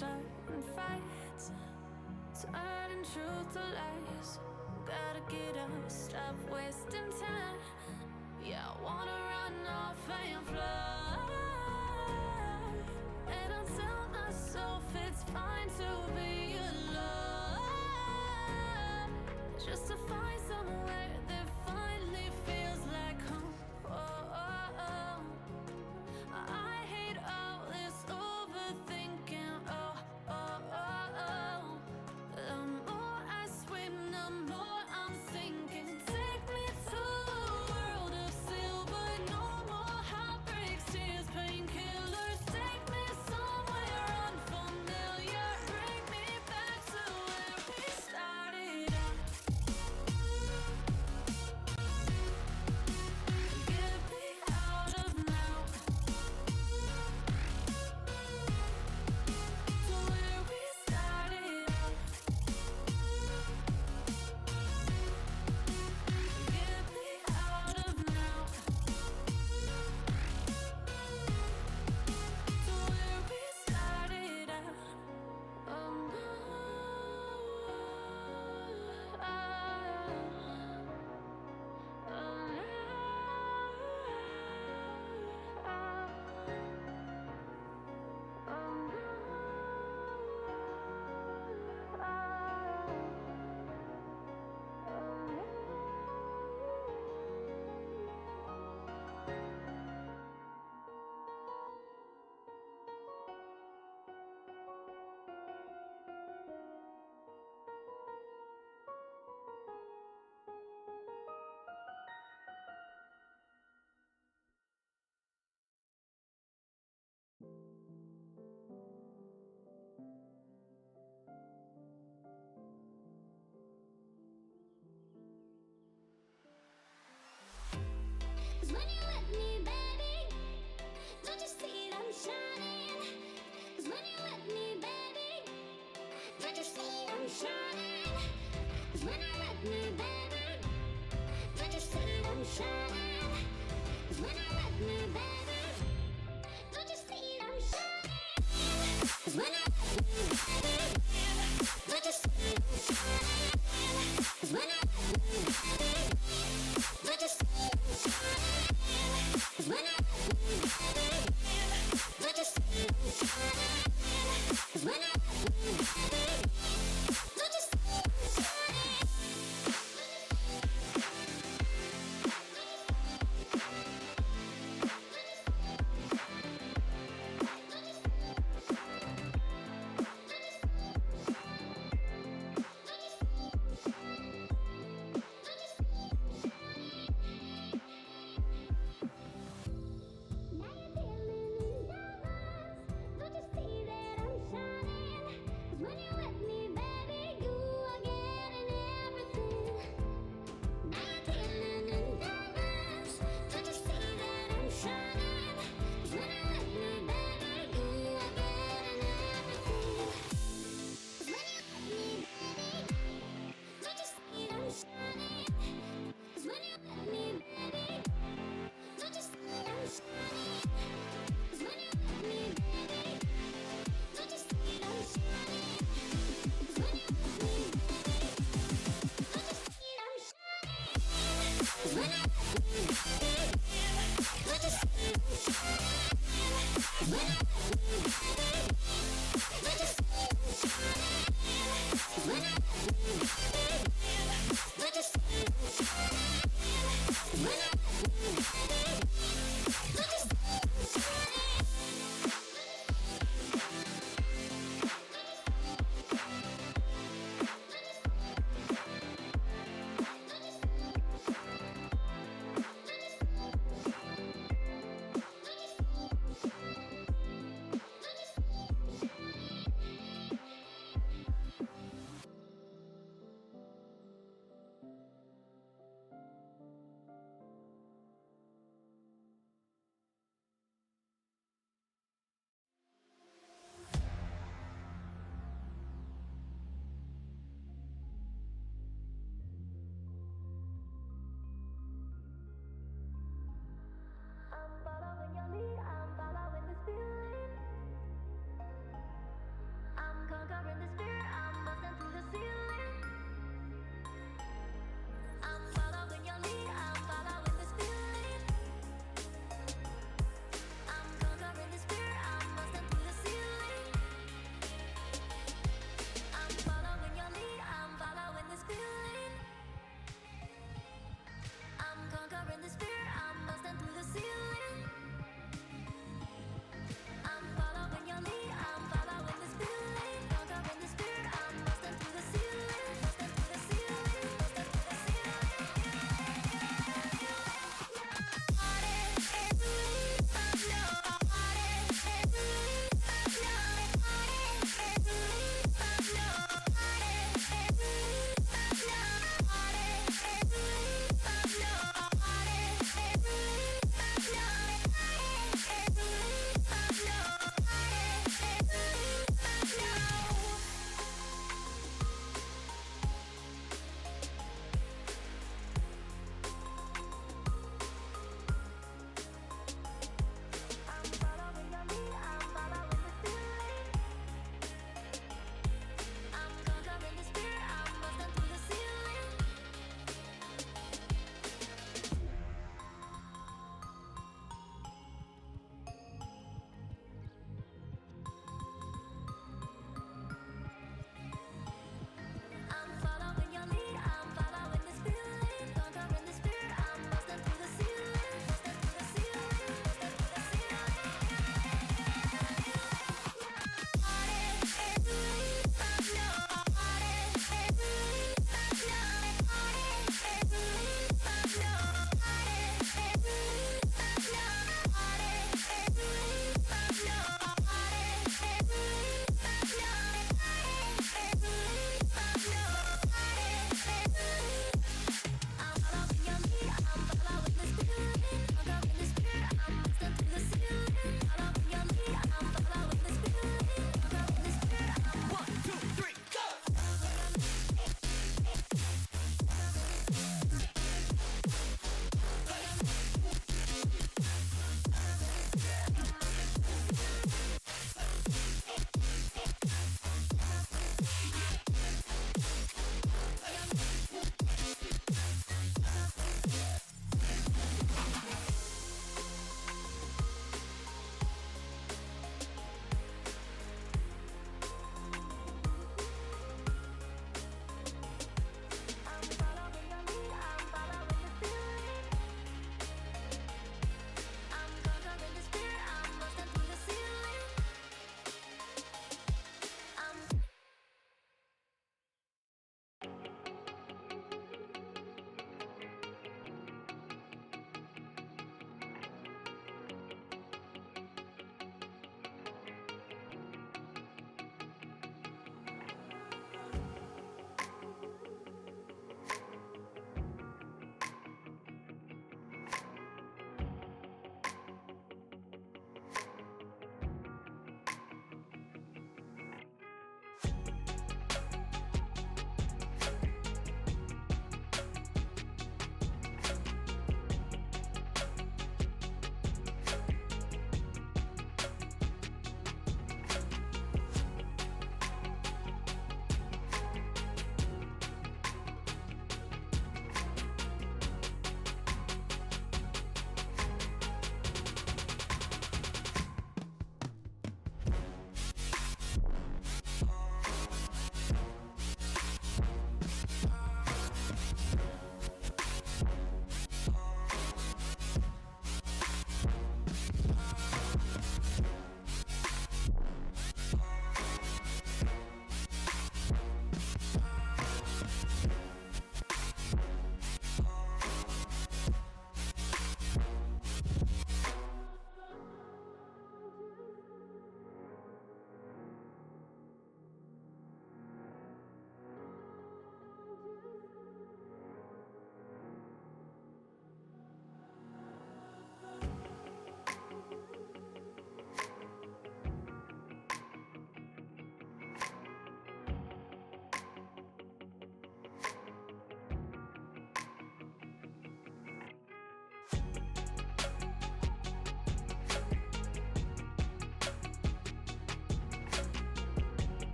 starting fights, turning truth to lies. Gotta get up, stop wasting time. Yeah, I wanna run off and fly. And I'll tell myself it's fine to be alone, just to find somewhere that finally feels like home. Oh, oh, oh. I hate all this overthinking. Oh, oh, oh, oh. The more I swim, the more I'm sinking. Take me to a world of silver. No more heartbreaks, tears, painkillers. Take me somewhere unfamiliar. Bring me back to where we started out. Get me out of now, to where we started out. Get me out of now, to where we started out. Oh no, Cause when you're with me, baby, don't you see that I'm shining? Cause when you're with me, baby, don't you see I'm shining? Cause when you're with me, baby, don't you see I'm shining? Cause when you're with me, baby, don't you see I'm shining? Cause when you're with me, baby, don't you see I'm shining? Cause when you're with me, baby, don't you see I'm shining? Cause when you're with me, baby, don't you see I'm shining? Cause when you're with me, baby, don't you see I'm shining? Don't you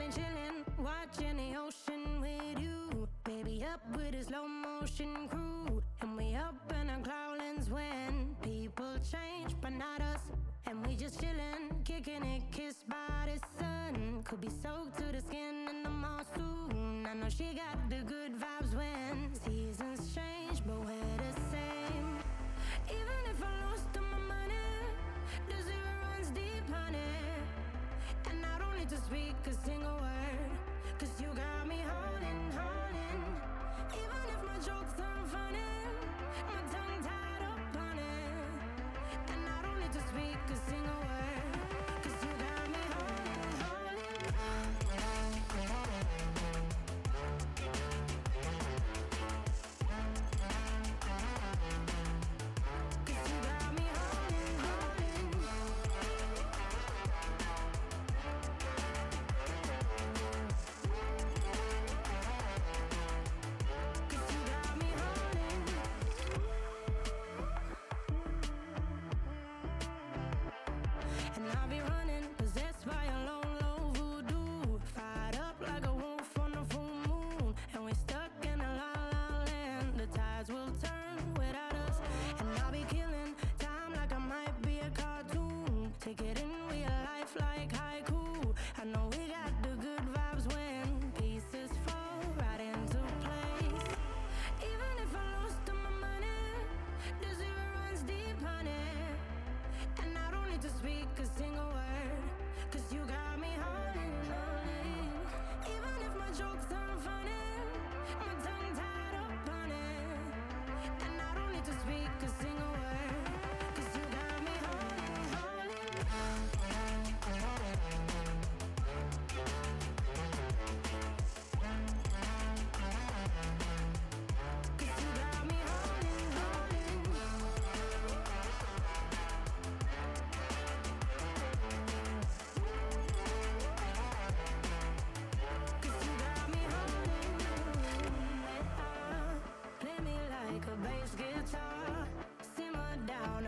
been chilling, watching the ocean with you. Baby, up with a slow motion crew. And we up in our clouds when people change, but not us. And we just chilling, kicking it, kissed by the sun. Could be soaked to the skin in the mall soon. I know she got the good vibes when seasons change, but we're the same. Even if I lost all my money, the zero runs deep, honey. And I don't need to speak a single word, 'cause you got me holding, holding. Even if my jokes aren't funny, my tongue tied up on it. And I don't need to speak a single word, 'cause you got me holding, holding. 'Cause you got me holding, holding. And I'll be running, possessed by a low, low voodoo. Fired up like a wolf on the full moon. And we're stuck in a la la land. The tides will turn without us. And I'll be killing time like I might be a cartoon. Take it in real life like haiku. I know we got the good vibes when pieces fall right into place. Even if I lost all my money, the zero runs deep, honey. And I don't need to speak a single word, 'cause you got me holding, holding. Even if my jokes aren't funny, my tongue tied up on it. And I don't need to speak a single word, 'cause you got me holding, holding. 'Cause you got me holding, holding. Cause you got me holding. Play me like a bass guitar. Simmer down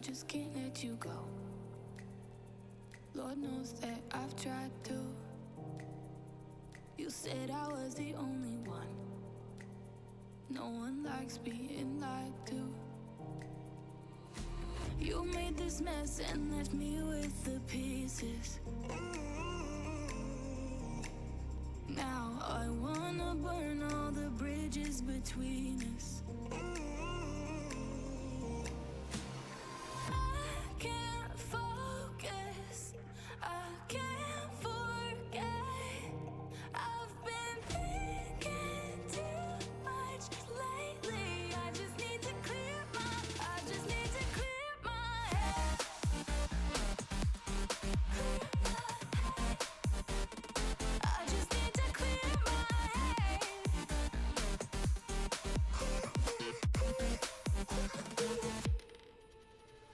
just can't let you go. Lord knows that I've tried to. You said I was the only one. No one likes being lied to. You made this mess and left me with the pieces. Now I wanna burn all the bridges between us. I can't focus, I can't forget. I've been thinking too much lately. I just need to clear my head. I just need to clear my head.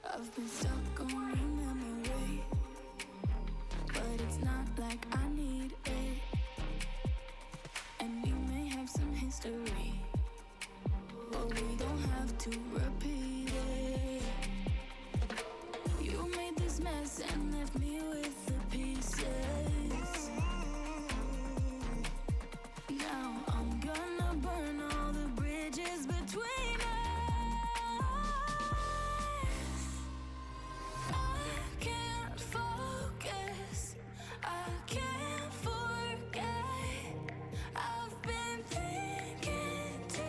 I've been stuck on your memory, but it's not like I need it. And we may have some history, but we don't have to repeat it. You made this mess and left me with the pieces. Now I'm gonna burn all the bridges between us. I can't focus, I can't forget. I've been thinking too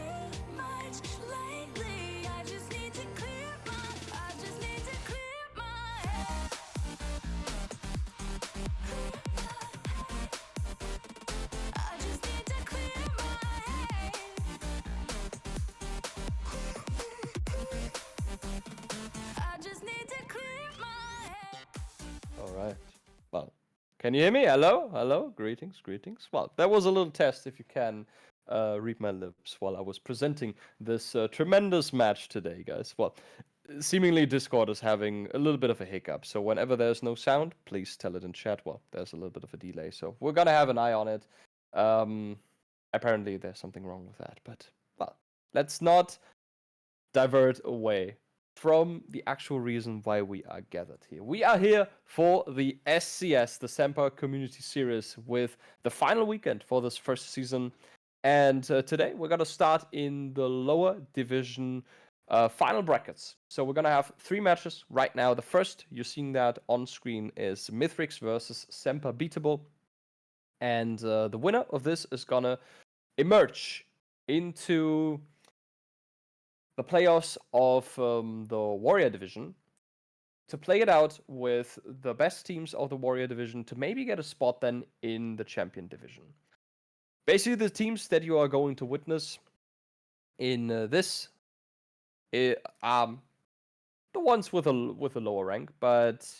much lately. I just need to clear my head. I just need to clear my head. I just need to clear my head. All right. Well, can you hear me? Hello? Hello? Greetings, greetings. Well, that was a little test if you can read my lips while I was presenting this tremendous match today, guys. Well, seemingly Discord is having a little bit of a hiccup, so whenever there's no sound, please tell it in chat. Well, there's a little bit of a delay, so we're gonna have an eye on it. Apparently there's something wrong with that, but, well, let's not divert away from the actual reason why we are gathered here. We are here for the SCS, the Semper Community Series, with the final weekend for this first season. And today we're going to start in the lower division final brackets. So we're going to have 3 matches right now. The first, you're seeing that on screen, is Mithrix versus Semper Beatable. And the winner of this is going to emerge into the playoffs of the Warrior Division to play it out with the best teams of the Warrior Division to maybe get a spot then in the Champion Division. Basically, the teams that you are going to witness in this are the ones with a lower rank, but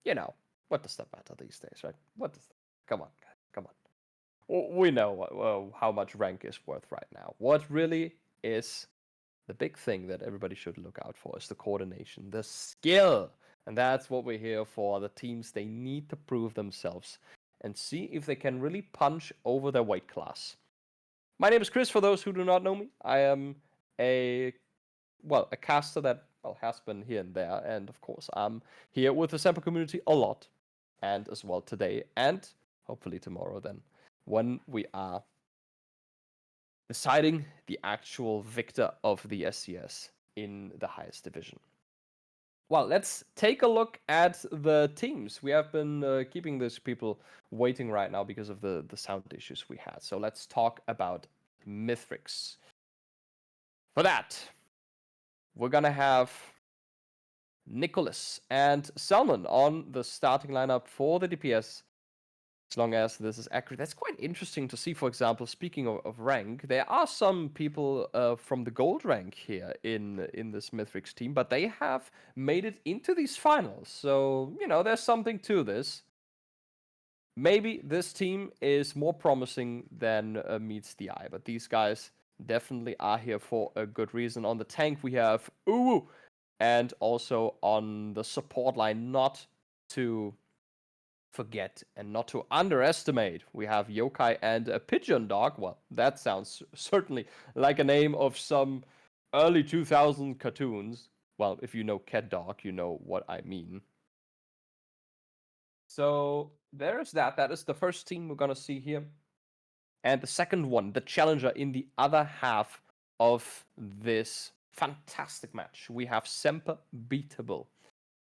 you know, what does that matter these days, right? What does that? Come on, guys, come on. We know how much rank is worth right now. What really is the big thing that everybody should look out for is the coordination, the skill. And that's what we're here for. The teams, they need to prove themselves and see if they can really punch over their weight class. My name is Chris, for those who do not know me. I am a caster that has been here and there. And of course, I'm here with the Semper community a lot. And as well today and hopefully tomorrow then, when we are deciding the actual victor of the SCS in the highest division. Well, let's take a look at the teams. We have been keeping these people waiting right now because of the sound issues we had. So let's talk about Mithrix. For that, we're going to have Nicholas and Salmon on the starting lineup for the DPS. As long as this is accurate. That's quite interesting to see, for example, speaking of rank, there are some people from the gold rank here in this Mithrix team, but they have made it into these finals. So, you know, there's something to this. Maybe this team is more promising than meets the eye, but these guys definitely are here for a good reason. On the tank, we have Uwu, and also on the support line, not to forget and not to underestimate, we have Yokai and a Pigeon Dog. Well, that sounds certainly like a name of some early 2000 cartoons. Well, if you know Cat Dog, you know what I mean. So there's that. That is the first team we're gonna see here. And the second one, the challenger in the other half of this fantastic match, we have Semper Beatable.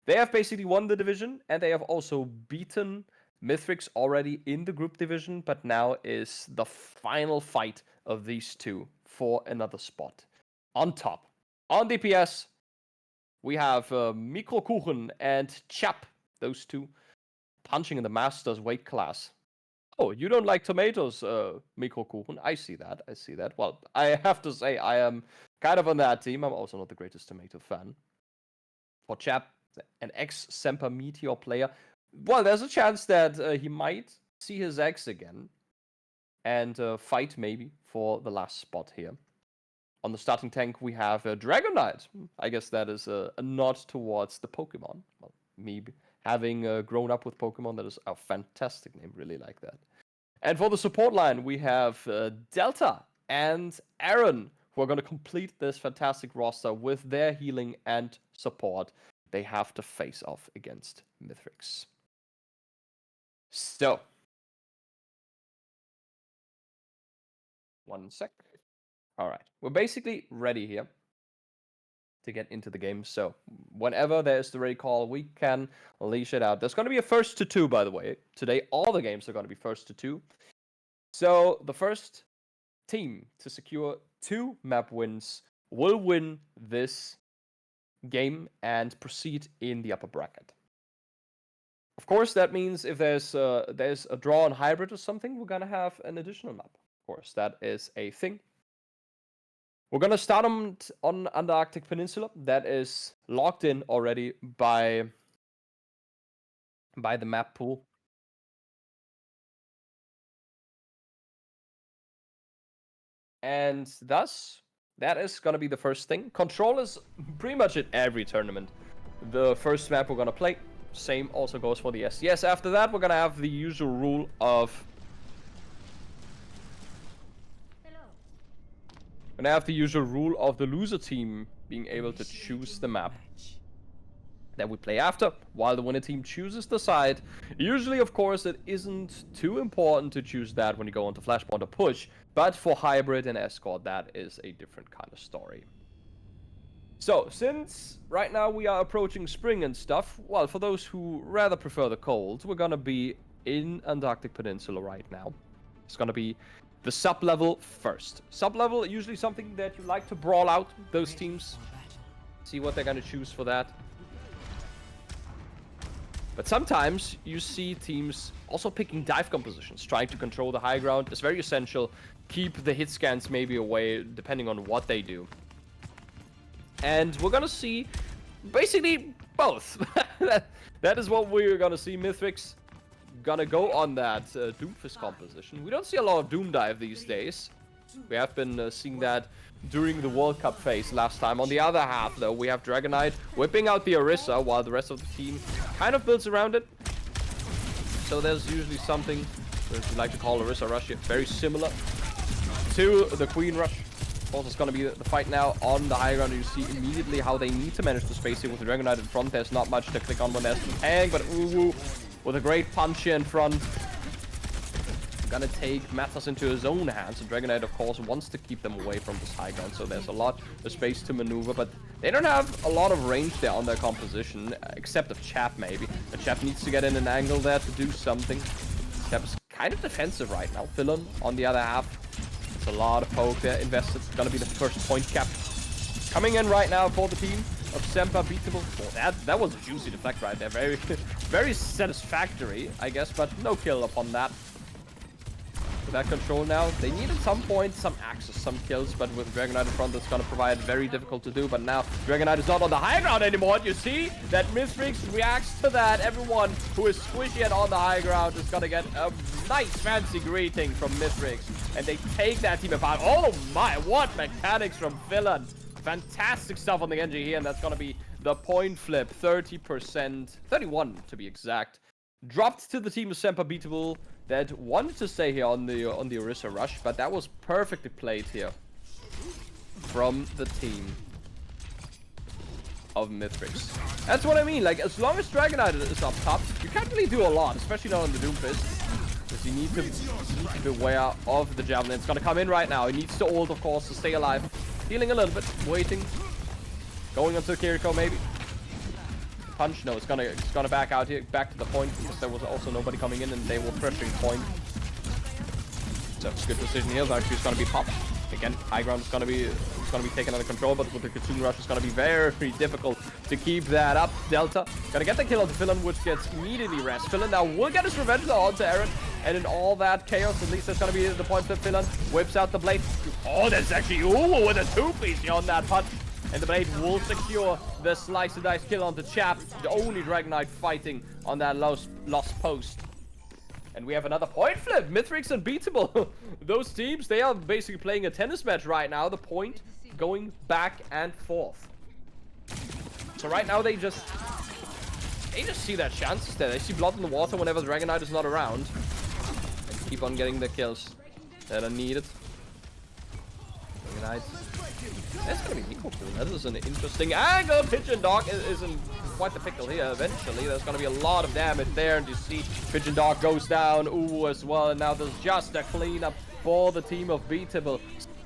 They have basically won the division, and they have also beaten Mithrix already in the group division, but now is the final fight of these two for another spot. On top, on DPS, we have Mikrokuchen and Chap, those two, punching in the Masters weight class. Oh, you don't like tomatoes, Mikrokuchen. I see that. I see that. Well, I have to say, I am kind of on that team. I'm also not the greatest tomato fan. For Chap, an ex-Semper Meteor player, well, there's a chance that he might see his ex again and fight maybe for the last spot here. On the starting tank, we have Dragon Knight. I guess that is a nod towards the Pokemon. Well, me having grown up with Pokemon, that is a fantastic name. Really like that. And for the support line, we have Delta and Aaron, who are going to complete this fantastic roster with their healing and support. They have to face off against Mithrix. So, one sec. All right, we're basically ready here to get into the game. So, whenever there's the ready call, we can unleash it out. There's going to be a first to two, by the way. Today, all the games are going to be first to two. So, the first team to secure 2 map wins will win this game and proceed in the upper bracket. Of course, that means if there's a draw on hybrid or something, we're gonna have an additional map. Of course, that is a thing. We're gonna start on Antarctic Peninsula. That is locked in already by the map pool. And thus, that is going to be the first thing. Control is pretty much in every tournament. The first map we're going to play, same also goes for the SCS. After that, we're going to have the usual rule of... We're going to have the usual rule of the loser team being able to choose the map that we play after, while the winner team chooses the side. Usually, of course, it isn't too important to choose that when you go onto Flashpoint or Push, but for Hybrid and Escort, that is a different kind of story. So, since right now we are approaching spring and stuff, well, for those who rather prefer the cold, we're gonna be in Antarctic Peninsula right now. It's gonna be the sub-level first. Sub-level, usually something that you like to brawl out, those teams. See what they're gonna choose for that. But sometimes you see teams also picking dive compositions, trying to control the high ground. It's very essential. Keep the hit scans maybe away, depending on what they do. And we're gonna see basically both. that is what we're gonna see. Mithrix gonna go on that Doomfist composition. We don't see a lot of Doom Dive these days. We have been seeing that during the World Cup phase last time. On the other half, though, we have Dragon Knight whipping out the Orisa while the rest of the team kind of builds around it. So there's usually something that we like to call Orisa Rush here. Very similar to the Queen Rush. Also, it's going to be the fight now on the high ground. You see immediately how they need to manage the space here with the Dragon Knight in front. There's not much to click on when there's the tank, but Uwu with a great punch here in front. Gonna take matters into his own hands. And Dragon Knight, of course, wants to keep them away from this high ground, so there's a lot of space to maneuver, but they don't have a lot of range there on their composition, except of Chap, maybe. But Chap needs to get in an angle there to do something. Chap is kind of defensive right now. Fillon, on the other half, it's a lot of poke there invested. It's gonna be the first point cap. Coming in right now for the team of Semper Beatable. Oh, that was a juicy deflect right there. Very, very satisfactory, I guess, but no kill upon that. That control now. They need at some point some access, some kills, but with Dragon Knight in front, that's gonna provide very difficult to do. But now Dragon Knight is not on the high ground anymore. You see that Mithrix reacts to that. Everyone who is squishy and on the high ground is gonna get a nice fancy greeting from Mithrix, and they take that team apart. Oh my, what mechanics from Villain. Fantastic stuff on the Genji here, and that's gonna be the point flip. 30%, 31 to be exact. Dropped to the team of Semper Beatable that wanted to stay here on the Orisa Rush, but that was perfectly played here from the team of Mithrix. That's what I mean. Like, as long as Dragonite is up top, you can't really do a lot, especially not on the Doomfist. Because you need to be aware of the Javelin. It's gonna come in right now. He needs to ult, of course, to stay alive. Healing a little bit, waiting. Going onto Kiriko, maybe. Punch, no, it's gonna back out here, back to the point, because there was also nobody coming in and they were pressuring point. So it's a good decision here. Actually, it's gonna be pop. Again, high ground is gonna be taken under control, but with the Kitsune Rush, it's gonna be very difficult to keep that up. Delta gonna get the kill onto Philin, which gets immediately rest. Philin now will get his revenge onto Aaron, and in all that chaos, at least there's gonna be the point that Philin whips out the blade. Oh, that's actually ooh with a two-piece here on that punch. And the blade will secure the slice and dice kill onto Chap, the only Dragonite fighting on that lost post. And we have another point flip. Mithrix unbeatable. Those teams, they are basically playing a tennis match right now. The point going back and forth. So right now they just see their chances there. They see blood in the water whenever Dragonite is not around. And keep on getting the kills that are needed. Dragonite. That's gonna be equal cool. That is an interesting angle. Pigeon Dog is in quite the pickle here. Eventually, there's gonna be a lot of damage there, and you see Pigeon Dog goes down. Ooh, as well. And now there's just a cleanup for the team of Beatable.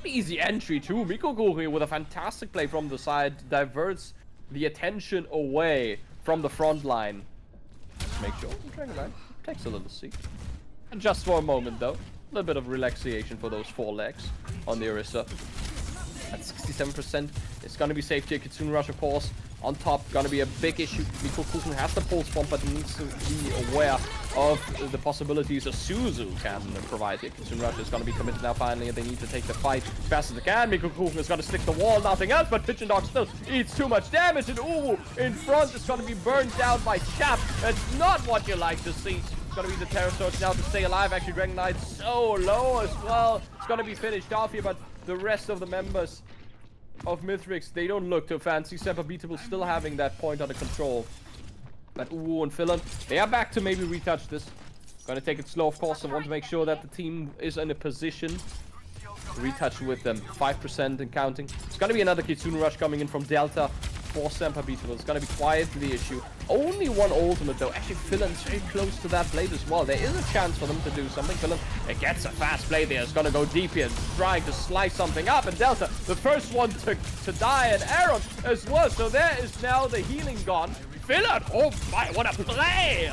Easy entry too. Mikoguri with a fantastic play from the side diverts the attention away from the front line. Just make sure Dragonite takes a little seat. And just for a moment though, a little bit of relaxation for those 4 legs on the Orisa. At 67%, it's gonna be safe here. Kitsune Rush, of course, on top, gonna be a big issue. Mikokusen has the pulse bomb, but needs to be aware of the possibilities a Suzu can provide here. Kitsune Rush is gonna be committed now finally, and they need to take the fight as fast as they can. Mikokusen is gonna stick the wall, nothing else, but Pigeon Dog still eats too much damage, and Uwu in front is gonna be burned down by Chap. That's not what you like to see. It's gonna be the Terror Surge now to stay alive. Actually, Dragonite so low as well. It's gonna be finished off here, but the rest of the members of Mithrix, they don't look too fancy. Semper Beatable still having that point under control. But Uwu and Philin, they are back to maybe retouch this. Gonna take it slow, of course, and want to make sure that the team is in a position to retouch with them. 5% and counting. It's gonna be another Kitsune Rush coming in from Delta for Semper Beatable. It's gonna be quietly the issue. Only one ultimate though. Actually, Phillin's very close to that blade as well. There is a chance for them to do something. Philin, it gets a fast blade there. It's gonna go deep here, trying to slice something up. And Delta, the first one to die, and Aaron as well. So there is now the healing gone. Philin, oh my, what a play!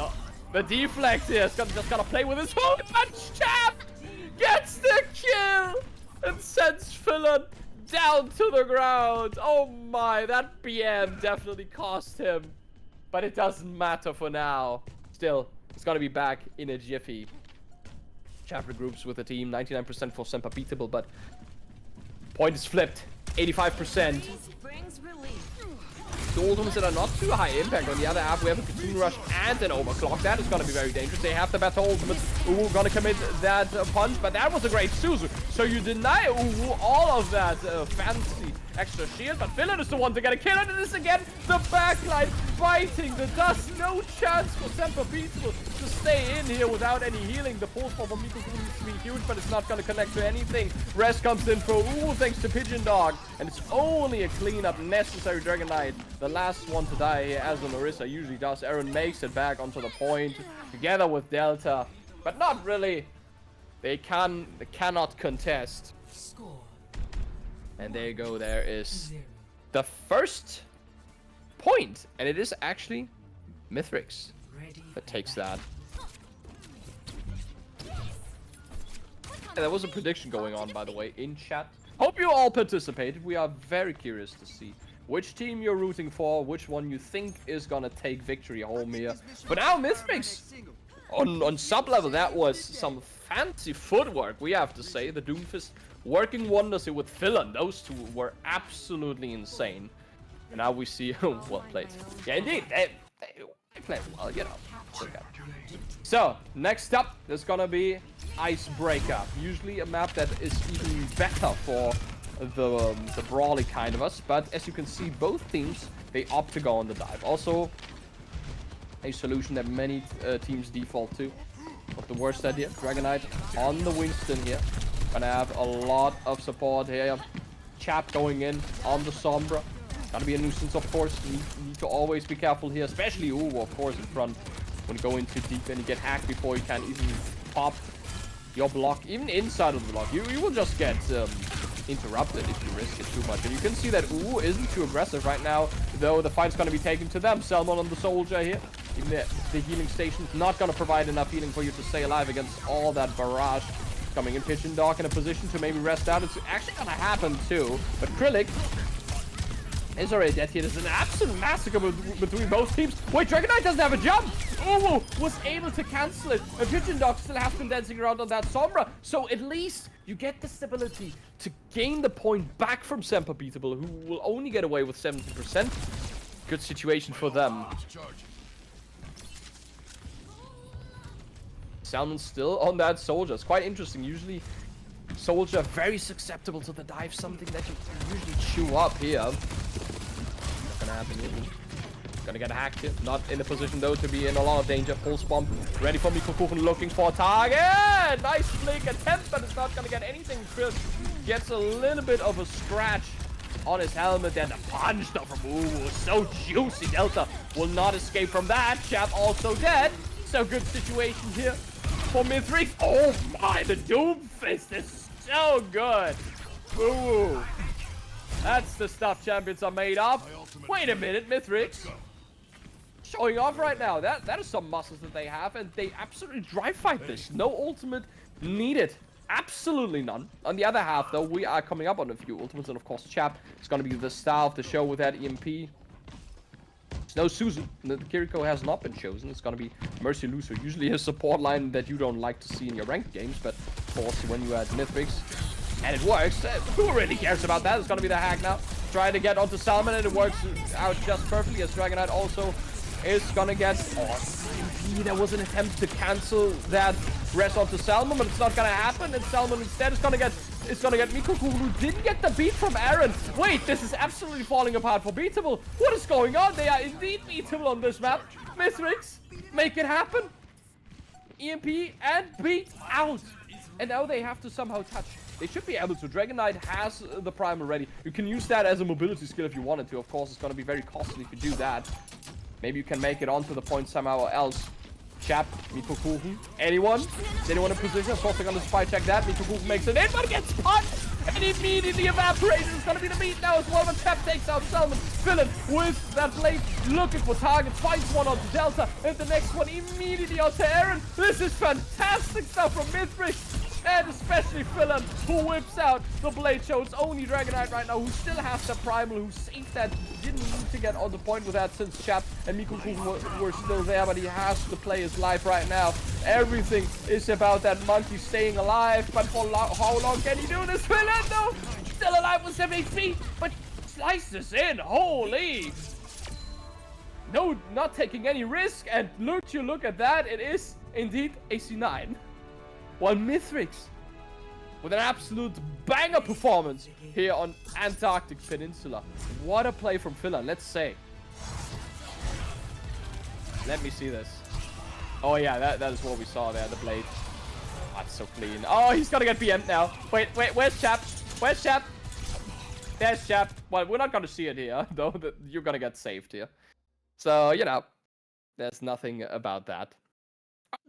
The deflect here is just gonna play with his whole punch. Chap gets the kill and sends Philin down to the ground. Oh my, that BM definitely cost him. But it doesn't matter for now. Still, it's gonna be back in a jiffy. Chap regroups with the team. 99% for Semper Beatable, but point is flipped. 85%. The ultimates that are not too high impact. On the other half, we have a Kitsune Rush and an Overclock. That is going to be very dangerous. They have the better ultimates. Uwu going to commit that punch, but that was a great Suzu. So you deny Uwu all of that fancy extra shield, but Philin is the one to get a kill. And it is again the backline fighting the dust. No chance for Semper Beatable to stay in here without any healing. The pulse bomb from Miko needs to be huge, but it's not going to connect to anything. Rest comes in for Uwu thanks to Pigeon Dog, and it's only a cleanup necessary. Dragonite, the last one to die here, as the Orisa usually does. Aaron makes it back onto the point together with Delta, but not really. They cannot contest. And there you go. There is the first point, and it is actually Mithrix that takes that. There was a prediction going on, by the way, in chat. Hope you all participated. We are very curious to see which team you're rooting for, which one you think is gonna take victory home here. But now Mithrix, on sub level, that was some fancy footwork, we have to say. The Doomfist working wonders here with Philin. Those two were absolutely insane. And now we see, well played. Yeah, indeed, they played well, you know. Okay. So, next up, there's gonna be Icebreaker. Usually a map that is even better for the brawly kind of us. But as you can see, both teams, they opt to go on the dive. Also, a solution that many teams default to. Not the worst idea. Dragonite on the Winston here. Gonna have a lot of support here. Chap going in on the Sombra. Gotta be a nuisance, of course. You need to always be careful here, especially of course, in front. When you go in too deep and you get hacked before you can even pop your block, even inside of the block, you will just get interrupted if you risk it too much. And you can see that isn't too aggressive right now, though the fight's going to be taken to them. Salmon on the soldier here. Even the healing station's not going to provide enough healing for you to stay alive against all that barrage coming in. Pigeon Dog in a position to maybe rest out. It's actually going to happen too. But Krillic is already dead here. There's an absolute massacre between both teams. Wait, Dragon Knight doesn't have a jump. Was able to cancel it. And Pigeon Dog still has been dancing around on that Sombra. So at least you get the stability to gain the point back from Semper Beatable, who will only get away with 70%. Good situation for them. Salmon's still on that soldier. It's quite interesting. Usually, soldier very susceptible to the dive. Something that you usually chew up here. Not gonna happen here. Gonna get hacked here. Not in a position though to be in a lot of danger. Pulse bomb ready for Mikokuchen, looking for a target. Nice flick attempt, but it's not gonna get anything. Chris gets a little bit of a scratch on his helmet, and the punch though from was so juicy. Delta will not escape from that. Chap also dead. So good situation here for Mithrix. Oh my, the Doomfist is so good. Ooh. That's the stuff champions are made of. Wait a minute, Mithrix. Showing off right now. That is some muscles that they have, and they absolutely drive fight this. No ultimate needed. Absolutely none. On the other half, though, we are coming up on a few ultimates, and of course, Chap is going to be the star of the show with that EMP. It's no Susan. The Kiriko has not been chosen. It's going to be Mercy Lucio. Usually a support line that you don't like to see in your ranked games, but of course, when you add Mithrix, and it works. Who really cares about that? It's going to be the hack now. Trying to get onto Salmon, and it works out just perfectly, as Dragon Knight also is going to get... Oh, there was an attempt to cancel that rest onto Salmon, but it's not going to happen. And Salmon instead is going to get... It's going to get Mikoku, who didn't get the beat from Aaron. Wait, this is absolutely falling apart for Beatable. What is going on? They are indeed beatable on this map. Mithrix, make it happen. EMP and beat out. And now they have to somehow touch. They should be able to. Dragon Knight has the prime already. You can use that as a mobility skill if you wanted to. Of course, it's going to be very costly if you do that. Maybe you can make it onto the point somehow else. Chap, Mikokuchen. Anyone? Is anyone in position? Of course, they're going to spy check that. Mikokuchen makes it in, but gets punched and immediately evaporates. It's going to be the beat now as well. But Chap takes out Salmon. Villain with that blade looking for targets. Finds one onto Delta, and the next one immediately onto Aaron. This is fantastic stuff from Mithrix. And especially Philip, who whips out the blade show. It's only Dragon Knight right now who still has the primal, who saved that. Didn't need to get on the point with that since Chap and Mikoku were still there, but he has to play his life right now. Everything is about that monkey staying alive, but for how long can he do this? Philip, though, still alive with 7 HP, but slices in. Holy! No, not taking any risk, and look at that. It is indeed a C9. While Mithrix, with an absolute banger performance here on Antarctic Peninsula. What a play from Philan, let's say. Let me see this. Oh yeah, that is what we saw there, the blade. That's so clean. Oh, he's gonna get BM'd now. Wait, where's Chap? Where's Chap? There's Chap. Well, we're not gonna see it here, though. You're gonna get saved here. So, you know, there's nothing about that.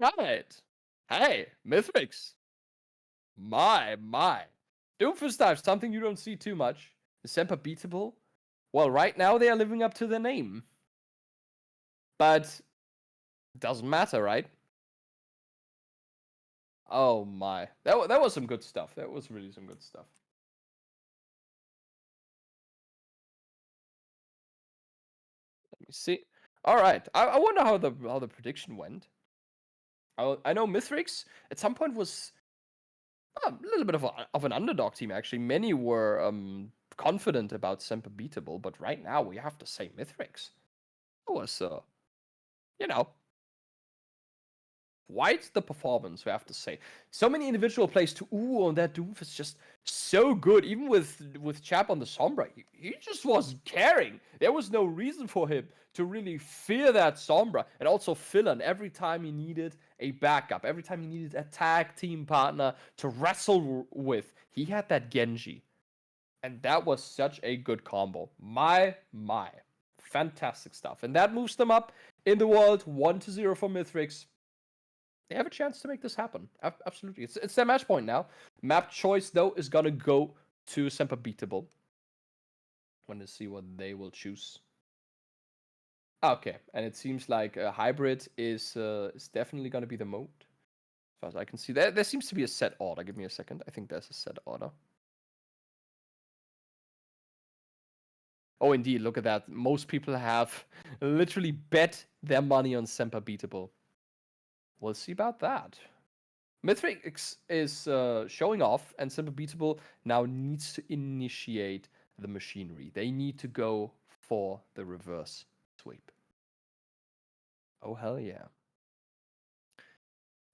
Alright. Hey, Mithrix. My. Doomfist dive, something you don't see too much. Is Semper beatable? Well, right now they are living up to their name. But it doesn't matter, right? Oh my. That was some good stuff. That was really some good stuff. Let me see. Alright. I wonder how the prediction went. I know Mithrix at some point was a little bit of an underdog team, actually. Many were confident about Semper beatable, but right now we have to say Mithrix. It was, you know, quite the performance, we have to say. So many individual plays to on that Doomf is just so good. Even with Chap on the Sombra, he just wasn't caring. There was no reason for him to really fear that Sombra. And also Philan, every time he needed a backup, every time he needed a tag team partner to wrestle with, he had that Genji. And that was such a good combo. My. Fantastic stuff. And that moves them up in the world 1-0 for Mithrix. They have a chance to make this happen. Absolutely. It's their match point now. Map choice, though, is going to go to Semper Beatable. Want to see what they will choose. Okay, and it seems like a hybrid is definitely going to be the mode. As far as I can see. There seems to be a set order. Give me a second. I think there's a set order. Oh, indeed. Look at that. Most people have literally bet their money on Semper Beatable. We'll see about that. Mithrix is showing off, and Semper Beatable now needs to initiate the machinery. They need to go for the reverse sweep. Oh, hell yeah.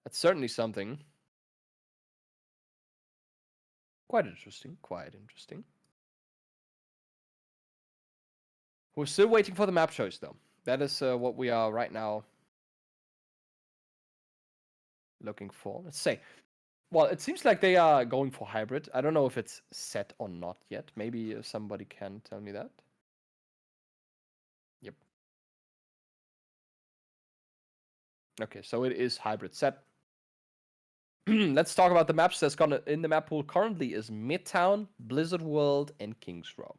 That's certainly something. Quite interesting. Quite interesting. We're still waiting for the map choice, though. That is what we are right now looking for. Let's say. Well, it seems like they are going for hybrid. I don't know if it's set or not yet. Maybe somebody can tell me that. Yep. Okay, so it is hybrid set. Let's talk about the maps that's gonna in the map pool currently is Midtown, Blizzard World, and Kings Row.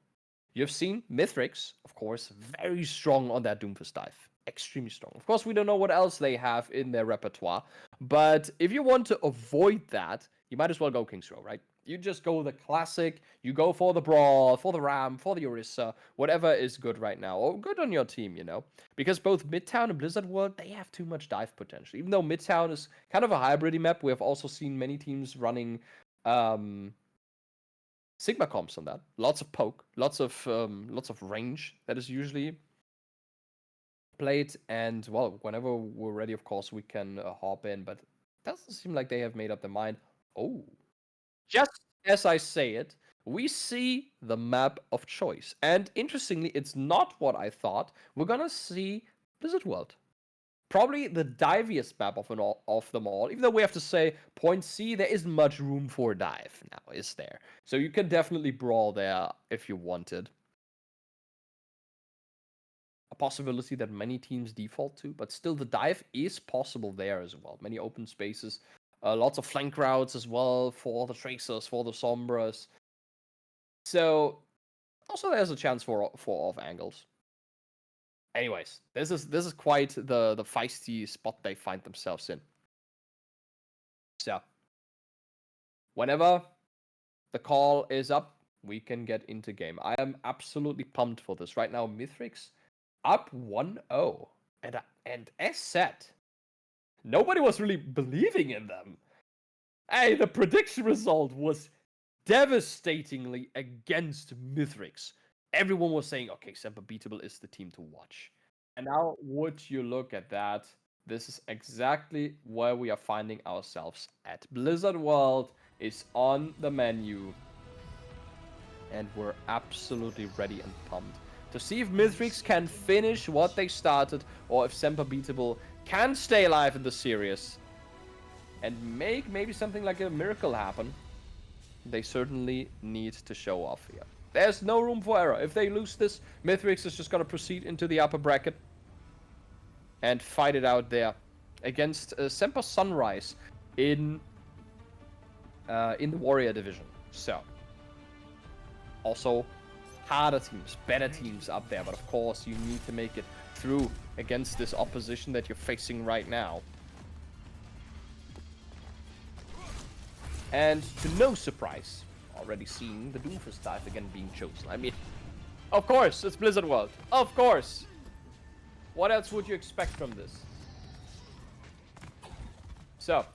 You've seen Mithrix, of course, very strong on that Doomfist dive. Extremely strong. Of course, we don't know what else they have in their repertoire, but if you want to avoid that, you might as well go King's Row, right? You just go the classic, you go for the Brawl, for the Ram, for the Orisa, whatever is good right now, or good on your team, you know? Because both Midtown and Blizzard World, they have too much dive potential. Even though Midtown is kind of a hybrid map, we have also seen many teams running Sigma comps on that. Lots of poke, lots of range that is usually played. And well, whenever we're ready, of course, we can hop in. But it doesn't seem like they have made up their mind. Oh, just as I say it, we see the map of choice. And interestingly, it's not what I thought. We're gonna see Blizzard World. Probably the diviest map of them all. Even though we have to say, point C, there isn't much room for dive now, is there? So you can definitely brawl there if you wanted. A possibility that many teams default to, but still the dive is possible there as well. Many open spaces, lots of flank routes as well for the Tracers, for the Sombras. So also there's a chance for off angles. Anyways, this is quite the feisty spot they find themselves in. So whenever the call is up, we can get into game. I am absolutely pumped for this. Right now, Mithrix up 1-0. And as said, nobody was really believing in them. Hey, the prediction result was devastatingly against Mithrix. Everyone was saying, okay, Semper Beatable is the team to watch. And now, would you look at that? This is exactly where we are finding ourselves at. Blizzard World is on the menu, and we're absolutely ready and pumped to see if Mithrix can finish what they started, or if Semper Beatable can stay alive in the series and make maybe something like a miracle happen. They certainly need to show off here. There's no room for error. If they lose this, Mithrix is just going to proceed into the upper bracket and fight it out there against Semper Sunrise in the Warrior division. So, also harder teams, better teams up there, but of course you need to make it through against this opposition that you're facing right now. And to no surprise, already seeing the Doomfist dive again being chosen. I mean, of course, it's Blizzard World. Of course. What else would you expect from this? So,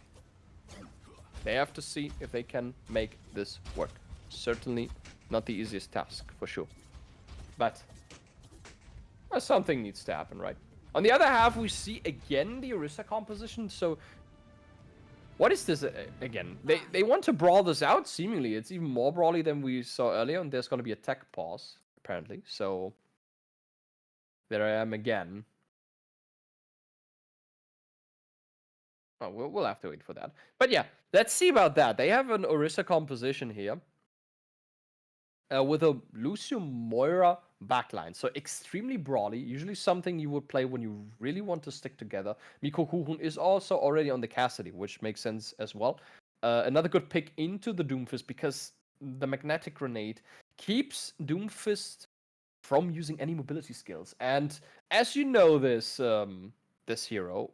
they have to see if they can make this work. Certainly not the easiest task, for sure. But something needs to happen, right? On the other half, we see again the Orisa composition. So, what is this again? They want to brawl this out, seemingly. It's even more brawly than we saw earlier, and there's going to be a tech pause, apparently. So, there I am again. Oh, we'll have to wait for that. But yeah, let's see about that. They have an Orisa composition here. with a Lucio Moira backline. So extremely brawly, usually something you would play when you really want to stick together. Miko Kuhn is also already on the Cassidy, which makes sense as well. Another good pick into the Doomfist because the magnetic grenade keeps Doomfist from using any mobility skills. And as you know, this hero,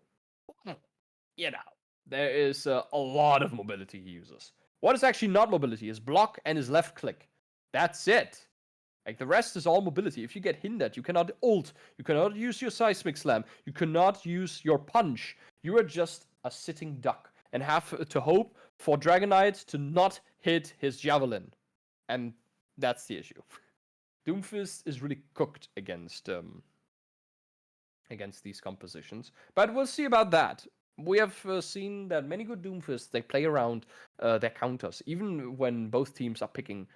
you know, there is a lot of mobility he uses. What is actually not mobility is block and his left click. That's it. Like the rest is all mobility. If you get hindered, you cannot ult. You cannot use your seismic slam. You cannot use your punch. You are just a sitting duck and have to hope for Dragonite to not hit his javelin. And that's the issue. Doomfist is really cooked against these compositions. But we'll see about that. We have seen that many good Doomfists, they play around their counters, even when both teams are picking,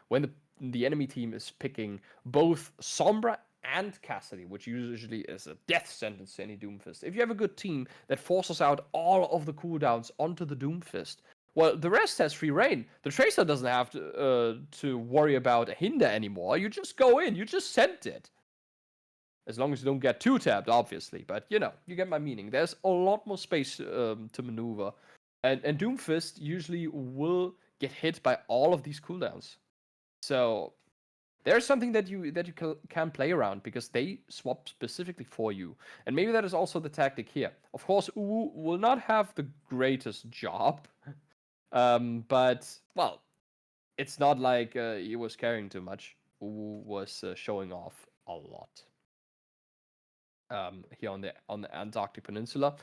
when the enemy team is picking both Sombra and Cassidy, which usually is a death sentence to any Doomfist. If you have a good team that forces out all of the cooldowns onto the Doomfist, well, the rest has free reign. The Tracer doesn't have to worry about a hinder anymore. You just go in, you just send it. As long as you don't get too tapped, obviously. But, you know, you get my meaning. There's a lot more space to maneuver. And Doomfist usually will get hit by all of these cooldowns. So there's something that you can play around because they swap specifically for you. And maybe that is also the tactic here. Of course, Uwu will not have the greatest job. But, well, it's not like he was carrying too much. Uwu was showing off a lot. Here on the Antarctic Peninsula.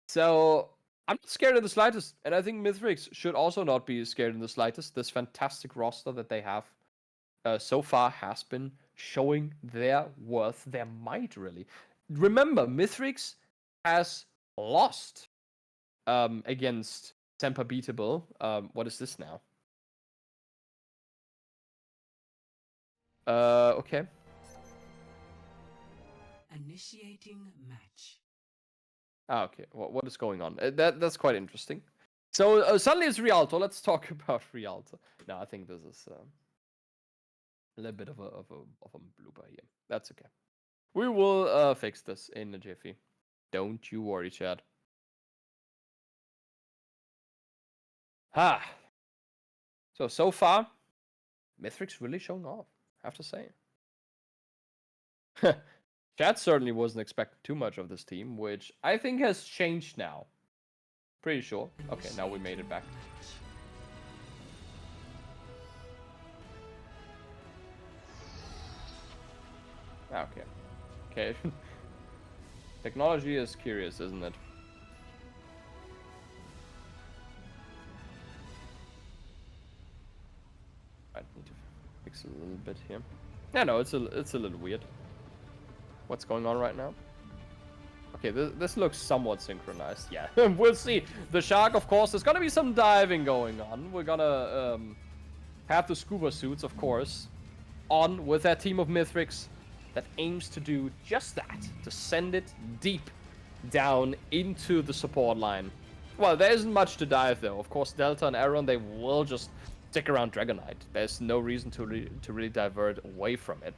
So I'm not scared in the slightest, and I think Mithrix should also not be scared in the slightest. This fantastic roster that they have so far has been showing their worth, their might, really. Remember, Mithrix has lost against Semper Beatable. What is this now? Okay. Initiating match. Okay. What is going on? That's quite interesting. So suddenly it's Rialto. Let's talk about Rialto. No, I think this is a little bit of a blooper here. That's okay. We will fix this in a jiffy. Don't you worry, Chad. So far, Mithrix really showing off, I have to say. Chad certainly wasn't expecting too much of this team, which I think has changed now. Pretty sure. Okay, now we made it back. Okay. Technology is curious, isn't it? I need to fix a little bit here. Yeah, no, it's a little weird. What's going on right now? Okay, this looks somewhat synchronized. Yeah, we'll see. The shark, of course, there's gonna be some diving going on. We're gonna have the scuba suits, of course, on with that team of Mithrix that aims to do just that, to send it deep down into the support line. Well, there isn't much to dive, though. Of course, Delta and Aaron, they will just stick around Dragonite. There's no reason to really divert away from it.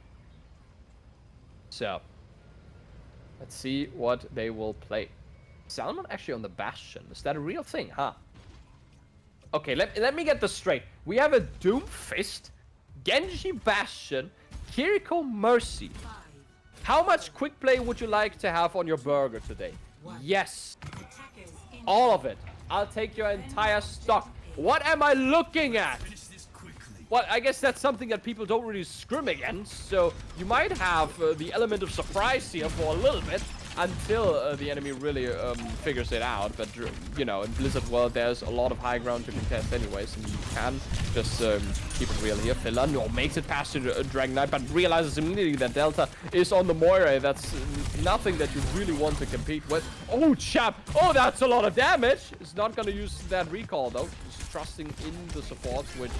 So, let's see what they will play. Salmon actually on the Bastion. Is that a real thing, huh? Okay, let me get this straight. We have a Doomfist, Genji Bastion, Kiriko Mercy. How much quick play would you like to have on your burger today? Yes. All of it. I'll take your entire stock. What am I looking at? Well, I guess that's something that people don't really scrim against, so you might have the element of surprise here for a little bit until the enemy really figures it out. But, you know, in Blizzard World, there's a lot of high ground to contest anyways, and you can just keep it real here. Philan makes it past the Dragon Knight, but realizes immediately that Delta is on the Moira. That's nothing that you really want to compete with. Oh, chap! Oh, that's a lot of damage! It's not going to use that recall, though. Just trusting in the supports, which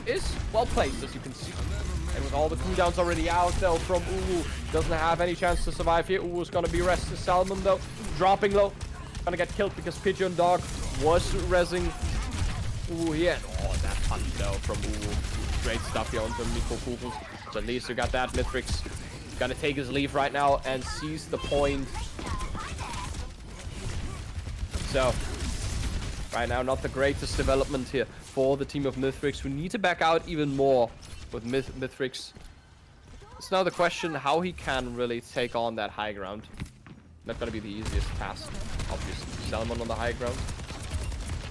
is well placed, as you can see. And with all the cooldowns already out, though, from Uwu, doesn't have any chance to survive here. Uwu's gonna be resting. Salmon, though, dropping low. Gonna get killed because Pigeon Dog was rezzing Uwu here. Oh, that punch, though, from Uwu. great stuff here onto Miko Kugels. So at least you got that. Mithrix gonna take his leave right now and seize the point. So, right now, not the greatest development here for the team of Mithrix, who need to back out even more with Mithrix. It's now the question how he can really take on that high ground. Not gonna be the easiest task, obviously. Salmon on the high ground.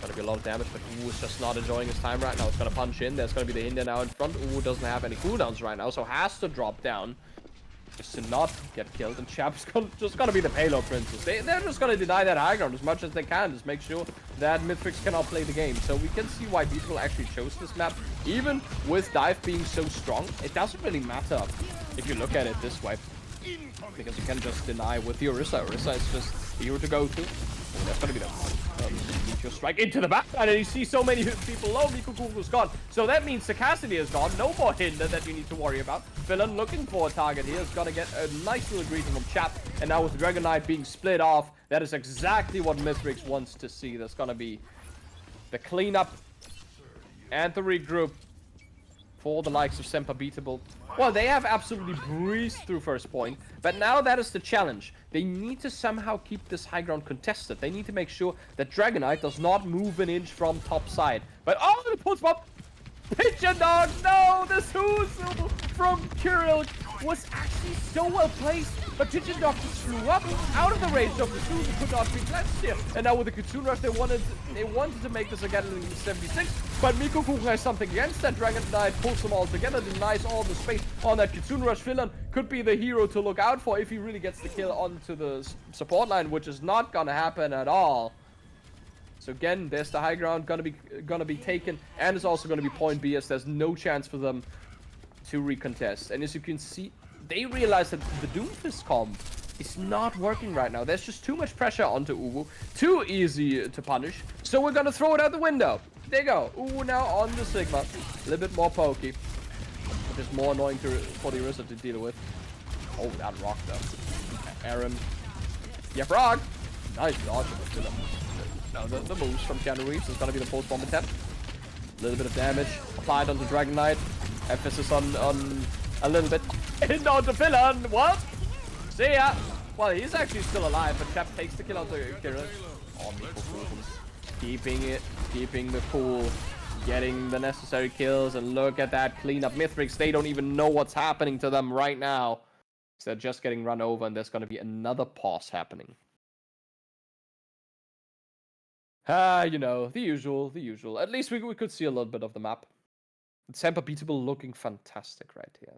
Gonna be a lot of damage, but Ooh is just not enjoying his time right now. It's gonna punch in. There's gonna be the Hinder now in front. Ooh doesn't have any cooldowns right now, so has to drop down just to not get killed. And Chap's just gonna be the payload princess. They're just gonna deny that high ground as much as they can. Just make sure that Mithrix cannot play the game. So we can see why people actually chose this map. Even with Dive being so strong, it doesn't really matter if you look at it this way. Because you can just deny with the Orisa. Orisa is just the hero to go to. And that's gonna be the meteor strike into the back. And you see so many people low. Miko Kugel's gone. So that means the Cassidy is gone. No more Hinder that you need to worry about. Villain looking for a target here is gonna get a nice little greeting from Chap. And now with Dragon Knight being split off, that is exactly what Mithrix wants to see. There's gonna be the cleanup and the regroup for the likes of Semper beatable. Well, they have absolutely breezed through first point, but now that is the challenge. They need to somehow keep this high ground contested. They need to make sure that Dragon Knight does not move an inch from top side. But oh, the pulse pop! Pigeon Dog! No! The Suzu from Kirill was actually so well placed, but Pigeon Dog just flew up out of the range of the Suzu, could not be cleansed here. And now with the Kitsune Rush, they wanted to make this again in 76, but Miko Kugel has something against that. Dragon Knight pulls them all together, denies all the space on that Kitsune Rush. Villain could be the hero to look out for if he really gets the kill onto the support line, which is not gonna happen at all. So again, there's the high ground gonna be taken, and it's also gonna be point B, as there's no chance for them to recontest. And as you can see, they realize that the Doomfist comp is not working right now. There's just too much pressure onto Uwu, too easy to punish. So we're gonna throw it out the window. There you go. Uwu now on the Sigma, a little bit more pokey, which is more annoying for the Orisa to deal with. Oh, that rock though. Aaron, yeah, frog. Nice dodge of the Villain. Now the moves from Keanu Reeves is gonna be the post bomb attempt. A little bit of damage applied onto Dragon Knight. Emphasis on a little bit. And onto Villain. What? See ya. Well, he's actually still alive, but Chap takes the kill onto Kirill. Oh, Miko Kugels. Keeping the cool, getting the necessary kills, and look at that cleanup. Mithrix, they don't even know what's happening to them right now. So they're just getting run over, and there's gonna be another pause happening. You know, the usual. At least we could see a little bit of the map. Semper beatable looking fantastic right here.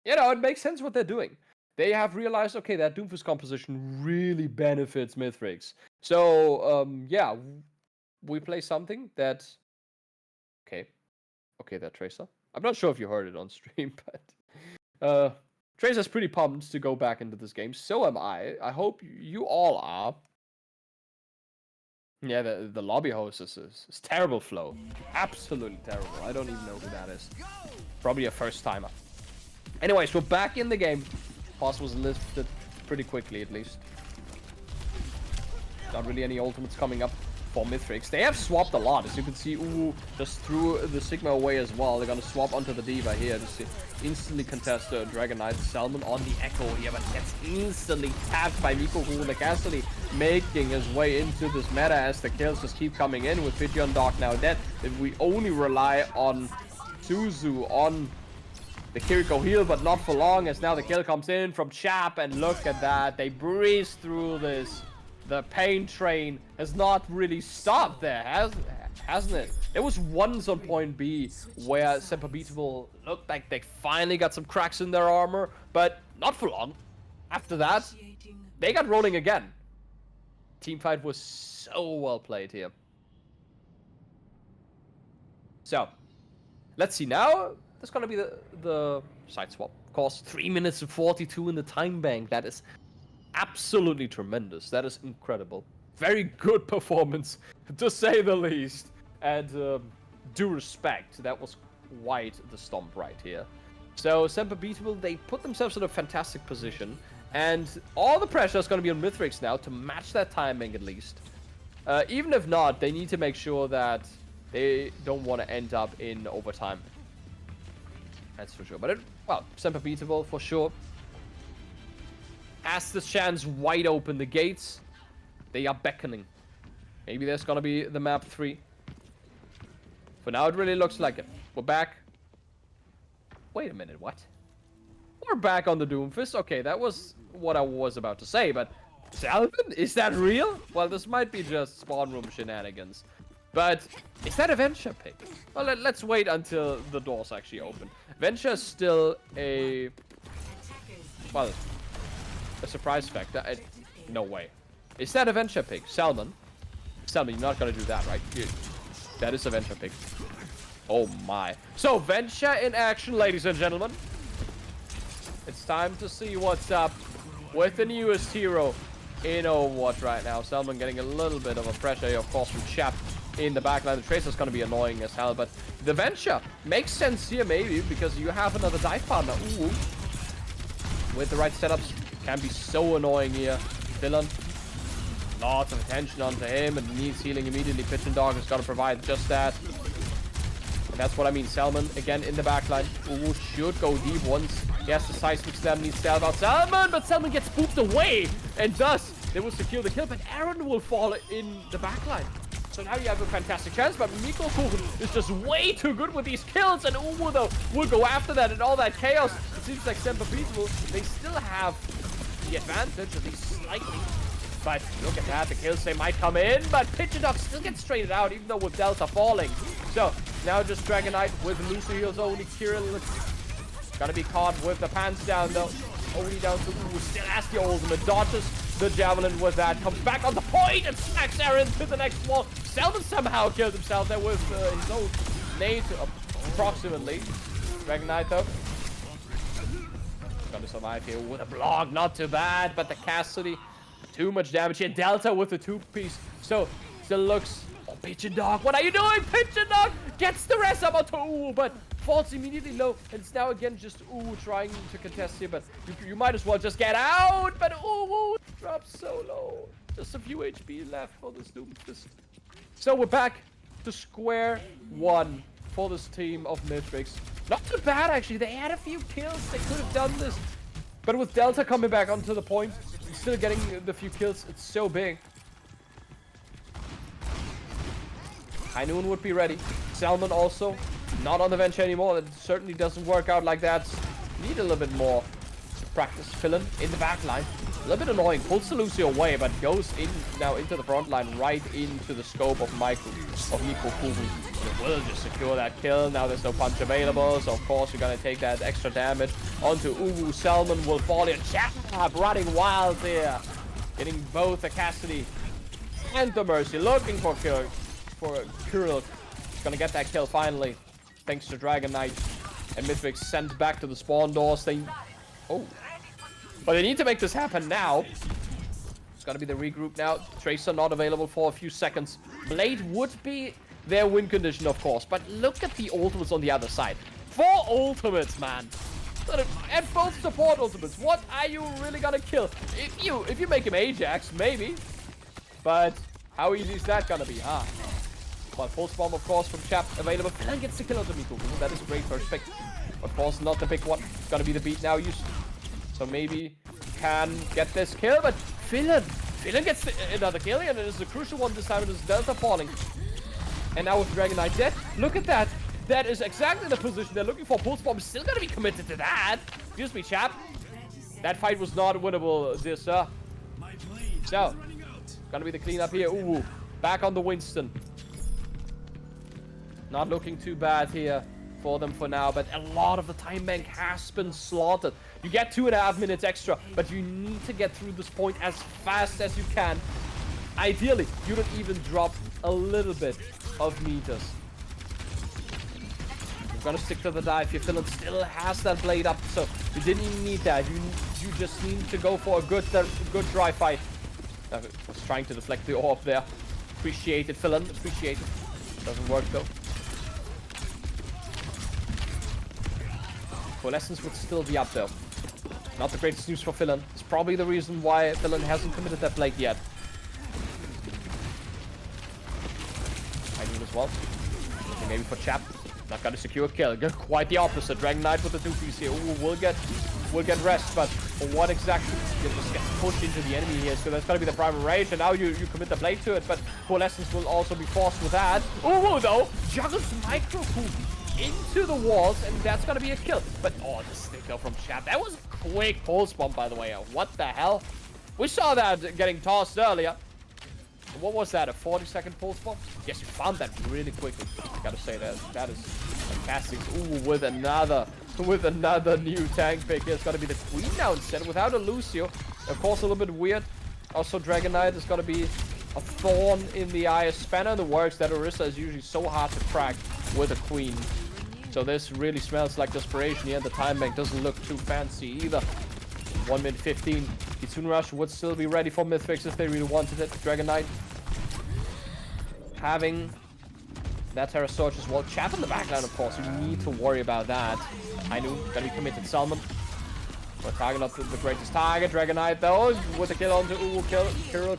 You know, it makes sense what they're doing. They have realized, okay, that Doomfist composition really benefits Mithrix. So, yeah, we play something that... Okay, that Tracer. I'm not sure if you heard it on stream, but... Tracer's pretty pumped to go back into this game. So am I. I hope you all are. Yeah, the lobby host is terrible flow. Absolutely terrible. I don't even know who that is. Probably a first timer. Anyways, we're back in the game. Pause was lifted pretty quickly, at least. Not really any ultimates coming up for Mithrix. They have swapped a lot. As you can see, Uwu just threw the Sigma away as well. They're gonna swap onto the Diva here to instantly contest Dragon Knight. Salmon on the Echo here, but gets instantly tapped by Miko Kugel. The Cassidy making his way into this meta as the kills just keep coming in with Pigeon Dog now dead. If we only rely on Suzu on the Kiriko heal, but not for long, as now the kill comes in from Chap, and look at that. They breeze through this. The pain train has not really stopped there, hasn't it? There was once on point B where Semper beatable looked like they finally got some cracks in their armor, but not for long. After that, they got rolling again. Teamfight was so well played here. So, let's see now. There's gonna be the side swap. Of course, 3 minutes and 42 in the time bank. That is absolutely tremendous. That is incredible. Very good performance, to say the least. And due respect, that was quite the stomp right here. So Semper beatable, they put themselves in a fantastic position, and all the pressure is going to be on Mithrix now to match that timing at least. Even if not, they need to make sure that they don't want to end up in overtime. That's for sure. But, well, Semper beatable for sure. As the chance wide open, the gates, they are beckoning. Maybe there's gonna be the map 3. For now, it really looks like it. We're back. Wait a minute, what? We're back on the Doomfist. Okay, that was what I was about to say, but Salvin? Is that real? Well, this might be just spawn room shenanigans. But is that a Venture pick? Well, let's wait until the doors actually open. Venture is still a... well, a surprise factor. No way. Is that a Venture pick? Salmon? Salmon, you're not gonna do that, right? That is a Venture pick. Oh my. So, Venture in action, ladies and gentlemen. It's time to see what's up with the newest hero in Overwatch right now. Salmon getting a little bit of a pressure here, of course, from Chap in the backline. The Tracer's gonna be annoying as hell, but the Venture makes sense here, maybe, because you have another dive partner. Ooh. With the right setups, can be so annoying here. Dylan, lots of attention onto him, and needs healing immediately. Pigeon Dog has got to provide just that. And that's what I mean. Salmon, again, in the backline. Ooh, should go deep once. He has the seismic slam, needs to help out Salmon, but Salmon gets pooped away, and thus, they will secure the kill, but Aaron will fall in the backline. So now you have a fantastic chance, but Mikko Kuchen is just way too good with these kills, and Uwu, though, will go after that and all that chaos. It seems like Semper beatable. They still have the advantage, at least slightly. But look at that, the kills, they might come in, but Pigeon Dog still gets traded out, even though with Delta falling. So, now just Dragon Knight with Lucio heals only. Kirill gonna be caught with the pants down, though. Only down to Uwu, still has the ultimate, dodges the Javelin with that, comes back on the point and smacks Aaron to the next wall. Salmon somehow killed himself there with his own nade, approximately. Dragon Knight, though, gonna survive here with a block, not too bad, but the Cassidy, too much damage here. Delta with the 2-piece, so still looks... Oh, Pigeon Dog, what are you doing? Pigeon Dog gets the rest up onto Uwu, but falls immediately low, and it's now again just Uwu trying to contest here, but you might as well just get out, but Uwu drops so low. Just a few HP left for this Doomfist. So we're back to square one for this team of Mythics. Not too bad, actually. They had a few kills. They could have done this. But with Delta coming back onto the point, still getting the few kills, it's so big. High Noon would be ready. Salmon also not on the Venture anymore. That certainly doesn't work out like that. Need a little bit more practice. Filling in the back line. A little bit annoying. Pulls the Lucio away, but goes in now into the front line, right into the scope of Mikko Kuchen. Will just secure that kill. Now there's no punch available, so of course you're gonna take that extra damage onto Uwu. Salmon will fall in. Chap running wild there. Getting both the Cassidy and the Mercy. Looking for Kirill. He's gonna get that kill finally. Thanks to Dragon Knight. And Mythic sent back to the spawn doors. Oh. But they need to make this happen now. It's gonna be the regroup now. Tracer not available for a few seconds. Blade would be their win condition, of course. But look at the ultimates on the other side. 4 ultimates, man. And both support ultimates. What are you really gonna kill? If you make him Ajax, maybe. But how easy is that gonna be, huh? Well, Pulse Bomb, of course, from Chap available. And gets the kill onto Mikko. That is a great first pick. Of course, not the big one. It's gonna be the beat now used. So maybe can get this kill, but Philin gets another kill, and it is a crucial one this time. It is Delta falling. And now with Dragon Knight dead. Look at that. That is exactly the position they're looking for. Pulse Bomb is still gonna be committed to that. Excuse me, Chap. That fight was not winnable, dear sir. So, gonna be the cleanup here. Ooh, back on the Winston. Not looking too bad here for them for now, but a lot of the time bank has been slaughtered. You get 2.5 minutes extra, but you need to get through this point as fast as you can. Ideally, you don't even drop a little bit of meters. You're gonna stick to the dive. Your Finland still has that blade up, so you didn't even need that. You just need to go for a good dry fight. I was trying to deflect the orb there. Appreciate it, Finland. Appreciate it. Doesn't work though. Coalescence would still be up though. Not the greatest news for Finland. It's probably the reason why Finland hasn't committed that blade yet. I need as well. Maybe for Chap. Not gonna secure a kill. Quite the opposite. Dragon Knight with the 2-piece here. Ooh, will get rest, but for what exactly? You just get pushed into the enemy here, so that's gonna be the primary rage, and now you commit the blade to it, but Coalescence will also be forced with that. Ooh, though, juggles Micro Coup into the walls, and that's gonna be a kill. But, oh, the sticker from Chap. That was a quick pulse bomb, by the way. What the hell? We saw that getting tossed earlier. What was that, a 40-second pulse bomb? Yes, you found that really quickly. Gotta say that is fantastic. Ooh, with another new tank pick. It's gonna be the Queen now instead, without a Lucio. Of course, a little bit weird. Also, Dragon Knight is gonna be a thorn in the eye. A spanner in the works. That Orisa is usually so hard to crack with a Queen. So this really smells like desperation here. The time bank doesn't look too fancy either. 1 minute 15. Kitsune Rush would still be ready for Mythrix if they really wanted it. Dragon Knight having that Terra Surge as well. Chat on the backline, of course. You need to worry about that. I knew gonna be committed. Salmon. But target not the greatest target. Dragon Knight though with a kill onto Uwu. Kirill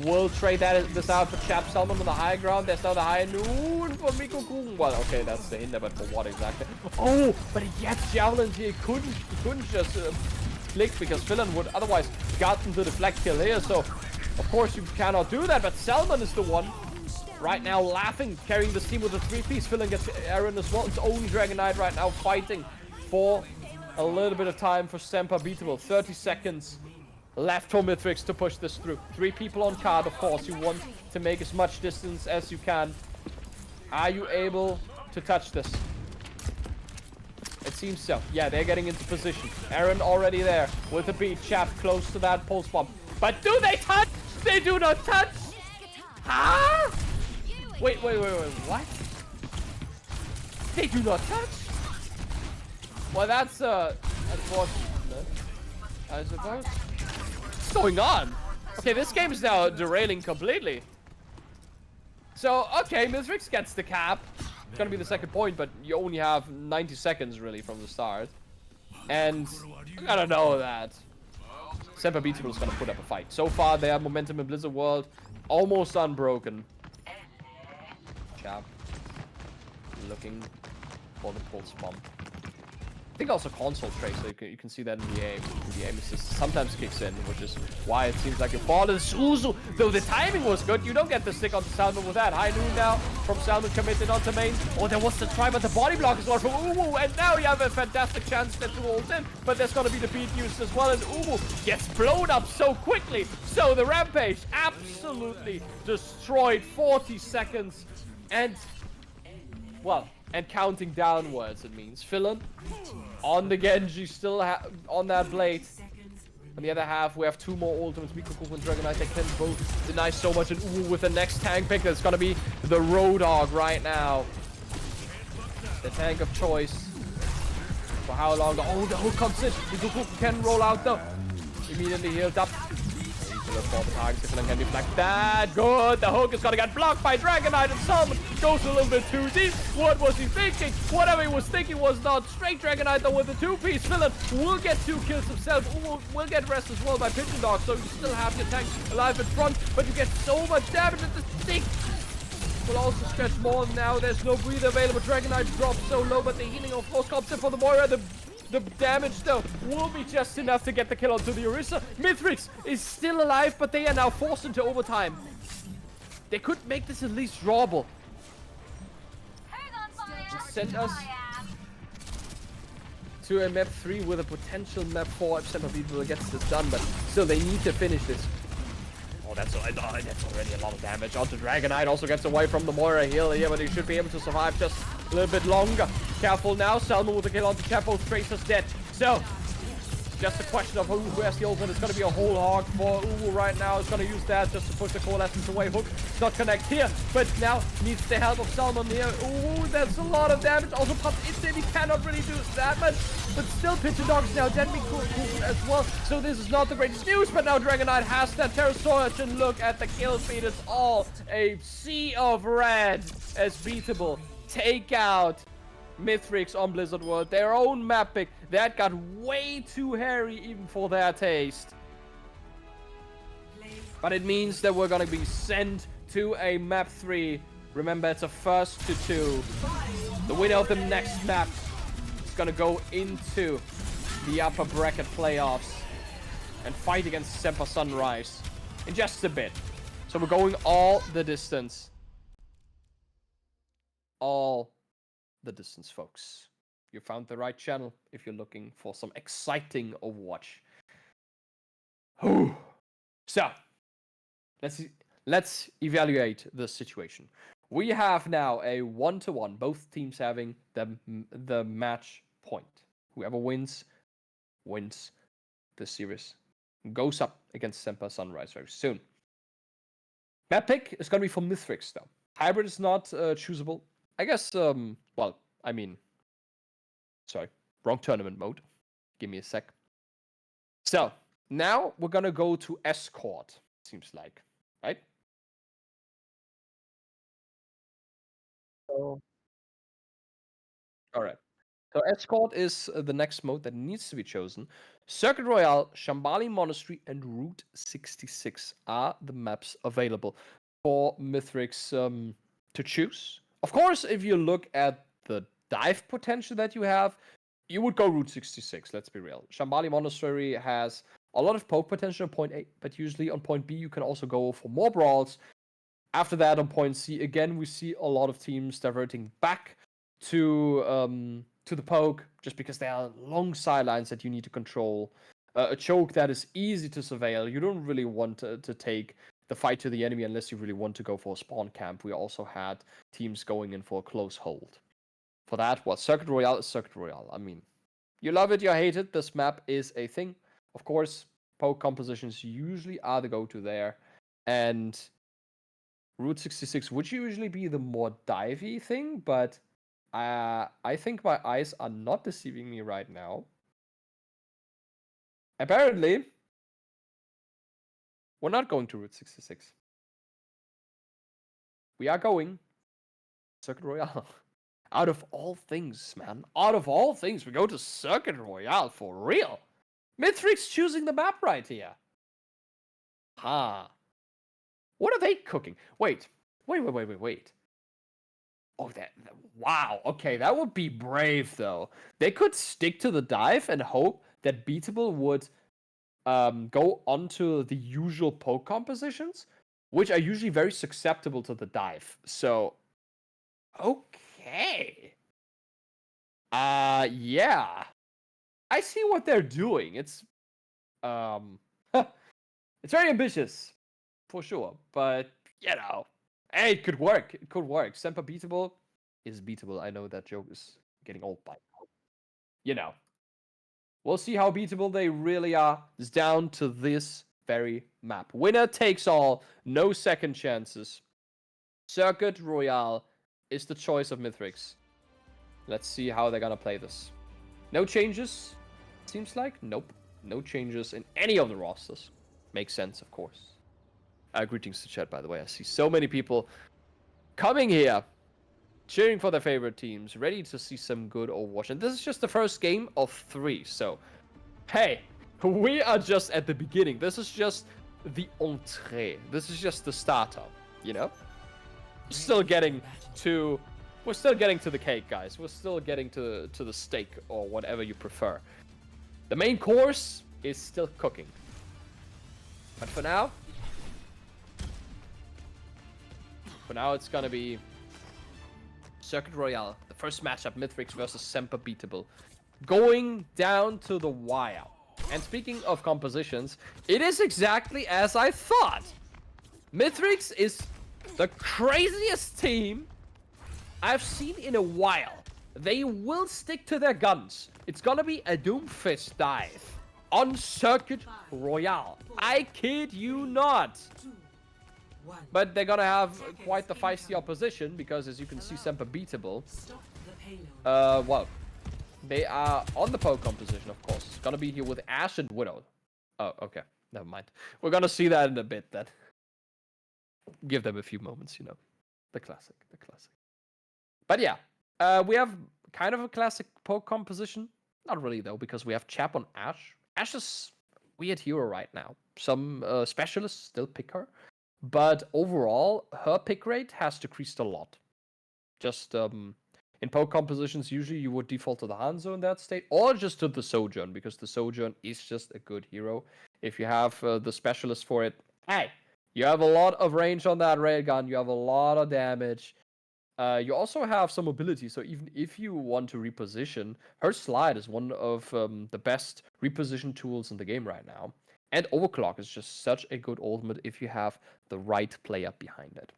will trade this out for Chap. Salmon on the high ground. There's now the high noon for Miko Kuchen. Well, okay, that's the hinder, but for what exactly? Oh, but he gets javelins here. He couldn't just click because Villain would otherwise gotten to the flag kill here. So of course you cannot do that. But Salmon is the one right now laughing, carrying this team with a 3-piece. Villain gets Aaron as well. It's only Dragon Knight right now fighting for a little bit of time for Semper beatable. 30 seconds left for Mythrix to push this through. 3 people on card, of course. You want to make as much distance as you can. Are you able to touch this? It seems so. Yeah, they're getting into position. Aaron already there with the beat. Chap close to that pulse bomb. But do they touch? They do not touch. Huh? Wait. What? They do not touch? Well, that's unfortunate, I suppose. What's going on? Okay, this game is now derailing completely. So, okay, Mythrix gets the cap. It's gonna be the second point, but you only have 90 seconds really from the start. And I don't know that Semper Beatable is gonna put up a fight. So far, their momentum in Blizzard World almost unbroken. Chap looking for the pulse bomb. I think also console trace, so you can see that in the aim. The aim assist sometimes kicks in, which is why it seems like a ball is Suzu. Though the timing was good, you don't get the stick onto Salmon with that. High noon now from Salmon committed onto main. Oh, there was the try, but the body block as well from Uwu. And now you have a fantastic chance that to hold in. But there's going to be the beat used as well. And Uwu gets blown up so quickly. So the Rampage absolutely destroyed. 40 seconds. And, well, and counting downwards, it means. Villain on the Genji, still on that blade. On the other half, we have 2 more ultimates. Miko Kuchen and Dragon Knight, they can both deny so much. And ooh, with the next tank pick, it's gonna be the Road Dog right now. The tank of choice. For how long? Oh, the hook comes in. Miko Kuchen can roll out though. Immediately healed up. For the target, if can deflect that. Good. The hook is gonna get blocked by Dragon Knight, and Salmon goes a little bit too deep. What was he thinking? Whatever he was thinking was not straight. Dragon Knight though with the 2-piece. Villain will get 2 kills himself. Will get rest as well by Pigeon Dog, so you still have your tank alive in front, but you get so much damage at the stick. Will also stretch more now. There's no breather available. Dragon Knight drops so low, but the healing of course comes in for the Moira. The damage though will be just enough to get the kill onto the Orisa. Mythrix is still alive, but they are now forced into overtime. They could make this at least drawable. Just send us to a map 3 with a potential map 4 if Semper Beatable gets this done, but still they need to finish this. Oh, that's already a lot of damage. Onto Dragon Knight also gets away from the Moira heal here, but he should be able to survive just a little bit longer. Careful now. Salmon with the kill onto Chap. Both Tracer's dead. So, it's just a question of who has the ultimate. It's going to be a whole hog for Uwu right now. It's going to use that just to push the Coalescence away. Hook does not connect here, but now needs the help of Salmon here. Ooh, that's a lot of damage. Also, popped instant. He cannot really do that much, but still Pigeon Dog's now dead. Cool as well. So this is not the greatest news, but now Dragon Knight has that Terra Surge, and look at the kill feed. It's all a sea of red as Beatable take out Mythrix on Blizzard World. Their own map pick. That got way too hairy even for their taste. But it means that we're gonna be sent to a map 3. Remember, it's a first to 2. The winner of the next map is gonna go into the upper bracket playoffs and fight against Semper Sunrise in just a bit. So we're going all the distance. All the distance, folks. You found the right channel if you're looking for some exciting Overwatch. So, let's evaluate the situation. We have now a 1-1, both teams having the match point. Whoever wins the series. Goes up against Semper Sunrise very soon. Map pick is going to be for Mithrix, though. Hybrid is not choosable. I guess, well, I mean, sorry, wrong tournament mode. Give me a sec. So, now we're going to go to Escort, seems like, right? So, all right. So Escort is the next mode that needs to be chosen. Circuit Royale, Shambali Monastery, and Route 66 are the maps available for Mithrix to choose. Of course, if you look at the dive potential that you have, you would go Route 66, let's be real. Shambali Monastery has a lot of poke potential on point A, but usually on point B you can also go for more brawls. After that, on point C, again, we see a lot of teams diverting back to the poke, just because there are long sidelines that you need to control. A choke that is easy to surveil. You don't really want to take the fight to the enemy unless you really want to go for a spawn camp. We also had teams going in for a close hold. For that, what Circuit Royale is Circuit Royale. I mean, you love it, you hate it. This map is a thing. Of course, poke compositions usually are the go-to there, and Route 66 would usually be the more divey thing, but I think my eyes are not deceiving me right now. Apparently, we're not going to Route 66. We are going Circuit Royale. Out of all things, man. Out of all things, we go to Circuit Royale for real. Mithrix choosing the map right here. What are they cooking? Wait. Oh, wow. Okay, that would be brave, though. They could stick to the dive and hope that Beatable would go onto the usual poke compositions, which are usually very susceptible to the dive. So, okay. Yeah. I see what they're doing. It's it's very ambitious, for sure. But, hey, it could work. It could work. Semper beatable is beatable. I know that joke is getting old by now. We'll see how beatable they really are. It's down to this very map. Winner takes all. No second chances. Circuit Royale is the choice of Mithrix. Let's see how they're gonna play this. No changes, seems like. Nope. No changes in any of the rosters. Makes sense, of course. Greetings to chat, by the way. I see so many people coming here, cheering for their favorite teams, ready to see some good Overwatch. And this is just the first game of 3, so hey, we are just at the beginning. This is just the entree. This is just the starter, Still getting to... We're still getting to the cake, guys. We're still getting to the steak, or whatever you prefer. The main course is still cooking. But for now, it's gonna be Circuit Royale. The first matchup, Mithrix versus Semper Beatable. Going down to the wire. And speaking of compositions, it is exactly as I thought. Mithrix is the craziest team I've seen in a while. They will stick to their guns. It's gonna be a Doomfist dive on Circuit Royale. I kid you not. But they're gonna have quite the feisty opposition, because as you can see, Semper Beatable. Well, they are on the poke composition, of course. It's gonna be here with Ashe and Widow. Oh, okay. Never mind. We're gonna see that in a bit then. Give them a few moments, The classic. But yeah, we have kind of a classic poke composition. Not really, though, because we have Chap on Ashe. Ashe is a weird hero right now. Some specialists still pick her. But overall, her pick rate has decreased a lot. Just, In poke compositions, usually you would default to the Hanzo in that state, or just to the Sojourn, because the Sojourn is just a good hero. If you have the specialist for it, hey, you have a lot of range on that railgun, you have a lot of damage. You also have some mobility, so even if you want to reposition, her slide is one of the best reposition tools in the game right now. And Overclock is just such a good ultimate if you have the right player behind it.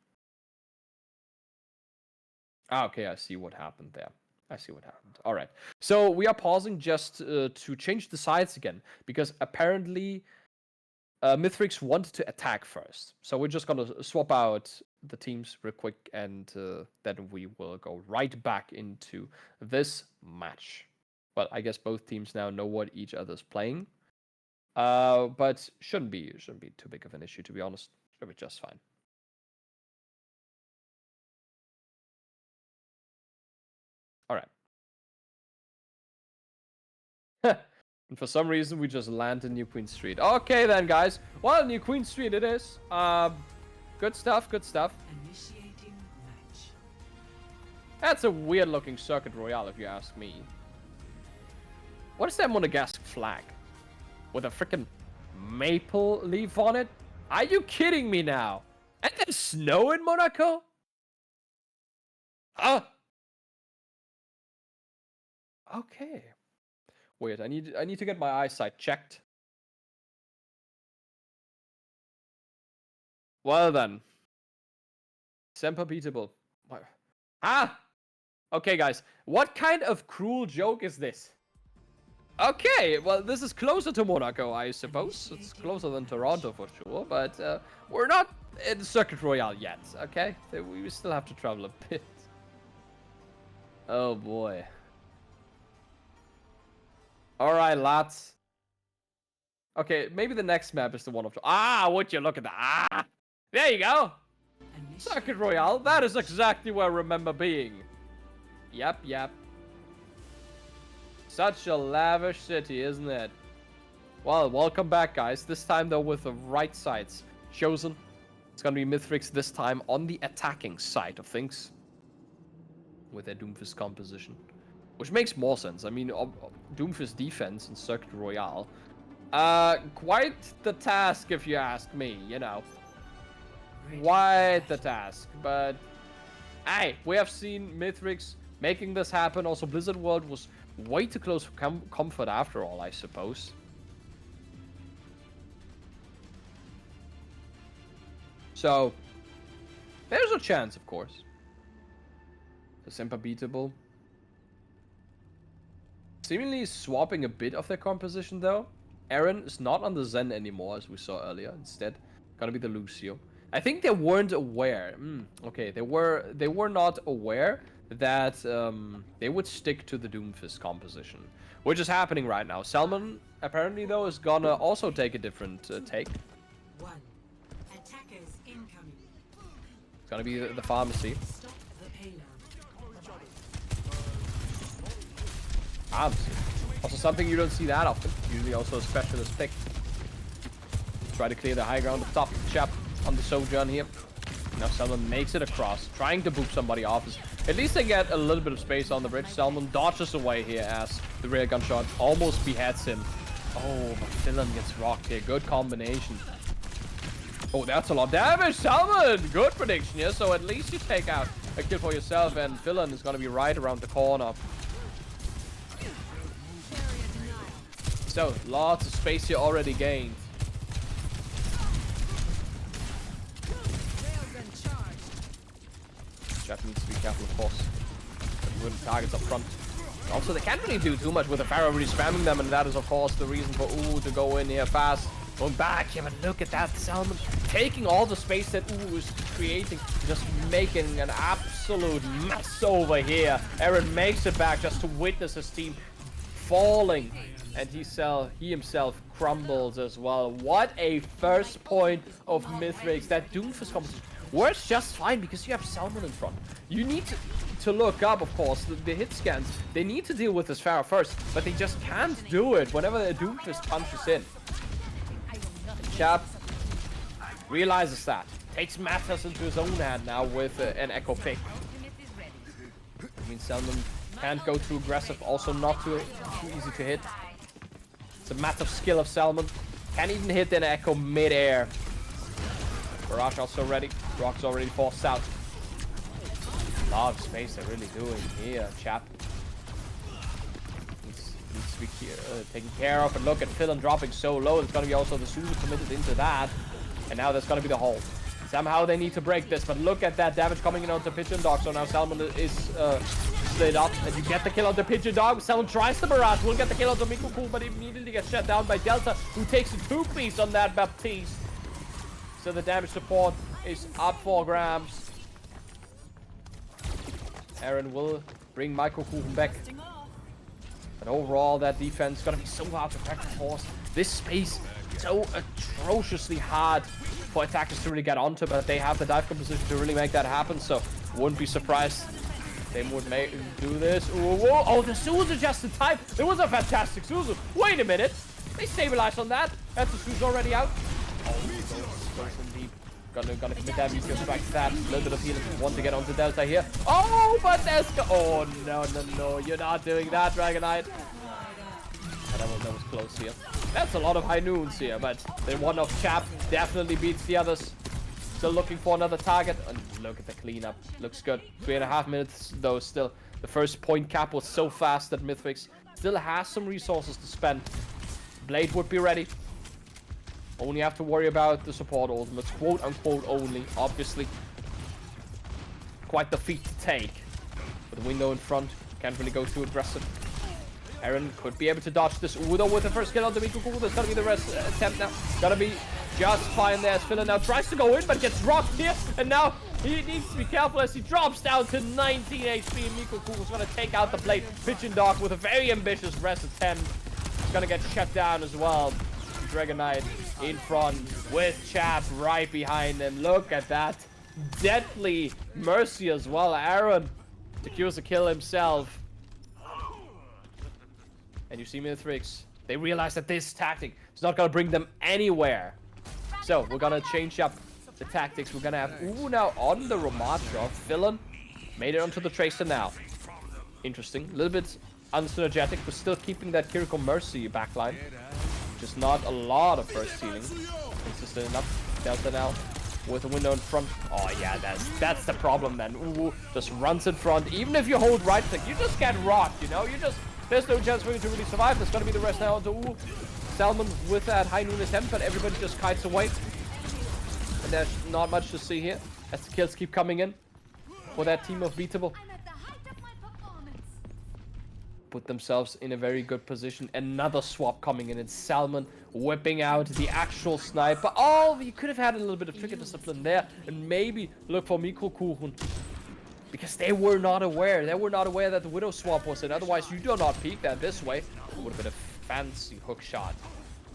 Ah, okay, I see what happened there. I see what happened. All right. So we are pausing just to change the sides again, because apparently Mithrix wanted to attack first. So we're just going to swap out the teams real quick, and then we will go right back into this match. Well, I guess both teams now know what each other's playing. But shouldn't be too big of an issue, to be honest. Should be just fine. All right. And for some reason, we just land in New Queen Street. Okay, then, guys. Well, New Queen Street it is. Good stuff, good stuff. Initiating match. That's a weird-looking Circuit Royale, if you ask me. What is that Monegasque flag? With a freaking maple leaf on it? Are you kidding me now? And there's snow in Monaco? Huh? Okay. Wait, I need to get my eyesight checked. Well then. Semper beatable. Ah! Okay, guys. What kind of cruel joke is this? Okay, well, this is closer to Monaco, I suppose. It's closer than Toronto for sure, but we're not in Circuit Royale yet, okay? We still have to travel a bit. Oh boy. Alright, lads. Okay, maybe the next map is the one of... Ah, would you look at that? Ah! There you go! Circuit Royale, that is exactly where I remember being. Yep. Such a lavish city, isn't it? Well, welcome back, guys. This time, though, with the right sides chosen. It's gonna be Mithrix this time on the attacking side of things. With their Doomfist composition. Which makes more sense. I mean, Doomfist defense in Circuit Royale. Quite the task, if you ask me, you know. Quite the task, but... Hey, we have seen Mithrix making this happen. Also, Blizzard World was way too close for comfort after all, I suppose. So, there's a chance, of course. The Semper beatable. Seemingly swapping a bit of their composition, though. Aaron is not on the Zen anymore, as we saw earlier. Instead, gonna be the Lucio. I think they weren't aware. Okay, they were not aware that they would stick to the Doomfist composition, which is happening right now. Salmon apparently though is gonna also take a different take. One. Attackers incoming. It's gonna be the pharmacy. Stop the payload. Pharmacy. Also something you don't see that often. Usually also a specialist pick. Try to clear the high ground up top. Chap on the Sojourn here. Now Salmon makes it across, trying to boop somebody off. At least they get a little bit of space on the bridge. Salmon dodges away here as the rear gunshot almost beheads him. Oh, but Philon gets rocked here. Good combination. Oh, that's a lot of damage, Salmon! Good prediction here, so at least you take out a kill for yourself, and Philon is going to be right around the corner. So, lots of space here already gained. Jeff needs to be careful, of course. But wooden targets up front. Also, they can't really do too much with the Pharaoh really spamming them, and that is, of course, the reason for Ooh to go in here fast. Going back, yeah, but look at that. Salmon taking all the space that Ooh is creating, just making an absolute mess over here. Aaron makes it back just to witness his team falling, and he himself crumbles as well. What a first point of Mithrix. That Doomfist competition works just fine because you have Salmon in front. You need to look up, of course, the hit scans. They need to deal with this Pharaoh first, but they just can't do it whenever the Doomfist punches in. Chap realizes that. Takes matters into his own hand now with an Echo pick. I mean, Selman can't go too aggressive. Also not too easy to hit. It's a matter of skill of Selman. Can't even hit an Echo mid-air. Barrage also ready. Rock's already forced out. A lot of space they're really doing here, chap. Needs to be taken care of. And look at Philin dropping so low. There's going to be also the Suzu committed into that. And now there's going to be the hold. Somehow they need to break this. But look at that damage coming in onto Pigeon Dog. So now Salmon is slid up. And you get the kill onto Pigeon Dog. Salmon tries the barrage. Will get the kill onto Mikuku. But immediately gets shut down by Delta, who takes a 2-piece on that Baptiste. So the damage support is up 4 grams. Aaron will bring Michael Kuchen back. But overall, that defense is going to be so hard to practice force. This space so atrociously hard for attackers to really get onto, but they have the dive composition to really make that happen, so wouldn't be surprised if they would do this. Ooh, whoa. Oh, the Suzu just in time. It was a fantastic Suzu. Wait a minute. They stabilized on that. That's the Suzu already out. Oh, goes in deep. Gonna commit that meteor strike to that. A little bit of healing. Want to get onto Delta here. Oh, but there's oh no. You're not doing that, Dragonite. Oh, that was close here. That's a lot of high noons here, but the one-off chap definitely beats the others. Still looking for another target. And look at the cleanup. Looks good. 3.5 minutes though still. The first point cap was so fast that Mythwix still has some resources to spend. Blade would be ready. Only have to worry about the support ultimates, quote unquote only, obviously. Quite the feat to take. With the window in front, can't really go too aggressive. Aaron could be able to dodge this Udo with the first kill on the Mikuku. There's gonna be the rest attempt now. Gonna be just fine there as Philin now tries to go in, but gets rocked here. And now he needs to be careful as he drops down to 19 HP. And Mikuku is gonna take out the blade. Pigeon Dog with a very ambitious rest attempt. He's gonna get shut down as well. Dragonite in front with Chap right behind him. Look at that. Deadly Mercy as well. Aaron secures a kill himself. And you see Mythrix. They realize that this tactic is not going to bring them anywhere. So we're going to change up the tactics. We're going to have Uwu now on the Ramatra. Philin made it onto the Tracer now. Interesting. A little bit unsynergetic, but still keeping that Kiriko Mercy backline. Just not a lot of first healing. Consistent enough. Delta now with a window in front. Oh yeah, that's the problem then. Uwu just runs in front. Even if you hold right click, you just get rocked, you know? There's no chance for you to really survive. There's gonna be the rest now onto Uwu. Salmon with that high noon attempt, but everybody just kites away. And there's not much to see here as the kills keep coming in for that team of Beatable. Put themselves in a very good position. Another swap coming in. It's Salmon whipping out the actual sniper. Oh, you could have had a little bit of trigger discipline there and maybe look for Mikukuchen. Because they were not aware. They were not aware that the Widow swap was in. Otherwise, you do not peek that this way. It would have been a fancy hook shot.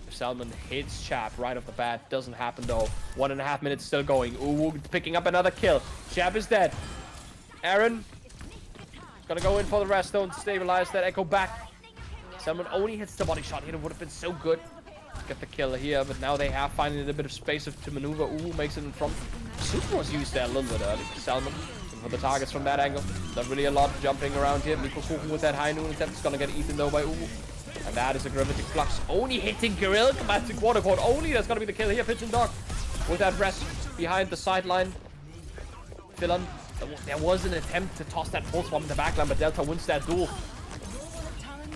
If Salmon hits Chap right off the bat. Doesn't happen though. 1.5 minutes still going. Ooh, picking up another kill. Chap is dead. Aaron gonna go in for the rest. Don't stabilize that Echo back. Salmon only hits the body shot here. It would have been so good to get the kill here. But now they have finally a bit of space to maneuver. Ooh, makes it in front. Super was used there a little bit early. Salmon for the targets from that angle. Not really a lot jumping around here. Mikukuchen with that high noon attempt is gonna get eaten though by Uwu. And that is a gravitic flux. Only hitting Gorilla Command to quote unquote. Only that's gonna be the kill here. Pigeon Dog with that rest behind the sideline. Philin. There was an attempt to toss that full swap in the backline, but Delta wins that duel.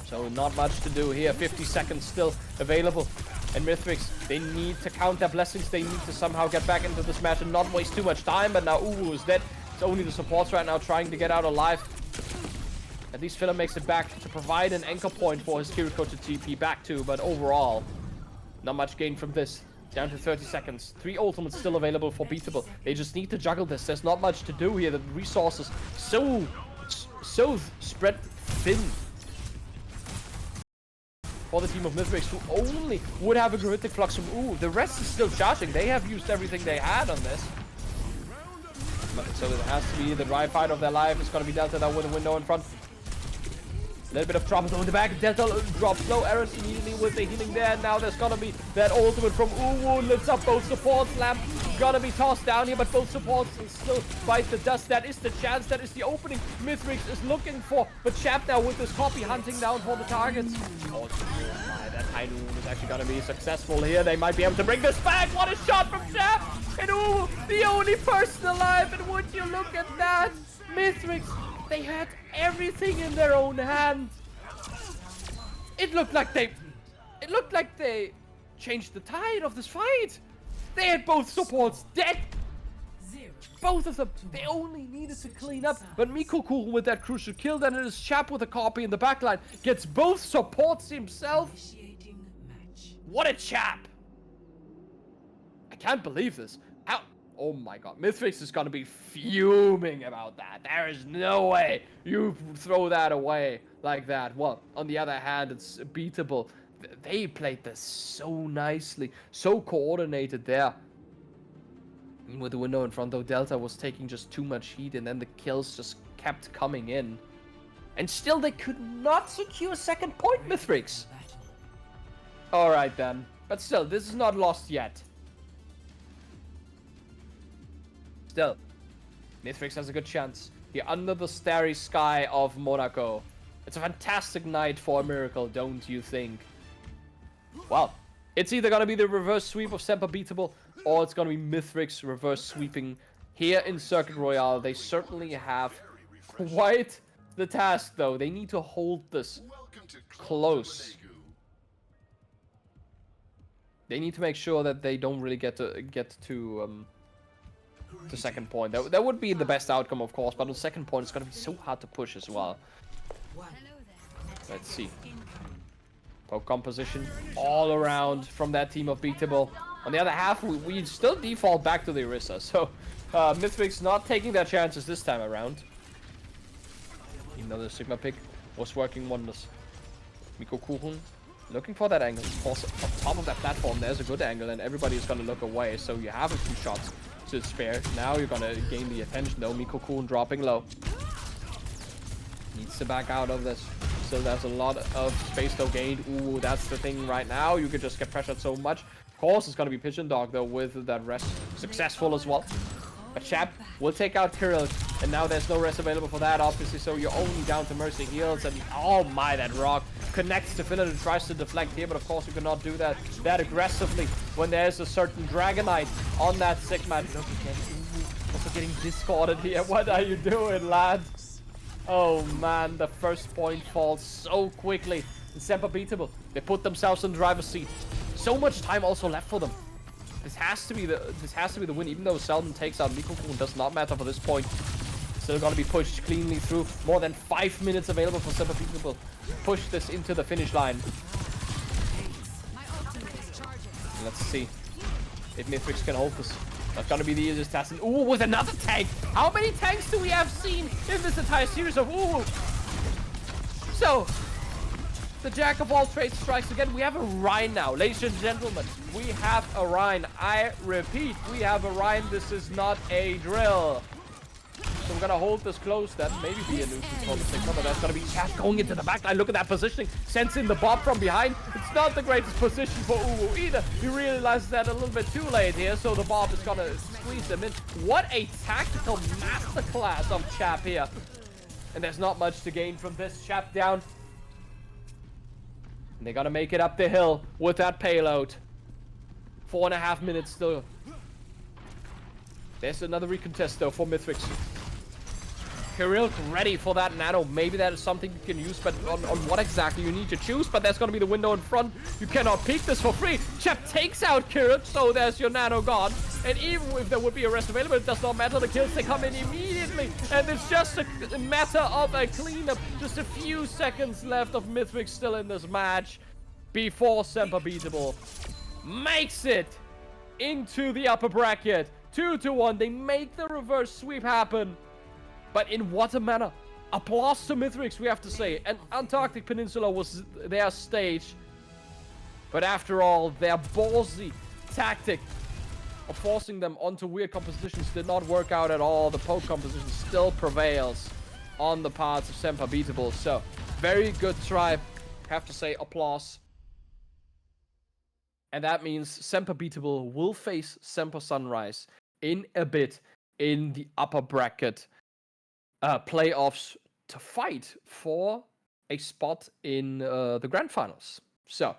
So not much to do here. 50 seconds still available. And Mythrix, they need to count their blessings. They need to somehow get back into this match and not waste too much time. But now Uwu is dead. It's only the supports right now trying to get out alive. At least Philip makes it back to provide an anchor point for his Kiriko to TP back to. But overall, not much gain from this. Down to 30 seconds. 3 ultimates still available for Beatable. They just need to juggle this. There's not much to do here. The resources so spread thin for the team of Mythrix, who only would have a gravitic flux from Ooh. The rest is still charging. They have used everything they had on this. So it has to be the dry fight of their life. It's going to be Delta now with a window in front. A little bit of trouble though in the back. Delta drops low. Aaron immediately with the healing there. Now there's gonna be that ultimate from Uwu. Lifts up both supports. Lamp gonna be tossed down here, but both supports can still bite the dust. That is the chance, that is the opening Mithrix is looking for. But Chap now with this copy hunting down for the targets. Oh my, that high noon is actually gonna be successful here. They might be able to bring this back. What a shot from Chap! And ooh, the only person alive, and would you look at that? Mithrix, they had everything in their own hand. It looked like they changed the tide of this fight. They had both supports dead. 0. Both of them. They only needed to clean up. But Mikoku with that crucial kill, then it is Chap with a copy in the backline. Gets both supports himself. Initiating match. What a Chap. I can't believe this. Ow. Oh my god. Mithrix is gonna be fuming about that. There is no way you throw that away like that. Well, on the other hand, it's beatable. They played this so nicely, so coordinated there. And with the window in front, though, Delta was taking just too much heat, and then the kills just kept coming in. And still, they could not secure a second point, Mithrix. Alright then. But still, this is not lost yet. Still, Mithrix has a good chance. Here under the starry sky of Monaco. It's a fantastic night for a miracle, don't you think? Well, it's either going to be the reverse sweep of Semper beatable, or it's going to be Mithrix reverse sweeping here in Circuit Royale. They certainly have quite the task, though. They need to hold this close. They need to make sure that they don't really get to the second point. That would be the best outcome, of course, but on the second point, it's going to be so hard to push as well. 1. Let's see. Incoming. Poke composition all around from that team of beatable. On the other half, we still default back to the Orisa. So, Mithrix not taking their chances this time around. Even though the Sigma pick was working wonders. Miko Kuhun looking for that angle. Of course, on top of that platform, there's a good angle, and everybody is going to look away. So you have a few shots to spare. Now you're going to gain the attention, though. Miko Kuhun dropping low. Needs to back out of this. So there's a lot of space though gained. Ooh, that's the thing right now. You could just get pressured so much. Of course, it's going to be Pigeon Dog though with that rest successful as well. But Chap will take out Kirill. And now there's no rest available for that, obviously. So you're only down to Mercy heals. And oh my, that rock connects to Finland and tries to deflect here. But of course, you cannot do that aggressively when there's a certain Dragonite on that Sigma. Look again. Ooh, also getting discorded here. What are you doing, lads? Oh man, the first point falls so quickly. And Semper beatable. They put themselves in the driver's seat. So much time also left for them. This has to be the win, even though Selden takes out Mikoku. Does not matter for this point. Still gonna be pushed cleanly through. More than 5 minutes available for Semper beatable. Push this into the finish line. Let's see if Mithrix can hold this. That's gonna be the easiest task. And ooh, with another tank! How many tanks do we have seen in this entire series of ooh? So, the jack of all trades strikes again. We have a Rhine now, ladies and gentlemen. We have a Rhine. I repeat, we have a Rhine. This is not a drill. So we're gonna hold this close then. Maybe be a nuisance for the Sigma, but that's gonna be Chap going into the backline. Look at that positioning. Sensing the Bob from behind. It's not the greatest position for Uwu either. He realizes that a little bit too late here, so the Bob is gonna squeeze him in. What a tactical masterclass of Chap here. And there's not much to gain from this. Chap down. And they're gonna make it up the hill with that payload. 4.5 minutes still. There's another recontest though for Mithrix. Kirill ready for that nano. Maybe that is something you can use, but on what exactly you need to choose. But there's going to be the window in front. You cannot peek this for free. Chap takes out Kirill, so there's your nano gone. And even if there would be a rest available, it does not matter. The kills, they come in immediately. And it's just a matter of a cleanup. Just a few seconds left of Mithrix still in this match before Semper beatable makes it into the upper bracket. 2-1. They make the reverse sweep happen. But in what a manner. Applause to Mithrix, we have to say. And Antarctic Peninsula was their stage. But after all, their ballsy tactic of forcing them onto weird compositions did not work out at all. The poke composition still prevails on the parts of Semper beatable. So, very good try. Have to say applause. And that means Semper Beatable will face Semper Sunrise in a bit in the upper bracket playoffs to fight for a spot in the grand finals. So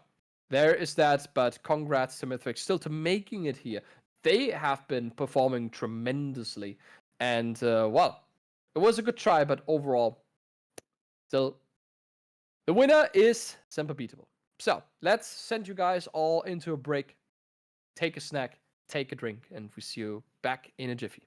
there is that, but congrats to Mythic still to making it here. They have been performing tremendously, and well, it was a good try, but overall, still, the winner is Semper Beatable. So let's send you guys all into a break, take a snack, take a drink, and we see you back in a jiffy.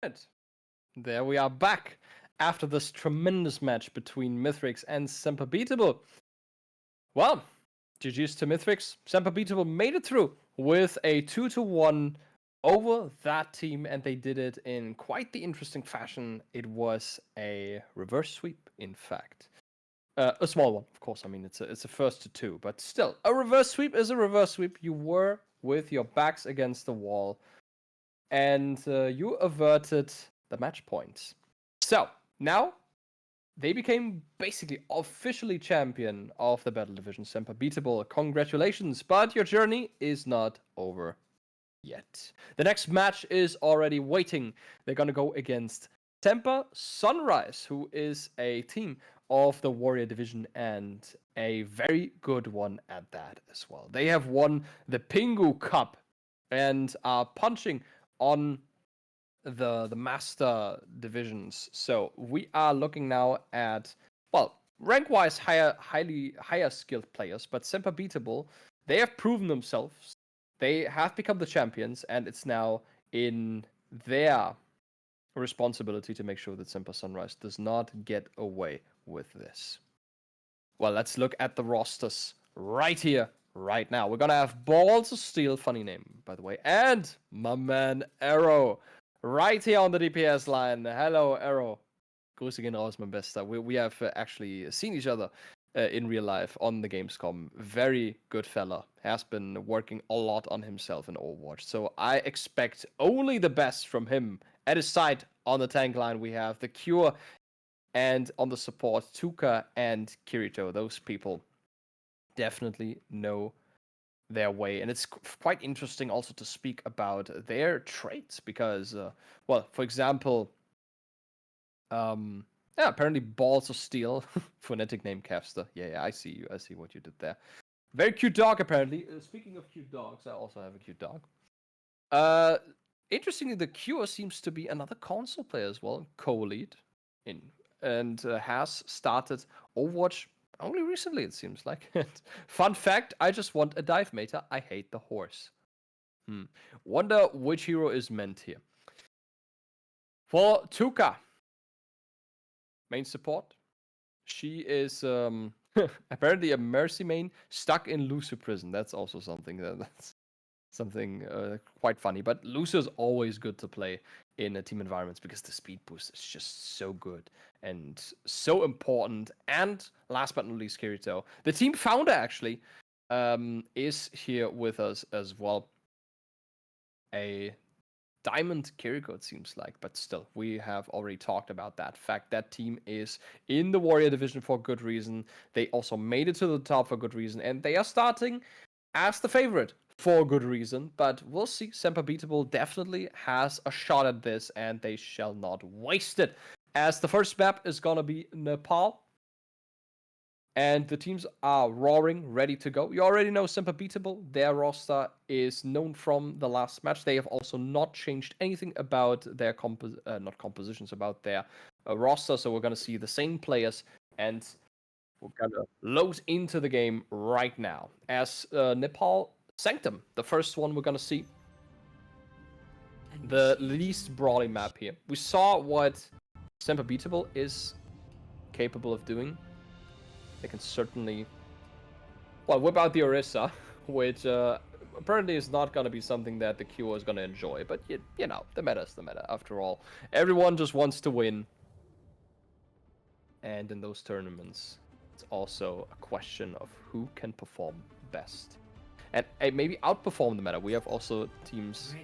Right. There we are back after this tremendous match between Mithrix and Semper Beatable. Well, GG's to Mithrix. Semper Beatable made it through with a 2-1 over that team, and they did it in quite the interesting fashion. It was a reverse sweep, in fact. A small one, of course. I mean, it's a first to two, but still, a reverse sweep is a reverse sweep. You were with your backs against the wall, and you averted the match points. So now they became basically officially champion of the Battle Division. Semper Beatable, congratulations! But your journey is not over yet. The next match is already waiting. They're gonna go against Semper Sunrise, who is a team of the Warrior Division and a very good one at that as well. They have won the Pingu Cup and are punching on the master divisions. So we are looking now at, well, rank-wise higher skilled players, but Semper Beatable, they have proven themselves. They have become the champions, and it's now in their responsibility to make sure that Semper Sunrise does not get away with this. Well, let's look at the rosters right here, right now. We're gonna have Balls of Steel, funny name, by the way, and my man Arrow, right here on the DPS line. Hello, Arrow. Grüße gehen raus, mein Bester. We have actually seen each other in real life on the Gamescom. Very good fella. Has been working a lot on himself in Overwatch. So I expect only the best from him. At his side on the tank line, we have the Cure, and on the support, Tuka and Kirito. Those people definitely know their way. And it's quite interesting also to speak about their traits because, well, for example, apparently Balls of Steel, phonetic name Capster. Yeah, I see you. I see what you did there. Very cute dog, apparently. Speaking of cute dogs, I also have a cute dog. Interestingly, the Cure seems to be another console player as well, co-lead in, and has started Overwatch only recently, it seems like. Fun fact, I just want a dive meter. I hate the horse. Wonder which hero is meant here. For Tuka, main support. She is apparently a Mercy main stuck in Lucio prison. That's also something that's something quite funny. But Lucio is always good to play in team environments because the speed boost is just so good and so important. And last but not least, Kirito, the team founder actually, is here with us as well. A Diamond Kiriko, it seems like, but still, we have already talked about that fact. That team is in the Warrior Division for good reason. They also made it to the top for good reason, and they are starting as the favorite for good reason. But we'll see. Semper Beatable definitely has a shot at this, and they shall not waste it. As the first map is gonna be Nepal. And the teams are roaring, ready to go. You already know Semper Beatable. Their roster is known from the last match. They have also not changed anything about their about their roster. So we're going to see the same players, and we're going to load into the game right now. As Nepal Sanctum, the first one we're going to see. The least brawly map here. We saw what Semper Beatable is capable of doing. They can certainly, well, whip out the Orisa, which apparently is not going to be something that the Cure is going to enjoy. But, you know, the meta is the meta. After all, everyone just wants to win. And in those tournaments, it's also a question of who can perform best. And maybe outperform the meta. We have also teams,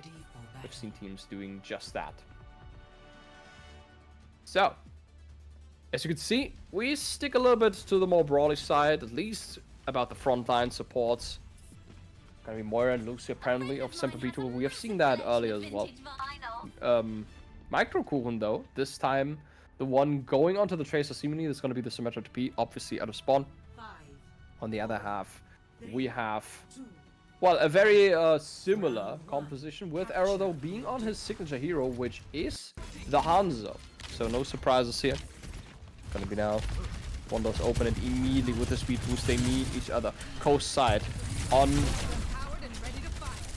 we've seen teams doing just that. So, as you can see, we stick a little bit to the more brawly side, at least about the frontline supports. Gonna be Moira and Lucy apparently of Semper Beatable. We have seen that earlier as well. Microkuchen though, this time the one going onto the Tracer seemingly is gonna be the Symmetra TP, obviously out of spawn. On the other half, we have, well, a very similar composition with Arrow though being on his signature hero, which is the Hanzo. So no surprises here. Gonna be now one does open it immediately with the speed boost. They meet each other coast side on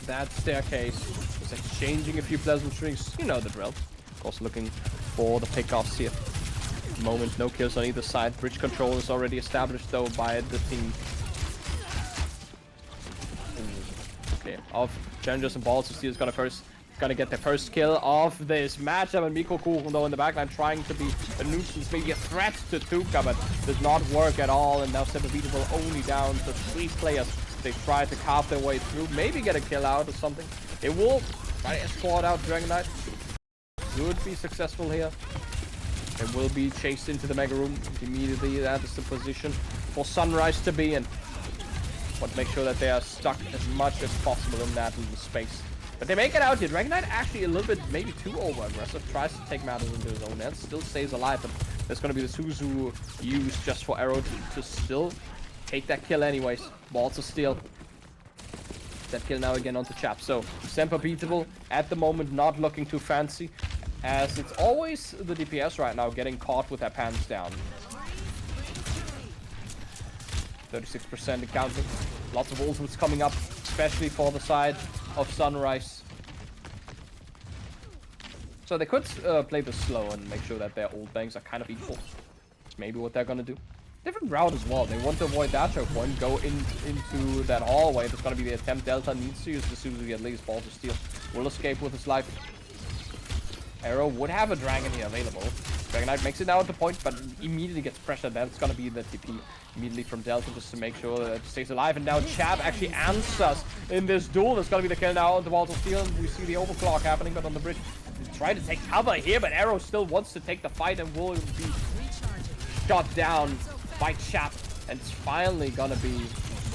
that staircase. Just exchanging a few pleasant strings. You know the drill. course, looking for the pickoffs here. At the moment, no kills on either side. Bridge control is already established, though, by the team. Okay, off. Challengers and Balls of Steel is gonna get the first kill of this matchup, and Mikokuchen though in the backline trying to be a nuisance, maybe a threat to Tuka, but does not work at all, and now Semper only down to 3 players. They try to carve their way through, maybe get a kill out or something. They will try to escort out Dragon Knight. Would be successful here. They will be chased into the Mega Room immediately. That is the position for Sunrise to be in. But make sure that they are stuck as much as possible in that little space. But they make it out here. Dragon Knight actually a little bit, maybe too over-aggressive. Tries to take matters into his own hands. Still stays alive, but there's going to be the Suzu used just for Arrow to still take that kill anyways. Balls of Steel. That kill now again onto Chap. So, Semper beatable. At the moment, not looking too fancy. As it's always the DPS right now getting caught with their pants down. 36% and counting. Lots of ultimates coming up, especially for the side of Sunrise. So they could play this slow and make sure that their ult banks are kind of equal. That's maybe what they're gonna do. Different route as well. They want to avoid that choke point, go into that hallway. That's gonna be the attempt. Delta needs to use the Suzu at least. Balls of Steel will escape with his life. Arrow would have a dragon here available. Dragon Knight makes it now at the point, but immediately gets pressured. That's gonna be the TP immediately from Delta just to make sure that it stays alive. And now Chap actually answers in this duel. That's gonna be the kill now on the Balls of Steel. We see the overclock happening, but on the bridge, they try to take cover here, but Arrow still wants to take the fight and will be shot down by Chap. And it's finally gonna be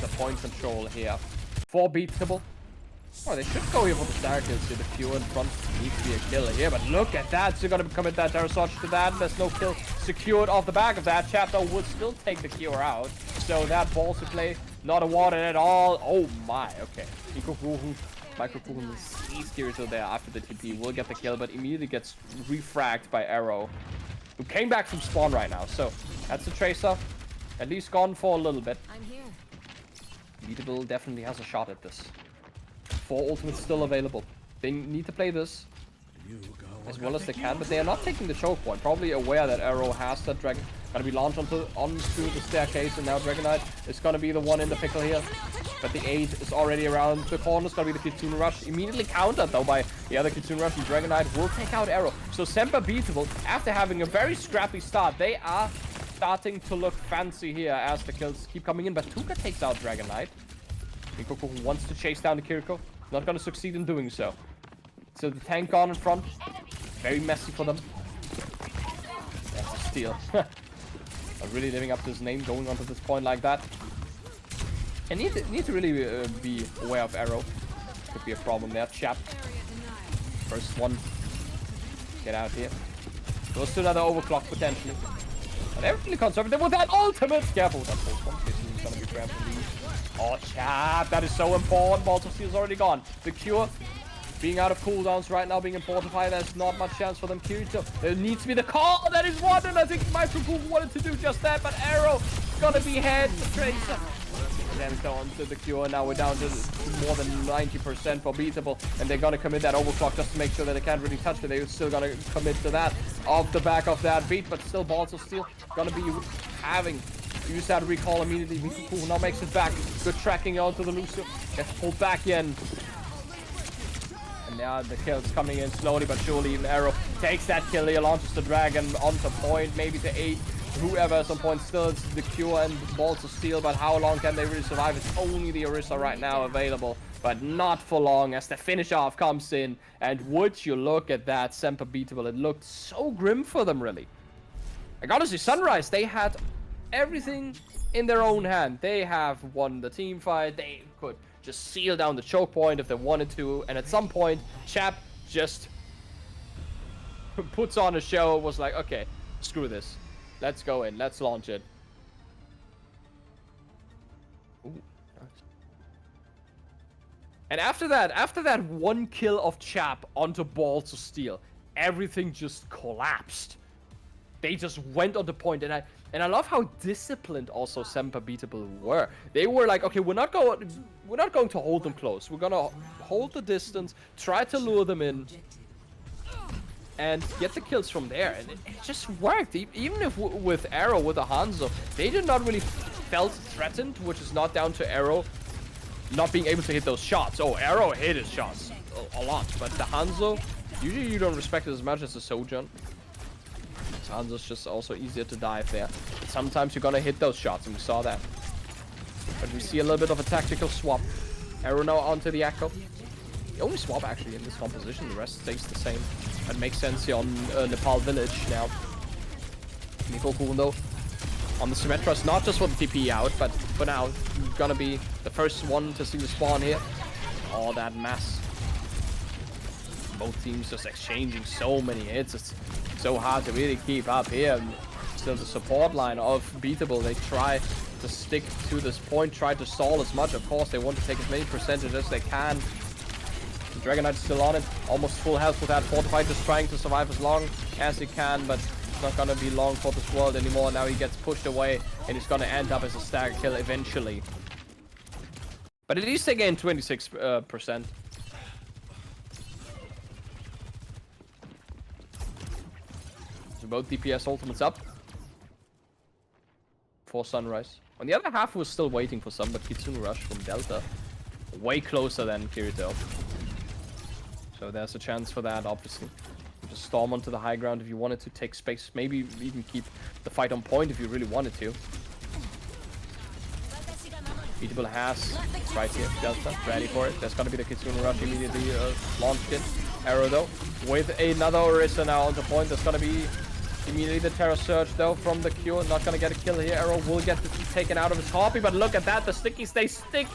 the point control here for Beatable. Oh, they should go here for the staircase. The Q in front needs to be a kill here, but look at that. So you're gonna commit that Terror Surge to that. There's no kill secured off the back of that. Chap though would still take the Q out. So that ball to play, not awarded at all. Oh my, okay. Microkuchen sees Kirito there after the TP. Will get the kill, but immediately gets refragged by Arrow, who came back from spawn right now. So that's the Tracer. At least gone for a little bit. I'm here. Beatable definitely has a shot at this. 4 ultimates still available. They need to play this as well as they can, but they are not taking the choke point. Probably aware that Arrow has that dragon. Gonna be launched onto the staircase, and now Dragon Knight is gonna be the one in the pickle here. But the 8 is already around the corner. It's gonna be the Kitsune Rush. Immediately countered though by the other Kitsune Rush, and Dragon Knight will take out Arrow. So Semper beatable after having a very scrappy start. They are starting to look fancy here as the kills keep coming in, but Tuka takes out Dragon Knight. Mikoku wants to chase down the Kiriko. Not going to succeed in doing so. So the tank on in front. Very messy for them. That's a steal. Not really living up to his name going onto this point like that. And need to really be aware of Arrow. Could be a problem there. Chap. First one. Get out here. Goes to another overclock potentially. But they're really conservative with that ultimate. Careful with that first one. He's going to be grabbed the lead. Oh, Chap, that is so important. Balls of Steel is already gone. The Cure being out of cooldowns right now, being important. There's not much chance for them. Kirito, there needs to be the call. That is one, and I think Microcool wanted to do just that, but Arrow gonna be head to Tracer. Damage down to the Cure. Now we're down to more than 90% for Beatable, and they're gonna commit that overclock just to make sure that they can't really touch it. They're still gonna commit to that off the back of that beat, but still Balls of Steel gonna be having use that recall immediately. Mikoku now makes it back. Good tracking onto the Lucio. Gets pulled back in. And now the kill's coming in slowly but surely. And Arrow takes that kill here, launches the dragon onto point, maybe to 8. Whoever is on point still, it's the Cure and Balls of Steel, but how long can they really survive? It's only the Orisa right now available, but not for long as the finish off comes in. And would you look at that, Semper beatable. It looked so grim for them, really. Like, honestly, Sunrise, they had everything in their own hand. They have won the team fight. They could just seal down the choke point if they wanted to. And at some point, Chap just puts on a show. Was like, okay, screw this. Let's go in. Let's launch it. Ooh, nice. And after that one kill of Chap onto Balls of Steel, everything just collapsed. They just went on the point, and I love how disciplined also Semper beatable were. They were like, okay, we're not going to hold them close. We're gonna hold the distance, try to lure them in, and get the kills from there, and it just worked. Even if with Arrow, with the Hanzo, they did not really felt threatened, which is not down to Arrow not being able to hit those shots. Oh, Arrow hit his shots a lot, but the Hanzo, usually you don't respect it as much as the Sojourn. Hanzo's just also easier to dive there. But sometimes you're gonna hit those shots, and we saw that. But we see a little bit of a tactical swap. Arrow now onto the Echo. The only swap actually in this composition, the rest stays the same. That makes sense here on Nepal Village now. Nico Kundo on the Symmetras, not just for the TP out, but for now, gonna be the first one to see the spawn here. All that mass. Both teams just exchanging so many hits. It's so hard to really keep up here. And still the support line of Beatable, they try to stick to this point, try to stall as much. Of course, they want to take as many percentages as they can. The Dragon Knight is still on it, almost full health with that Fortify, just trying to survive as long as he can, but it's not gonna be long for this world anymore. Now he gets pushed away, and he's gonna end up as a stagger kill eventually. But at least they gain 26%. So both DPS ultimates up for Sunrise. On the other half, we're still waiting for some, but Kitsune Rush from Delta. Way closer than Kirito. So there's a chance for that, obviously. Just storm onto the high ground if you wanted to, take space. Maybe even keep the fight on point if you really wanted to. Beatable has right here, Delta, ready for it. There's gonna be the Kitsune Rush immediately launched in. Arrow though, with another Orisa now on the point. There's gonna be immediately the Terror Surge though from the Q. Not gonna get a kill here. Arrow will get taken out of his copy, but look at that. The stickies, they stick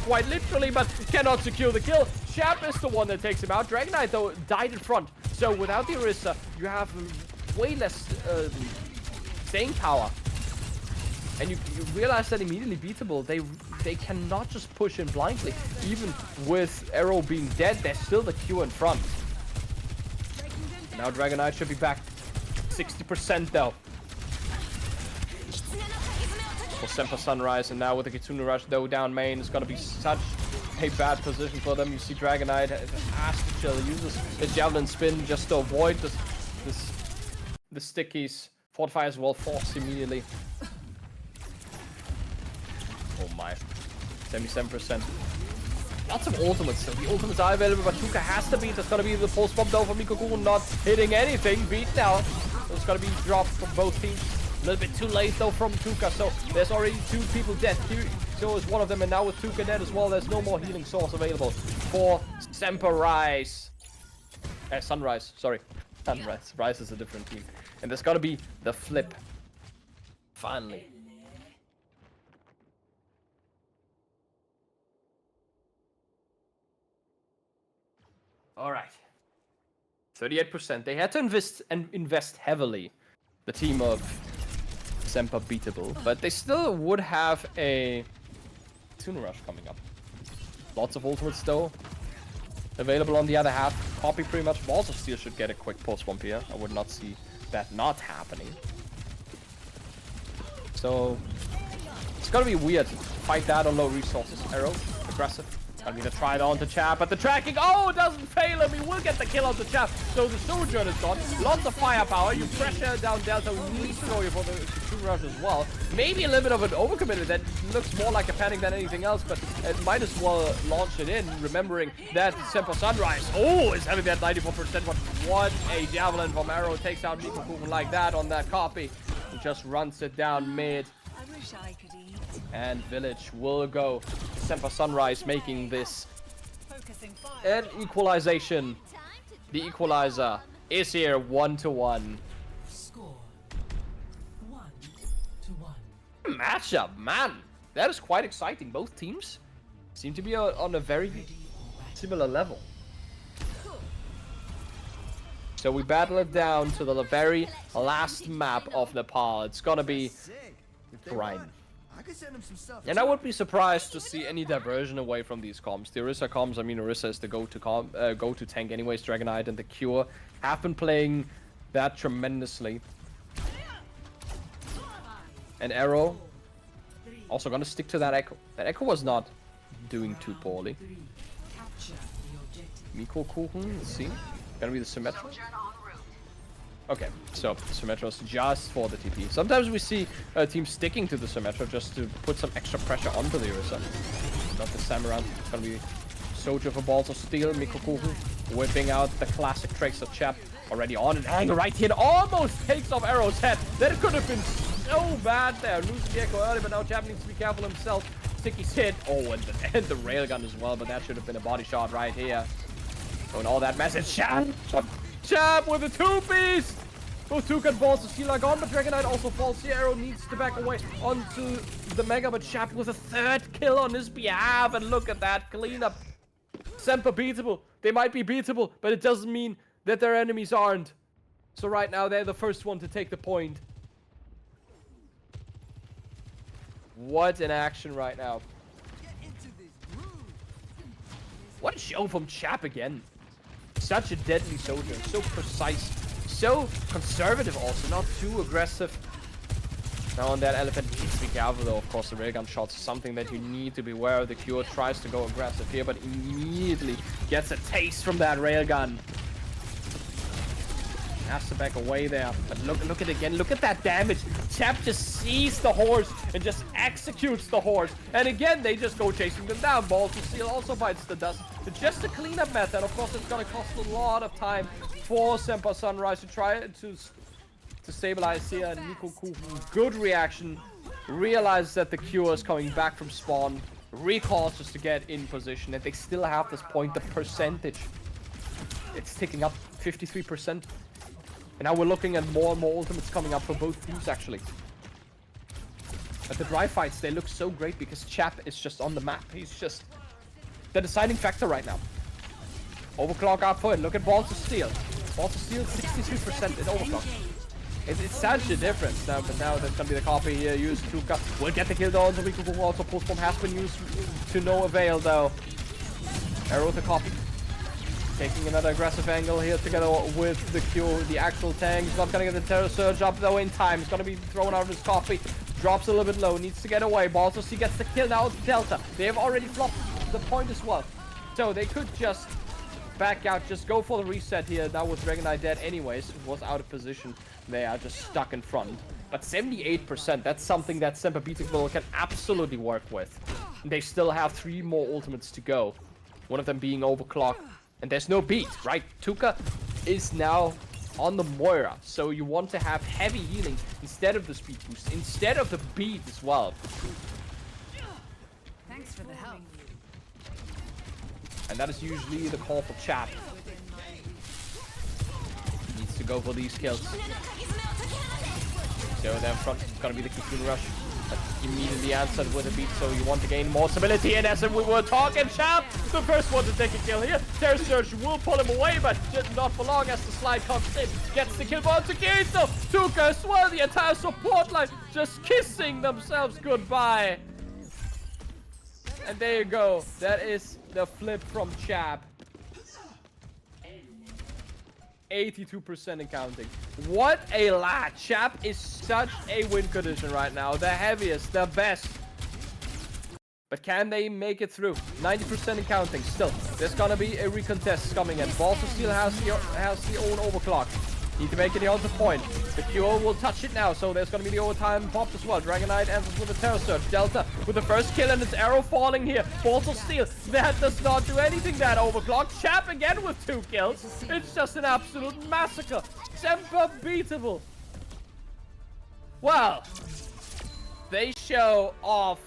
quite literally, but cannot secure the kill. Shap is the one that takes him out. Dragon Knight though died in front. So without the Orisa, you have way less staying power. And you realize that immediately Beatable, they cannot just push in blindly. Even with Arrow being dead, there's still the Q in front. Now Dragon Knight should be back 60% though. For Semper Sunrise, and now with the Kitsune Rush though down main, it's gonna be such a bad position for them. You see Dragon Knight has to chill, uses his Javelin Spin just to avoid the stickies. Fortify as well, forced immediately. Oh my. 77%. Lots of ultimates. So the ultimates are available, but Tuka has to beat. That's gonna be the pulse bomb though from Mikoku, not hitting anything. Beat now. So it's gonna be dropped from both teams. A little bit too late though from Tuka, so there's already 2 people dead. So is one of them, and now with Tuka dead as well, there's no more healing source available for Semper Rise. Sunrise, sorry. Sunrise. Rise is a different team. And there's gotta be the flip. Finally. Alright. 38%. They had to invest heavily, the team of Semper Beatable, but they still would have a Kitsune Rush coming up. Lots of ultimates though available on the other half. Copy pretty much. Balls of Steel should get a quick pulse bump here. I would not see that not happening. So it's gonna be weird to fight that on low resources. Arrow, aggressive. I mean, to try it on the Chap, but the tracking, oh, it doesn't fail him. He will get the kill on the Chap. So the Sojourn is gone. Lots of firepower. You pressure down Delta. We need to throw you for the Kitsune Rush as well. Maybe a little bit of an overcommitted. That looks more like a panic than anything else, but it might as well launch it in, remembering that Semper Sunrise, oh, is having that 94%, but what a Javelin from Arrow takes out Nico Kuchen like that on that copy. He just runs it down mid. I wish I could eat. And Village will go. Semper Sunrise making this an equalization. The equalizer is here 1-1. Score 1-1. Matchup, man. That is quite exciting. Both teams seem to be on a very similar level. So we battle it down to the very last map of Nepal. It's gonna be Grind. And I would be surprised to see any diversion away from these comps. The Orisa comps, I mean, Orisa is the go-to tank anyways. Dragon Knight and the Cure have been playing that tremendously. And Arrow also gonna stick to that Echo. That Echo was not doing too poorly. Miko Kuchen, let's see. Gonna be the Symmetra. Okay, so Symmetra's just for the TP. Sometimes we see teams sticking to the Symmetra just to put some extra pressure onto the Orisa. Not this time around. It's gonna be Soldier for Balls of Steel, Mikokuhu whipping out the classic Tracer Chap. Already on and hang right here. Almost takes off Arrow's head. That could have been so bad there. Losing the Echo early, but now Chap needs to be careful himself. Sticky's hit. Oh, and the railgun as well, but that should have been a body shot right here. Oh, and all that message. Chap with a two-piece! Both Tuka and Balls of Steel are gone, but Dragon Knight also falls here. Arrow needs to back away onto the Mega, but Chap with a third kill on his behalf. And look at that cleanup. Semper beatable. They might be beatable, but it doesn't mean that their enemies aren't. So right now, they're the first one to take the point. What an action right now. What a show from Chap again. Such a deadly soldier. So precise. So conservative also. Not too aggressive. Now on that elephant needs to be careful though. Of course, the railgun shots is something that you need to be aware of. The Cure tries to go aggressive here, but immediately gets a taste from that railgun. Has to back away there. But look at it again. Look at that damage. Chap just sees the horse and just executes the horse. And again, they just go chasing them down. Balls of Steel also bites the dust. It's just a cleanup method. Of course, it's going to cost a lot of time for Semper Sunrise to try to stabilize here. And Nico Kuhu, good reaction. Realizes that the Cure is coming back from spawn. Recalls just to get in position. And they still have this point. The percentage. It's ticking up 53%. And now we're looking at more and more ultimates coming up for both teams, actually. But the dry fights, they look so great because Chap is just on the map. He's just the deciding factor right now. Overclock up for it. Look at Balls of Steel. Balls of Steel, 63% in overclock. It's such a difference now, but now that's gonna be the copy here. Used Tuka will get the kill though. The Riku also postform has been used to no avail though. Arrow with the copy. Taking another aggressive angle here together with the Q. The actual tank is not going to get the Terror Surge up though in time. He's going to be thrown out of his copy. Drops a little bit low. Needs to get away. Balls of Steel gets the kill now. Delta. They have already flopped the point as well. So they could just back out. Just go for the reset here. Now with Dragon Knight dead anyways. Was out of position. They are just stuck in front. But 78%. That's something that Semper Beatable can absolutely work with. They still have 3 more ultimates to go. One of them being overclocked. And there's no beat, right? Tuka is now on the Moira. So you want to have heavy healing instead of the speed boost, instead of the beat as well. Thanks for the help. And that is usually the call for Chap. Needs to go for these kills. So then front is gonna be the Cocoon Rush. But immediately answered with a beat, so you want to gain more stability. And as we were talking, Chap, the first one to take a kill here. Terror Surge will pull him away, but just not for long as the slide comes in. Gets the kill once again, so Tuka as well. The entire support line just kissing themselves goodbye. And there you go. That is the flip from Chap. 82% and counting. What a lad. Chap is such a win condition right now. The heaviest, the best. But can they make it through? 90% and counting still. There's gonna be a recontest coming in. Balls of Steel has the own overclock. Need to make it on the point. The Cure will touch it now, so there's gonna be the overtime pop as well. Dragon Knight answers with a Terror Surge. Delta with the first kill, and it's Arrow falling here. Balls of Steel, that does not do anything, that overclock. Chap again with 2 kills. It's just an absolute massacre. Semper beatable. Well, they show off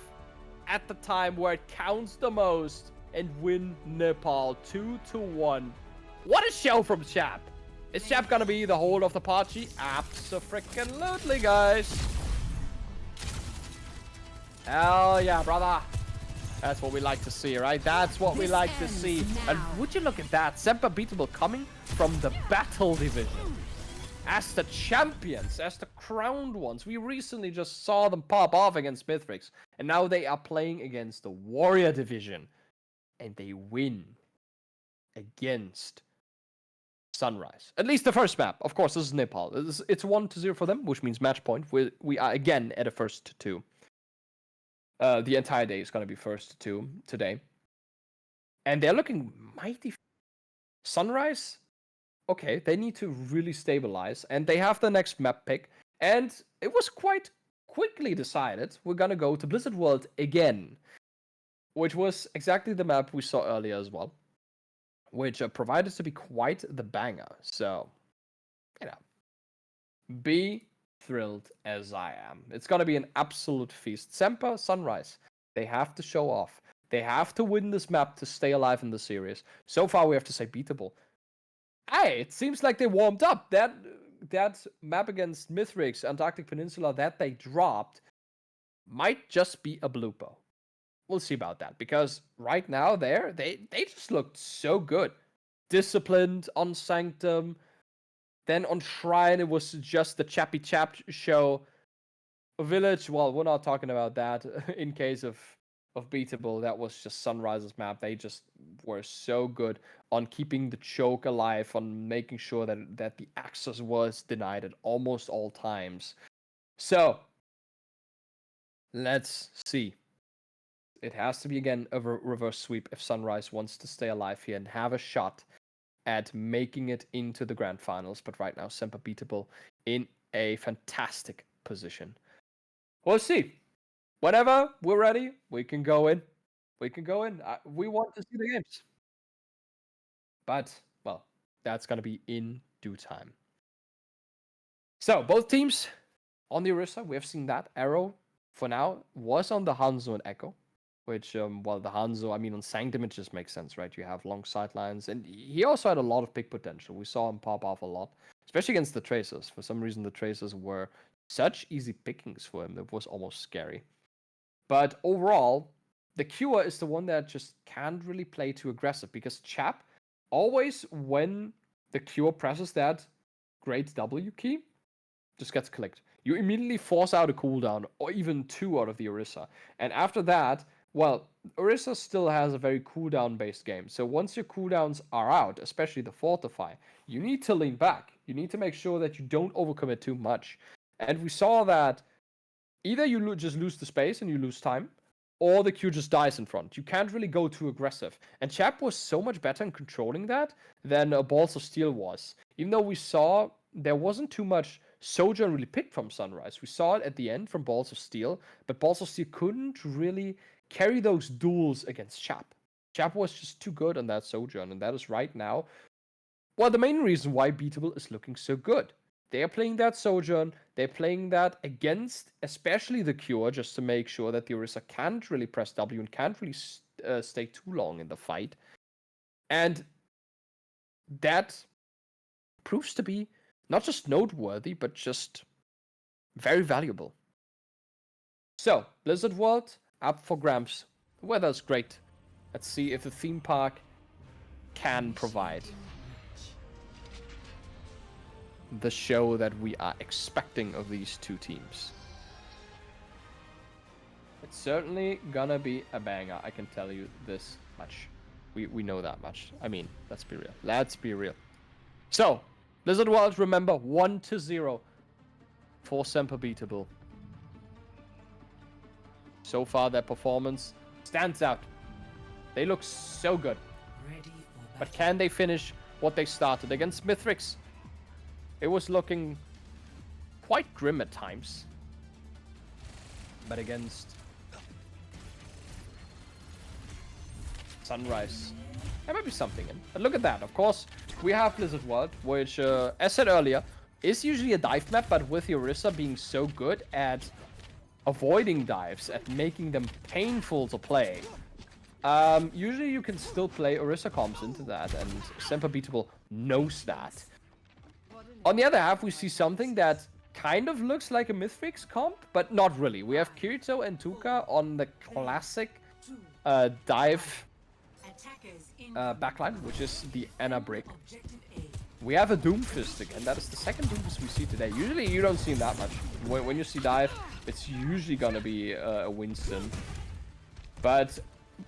at the time where it counts the most and win Nepal 2-1. What a show from Chap. Is Chap gonna be the whole of the party? Abso-freaking-lutely, guys. Hell yeah, brother. That's what we like to see, right? That's what we like to see. And would you look at that? Semper Beatable coming from the Battle Division. As the champions, as the crowned ones. We recently just saw them pop off against Mithrix. And now they are playing against the Warrior Division. And they win against Sunrise. At least the first map. Of course, this is Nepal. It's 1-0 for them, which means match point. We are again at a 1-2. The entire day is going to be 1-2 today. And they're looking mighty. Sunrise okay, they need to really stabilize, and they have the next map pick, and it was quite quickly decided we're gonna go to Blizzard World again, which was exactly the map we saw earlier as well, which provided to be quite the banger. So, you know, be thrilled as I am. It's gonna be an absolute feast. Semper, Sunrise, they have to show off. They have to win this map to stay alive in the series. So far, we have to say beatable. Hey, it seems like they warmed up. That map against Mithrix, Antarctic Peninsula that they dropped might just be a blooper. We'll see about that, because right now they just looked so good. Disciplined on Sanctum. Then on Shrine, it was just the Chappy Chap show. Village, well, we're not talking about that. In case of beatable, that was just Sunrise's map. They just were so good on keeping the choke alive, on making sure that the access was denied at almost all times. So let's see. It has to be again a reverse sweep if Sunrise wants to stay alive here and have a shot at making it into the grand finals. But right now, Semper beatable in a fantastic position. We'll see. Whenever we're ready, we can go in. We can go in. We want to see the games. But, well, that's going to be in due time. So, both teams on the Orisa, we have seen that. Arrow, for now, was on the Hanzo and Echo. Which, well, the Hanzo, I mean, on Sanctum, it just makes sense, right? You have long sidelines. And he also had a lot of pick potential. We saw him pop off a lot, especially against the Tracers. For some reason, the Tracers were such easy pickings for him. It was almost scary. But overall, the Cure is the one that just can't really play too aggressive, because Chap, always when the Cure presses that great W key, just gets clicked. You immediately force out a cooldown, or even two out of the Orisa. And after that, well, Orisa still has a very cooldown-based game. So once your cooldowns are out, especially the Fortify, you need to lean back. You need to make sure that you don't overcommit too much. And we saw that either you just lose the space and you lose time, or the Q just dies in front. You can't really go too aggressive. And Chap was so much better in controlling that than Balls of Steel was. Even though we saw there wasn't too much Sojourn really picked from Sunrise. We saw it at the end from Balls of Steel, but Balls of Steel couldn't really carry those duels against Chap. Chap was just too good on that Sojourn, and that is right now, well, the main reason why Beatable is looking so good. They are playing that Sojourn, they're playing that against especially the Cure, just to make sure that the Orisa can't really press W and can't really stay too long in the fight. And that proves to be not just noteworthy, but just very valuable. So, Blizzard World, up for grabs. The weather's great. Let's see if the theme park can provide the show that we are expecting of these two teams. It's certainly gonna be a banger, I can tell you this much. We know that much. I mean, let's be real. Let's be real. So, Blizzard World, remember, 1-0 for Semper beatable. So far, their performance stands out. They look so good. But can they finish what they started against Mithrix? It was looking quite grim at times. But against Sunrise, there might be something in. But look at that. Of course, we have Blizzard World, which, as said earlier, is usually a dive map, but with Orisa being so good at avoiding dives, at making them painful to play, usually you can still play Orisa comps into that, and Semper beatable knows that. On the other half, we see something that kind of looks like a Mithrix comp, but not really. We have Kirito and Tuka on the classic dive backline, which is the Anna brick. We have a Doomfist again. That is the second Doomfist we see today. Usually you don't see that much. When you see dive, it's usually gonna be a Winston. But,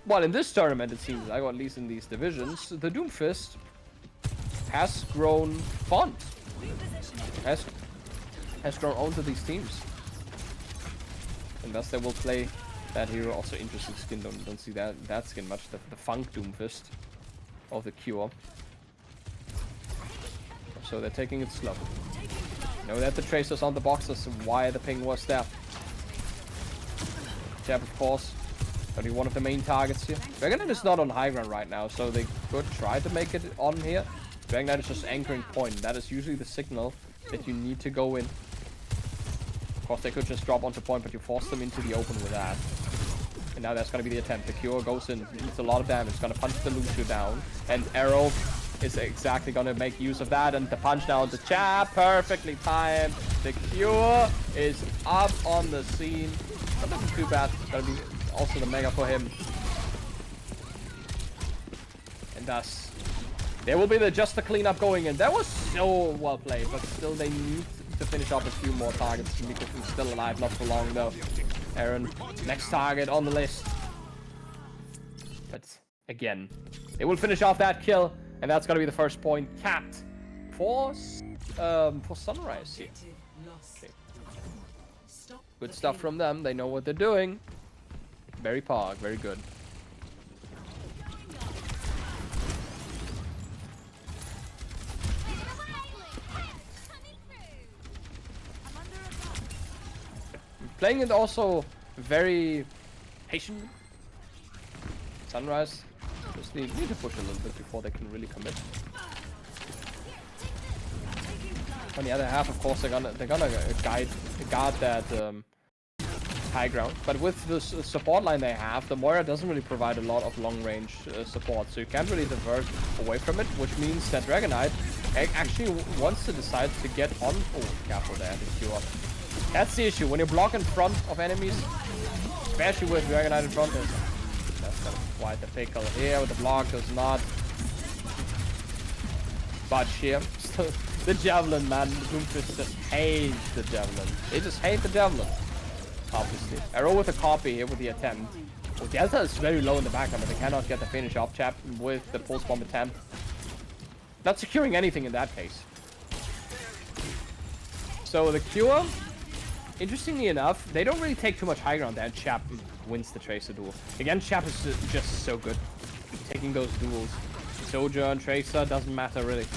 well, in this tournament it seems like, or at least in these divisions, the Doomfist has grown fond. Has grown onto these teams. And thus they will play that hero. Also interesting skin, don't see that skin much. The Funk Doomfist of the Cure. so they're taking it slow. Know that the Tracer's on the box, that's why the ping was there. Jab, of course, gonna be one of the main targets here. Dragon Knight is not on high ground right now, so they could try to make it on here. Dragon Knight is just anchoring point. That is usually the signal that you need to go in. Of course, they could just drop onto point, but you force them into the open with that. And now that's gonna be the attempt. The Cure goes in, eats a lot of damage, gonna punch the Lucio down, and Arrow is exactly gonna make use of that, and the punch down to Chap, perfectly timed. The Cure is up on the scene. Not looking too bad. Gonna be also the Mega for him. And thus, there will be just the cleanup going in. That was so well played, but still they need to finish off a few more targets. Because he's still alive, not for long though. Aaron, next target on the list. But again, they will finish off that kill, and that's gonna be the first point capped for Sunrise here. Okay. Good stuff from them. They know what they're doing. Very pog, very good. Playing it also very patient. Sunrise just need to push a little bit before they can really commit. On the other half, of course, they're gonna guard that high ground. But with the support line they have, the Moira doesn't really provide a lot of long range support, so you can't really divert away from it, which means that Dragon Knight actually wants to decide to get on. Oh, careful there, the Cure. That's the issue, when you block in front of enemies, especially with Dragon Knight in front, that's kind of quite the pickle here with the block, does not budge here. So, the Javelin, man, the Doomfist just hates the Javelin. They just hate the Javelin, obviously. Arrow with a copy here with the attempt. Well, Delta is very low in the background, but they cannot get the finish off Chap with the pulse bomb attempt. Not securing anything in that case. So the Cure, interestingly enough, they don't really take too much high ground there. Chap wins the Tracer duel. Again, Chap is just so good. Taking those duels. Sojourn, Tracer, doesn't matter really.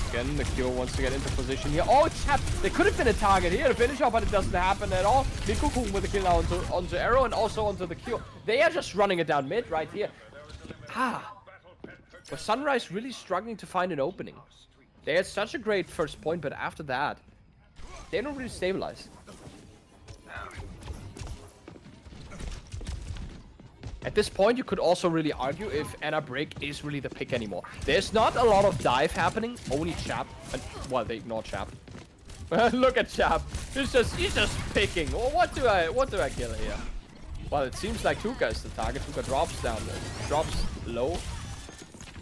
Again, the Cure wants to get into position here. Oh, Chap! There could have been a target here to finish off, but it doesn't happen at all. Nikokun with the kill now onto Arrow and also onto the Cure. They are just running it down mid right here. But Sunrise really struggling to find an opening. They had such a great first point, but after that, they don't really stabilize. At this point, you could also really argue if Anna Break is really the pick anymore. There's not a lot of dive happening, only Chap. And, well, they ignore Chap. Look at Chap. He's just picking. Well, what do I kill here? Well, it seems like Tuka is the target. Tuka drops down there. Drops low.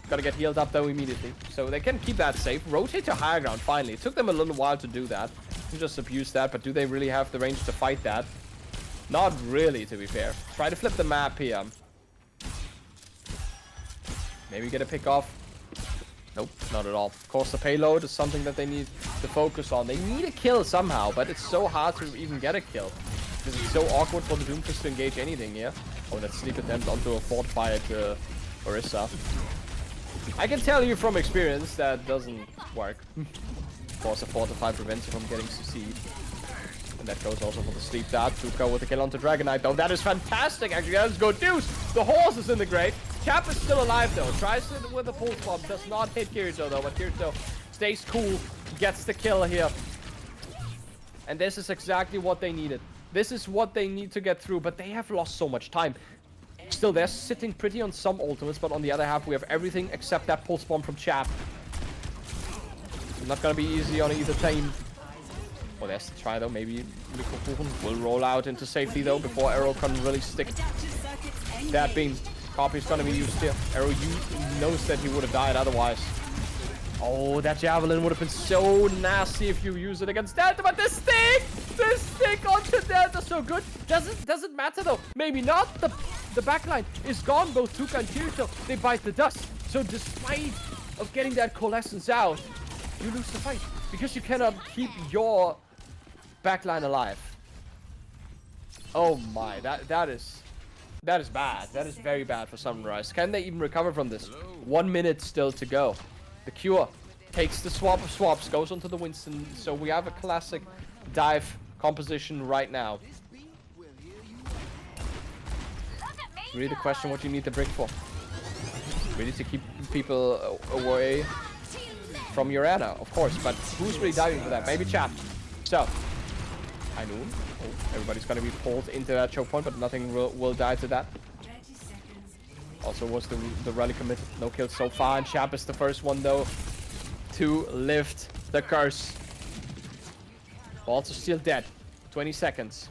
Gotta get healed up though immediately. So they can keep that safe. Rotate to higher ground finally. It took them a little while to do that. To just abuse that, but do they really have the range to fight that? Not really, to be fair. Try to flip the map here. Maybe get a pick off. Nope, not at all. Of course, the payload is something that they need to focus on. They need a kill somehow, but it's so hard to even get a kill. Because it's so awkward for the Doomfist to engage anything here. Oh, that sleep attempt onto a fortified Orisa. I can tell you from experience that doesn't work. Of course, a fortify prevents you from getting CC'd. And that goes also for the sleep dart. Tuka with the kill onto Dragon Knight, though. That is fantastic, actually. Let's go Deuce. The horse is in the grave. Chap is still alive, though. Tries it with a pulse bomb. Does not hit Kirito, though. But Kirito stays cool. Gets the kill here. And this is exactly what they needed. This is what they need to get through. But they have lost so much time. Still, they're sitting pretty on some ultimates. But on the other half, we have everything except that pulse bomb from Chap. Not gonna be easy on either team. Well, there's the try though. Maybe Nikokun will roll out into safety though before Arrow can really stick. That beam copy is gonna be used here. Arrow knows that he would have died otherwise. Oh, that javelin would have been so nasty if you use it against Delta. But this stick onto Delta, so good. Doesn't matter though. Maybe not. The backline is gone. Both Tuka and Kirito, they bite the dust. So despite of getting that coalescence out, you lose the fight because you cannot keep your backline alive. Oh my, that is That is bad. That is very bad for Sunrise. Can they even recover from this? 1 minute still to go. The Cure takes the swap of swaps, goes onto the Winston. So we have a classic dive composition right now. Really the question what you need the brick for. Really to keep people away from your Ana, of course. But who's really diving for that? Maybe Chap. So, I know. Oh, everybody's gonna be pulled into that choke point, but nothing will die to that. Also was the rally committed. No kills so far, and Chap is the first one though to lift the curse. Also still dead. 20 seconds.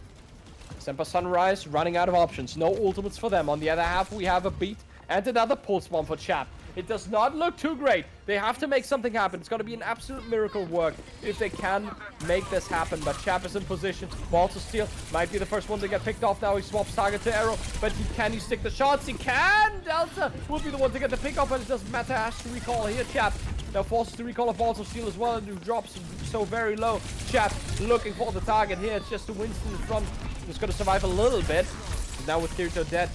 Semper Sunrise running out of options. No ultimates for them. On the other half, we have a beat and another pulse bomb for Chap. It does not look too great. They have to make something happen. It's going to be an absolute miracle work if they can make this happen. But Chap is in position. Balls of Steel might be the first one to get picked off now. He swaps target to Arrow. But can he stick the shots? He can! Delta will be the one to get the pick off, but it doesn't matter. Has to recall here, Chap. Now forces to recall a Balls of Steel as well, and who drops so very low. Chap looking for the target here. It's just the Winston in front. He's going to survive a little bit. Now with Kirito dead.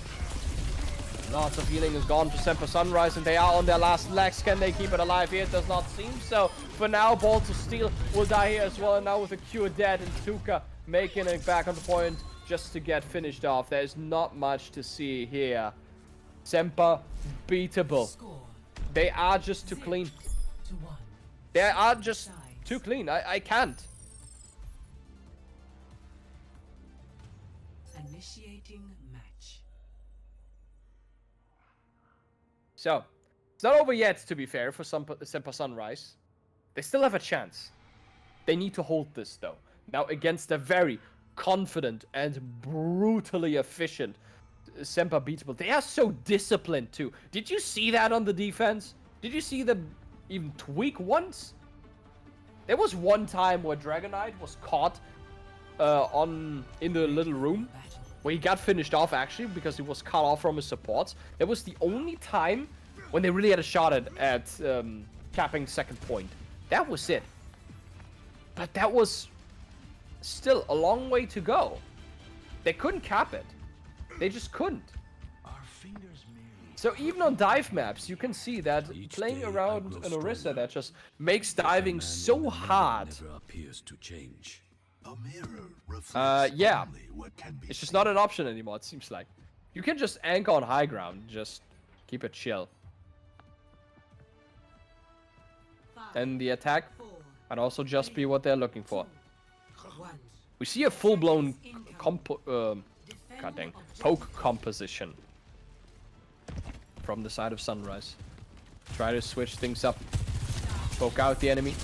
Lots of healing is gone for Semper Sunrise, and they are on their last legs. Can they keep it alive here? It does not seem so. For now, Balls of Steel will die here as well. And now with the Cure dead and Tuka making it back on the point just to get finished off. There's not much to see here. Semper beatable. They are just too clean. They are just too clean. I can't. Initiating match. So, it's not over yet, to be fair, for Semper Sunrise. They still have a chance. They need to hold this, though. Now, against a very confident and brutally efficient Semper beatable. They are so disciplined, too. Did you see that on the defense? Did you see them even tweak once? There was one time where Dragonite was caught in the little room where he got finished off, actually, because he was cut off from his supports. That was the only time when they really had a shot at capping second point. That was it. But that was still a long way to go. They couldn't cap it. They just couldn't. So even on dive maps, you can see that playing around an Orisa that just makes diving so hard. Yeah, it's just not an option anymore, it seems like. You can just anchor on high ground, just keep it chill. And the attack can also just be what they're looking for. We see a full-blown poke composition from the side of Sunrise. Try to switch things up. Poke out the enemy.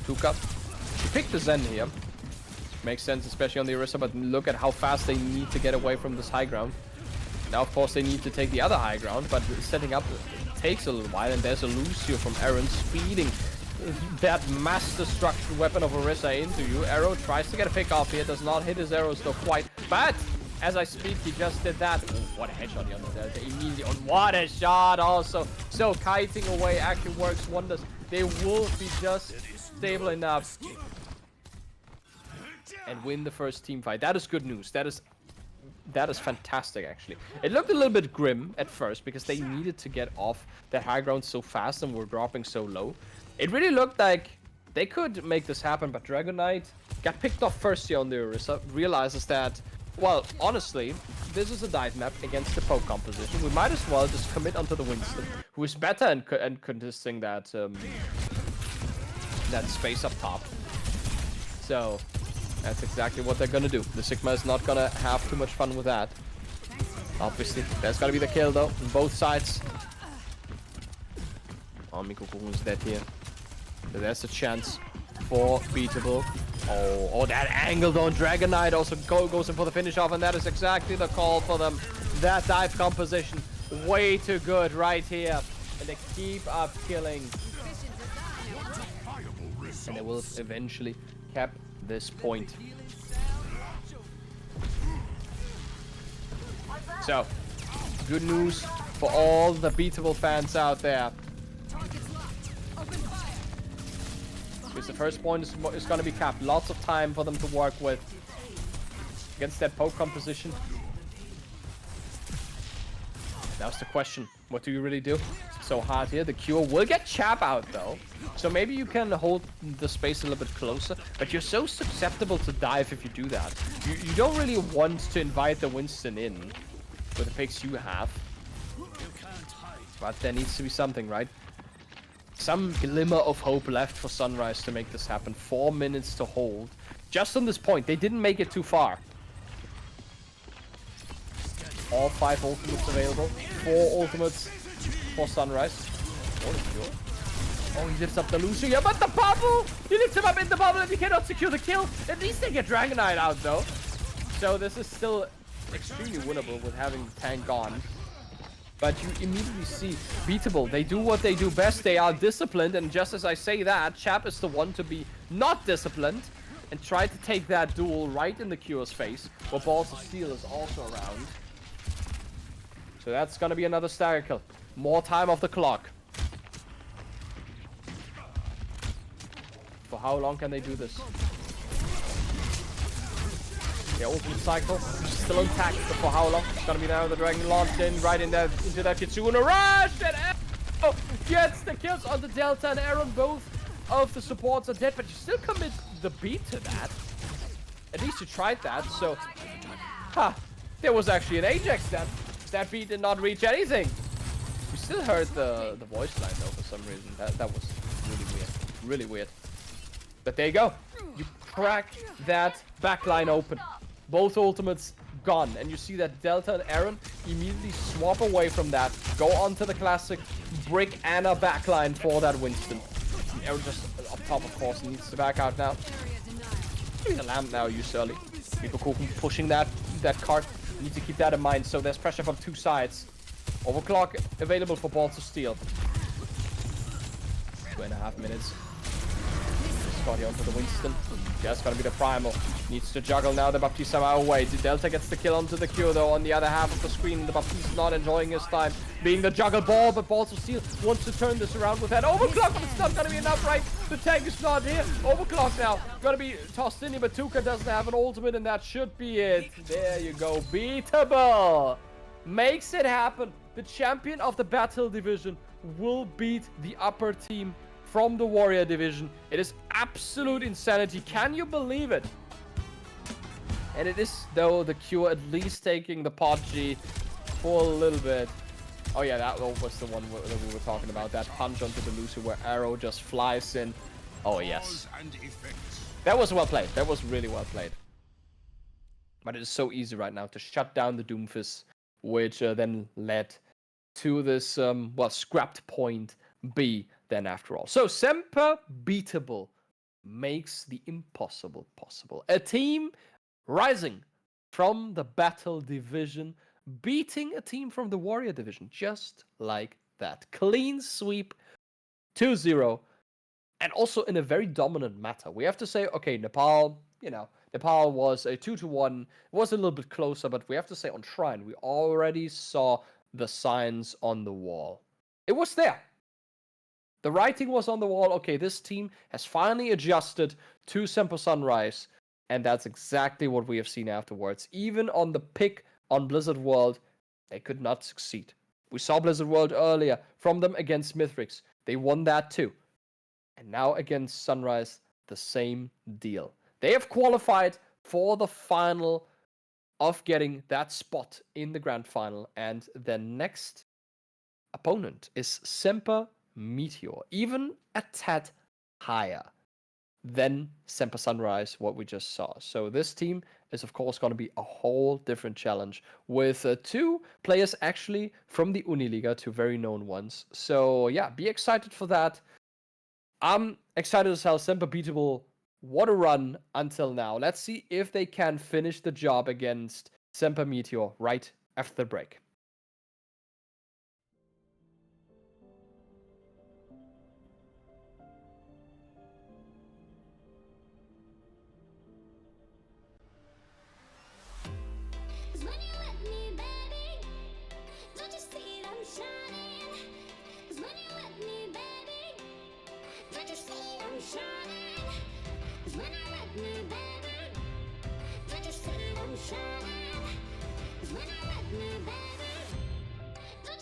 Tuka. Pick the Zen here. Makes sense, especially on the Orisa, but look at how fast they need to get away from this high ground. Now, of course, they need to take the other high ground, but setting up takes a little while, and there's a Lucio from Aaron speeding that mass destruction weapon of Orisa into you. Arrow tries to get a pick off here, does not hit his arrows though quite, but as I speak, he just did that. Oh, what a headshot he under there. Immediately on. What a shot also. So kiting away actually works wonders. They will be just stable enough and win the first team fight. That is good news. That is fantastic, actually. It looked a little bit grim at first because they needed to get off their high ground so fast and were dropping so low. It really looked like they could make this happen, but Dragonite got picked off first here on the Orisa, realizes that, well, honestly, this is a dive map against the poke composition. We might as well just commit onto the Winston, who is better in contesting that that space up top. So that's exactly what they're gonna do. The Sigma is not gonna have too much fun with that. Obviously, there's gonna be the kill though, on both sides. Oh, Mikokuru is dead here. So there's a chance for beatable. Oh, that angle on Dragonite also goes in for the finish off, and that is exactly the call for them. That dive composition, way too good right here. And they keep up killing. And they will eventually cap this point. So, good news for all the beatable fans out there. Because the first point is going to be capped. Lots of time for them to work with against that poke composition. Now's the question. What do you really do? It's so hard here. The Cure will get Chap out, though. So maybe you can hold the space a little bit closer. But you're so susceptible to dive if you do that. You don't really want to invite the Winston in with the picks you have. But there needs to be something, right? Some glimmer of hope left for Sunrise to make this happen. 4 minutes to hold. Just on this point, they didn't make it too far. All 5 ultimates available. 4 ultimates for Sunrise. Oh, he lifts up the Lucio. Yeah, but the bubble! He lifts him up in the bubble and he cannot secure the kill. At least they get Dragonite out, though. So this is still extremely winnable with having the tank gone. But you immediately see beatable. They do what they do best. They are disciplined. And just as I say that, Chap is the one to be not disciplined and try to take that duel right in the Cure's face. Where Balls of Steel is also around. So that's going to be another stagger kill. More time off the clock. For how long can they do this? Yeah, ultimate cycle still intact, but for how long? It's gonna be now the Dragon launched in right in that into that Kitsune rush, and Arrow gets the kills on the Delta and Aaron. Both of the supports are dead, but you still commit the beat to that. At least you tried that. So, there was actually an Ajax that beat did not reach anything. We still heard the voice line though for some reason. That was really weird. But there you go. You crack that backline open. Both ultimates gone. And you see that Delta and Aaron immediately swap away from that. Go onto the classic Brick Anna backline for that Winston. And Aaron just up top, of course, needs to back out now. The lamp now used early. Koku pushing that cart. You need to keep that in mind. So there's pressure from 2 sides. Overclock available for Balls of Steel. 2.5 minutes. Scotty onto the Winston. Yeah, it's gonna be the primal. Needs to juggle now. The Baptiste somehow away. Delta gets the kill onto the Cure though on the other half of the screen. The Baptiste not enjoying his time being the juggle ball, but Balls of Steel wants to turn this around with that overclock, but it's not gonna be enough, right? The tank is not here. Overclock now. Gonna be tossed in here, but Tuka doesn't have an ultimate, and that should be it. There you go. Beatable. Makes it happen. The champion of the Battle Division will beat the upper team from the Warrior Division. It is absolute insanity. Can you believe it? And it is, though, the Cure at least taking the pod G for a little bit. Oh yeah, that was the one that we were talking about. That punch onto the Lucio where Arrow just flies in. Oh yes. That was well played. That was really well played. But it is so easy right now to shut down the Doomfist, which then led to this, scrapped point B then after all. So Semper beatable makes the impossible possible. A team rising from the Battle Division, beating a team from the Warrior Division, just like that. Clean sweep, 2-0, and also in a very dominant matter. We have to say, okay, Nepal, Nepal was a 2-1. It was a little bit closer, but we have to say on Shrine, we already saw the signs on the wall. It was there. The writing was on the wall. Okay, this team has finally adjusted to Semper Sunrise, and that's exactly what we have seen afterwards. Even on the pick on Blizzard World, they could not succeed. We saw Blizzard World earlier from them against Mithrix. They won that too. And now against Sunrise, the same deal. They have qualified for the final of getting that spot in the grand final, and their next opponent is Semper Meteor, even a tad higher than Semper Sunrise, what we just saw. So this team is, of course, going to be a whole different challenge with 2 players actually from the Uniliga, 2 very known ones. So yeah, be excited for that. I'm excited as hell. Semper beatable. What a run until now. Let's see if they can finish the job against Semper Meteor right after the break. Cause when you let me, baby, don't you see I'm shining? Cause when you let me, baby, don't you see I'm shining? Cause when you let me, baby, don't you see I'm shining? Cause when you let me, baby, don't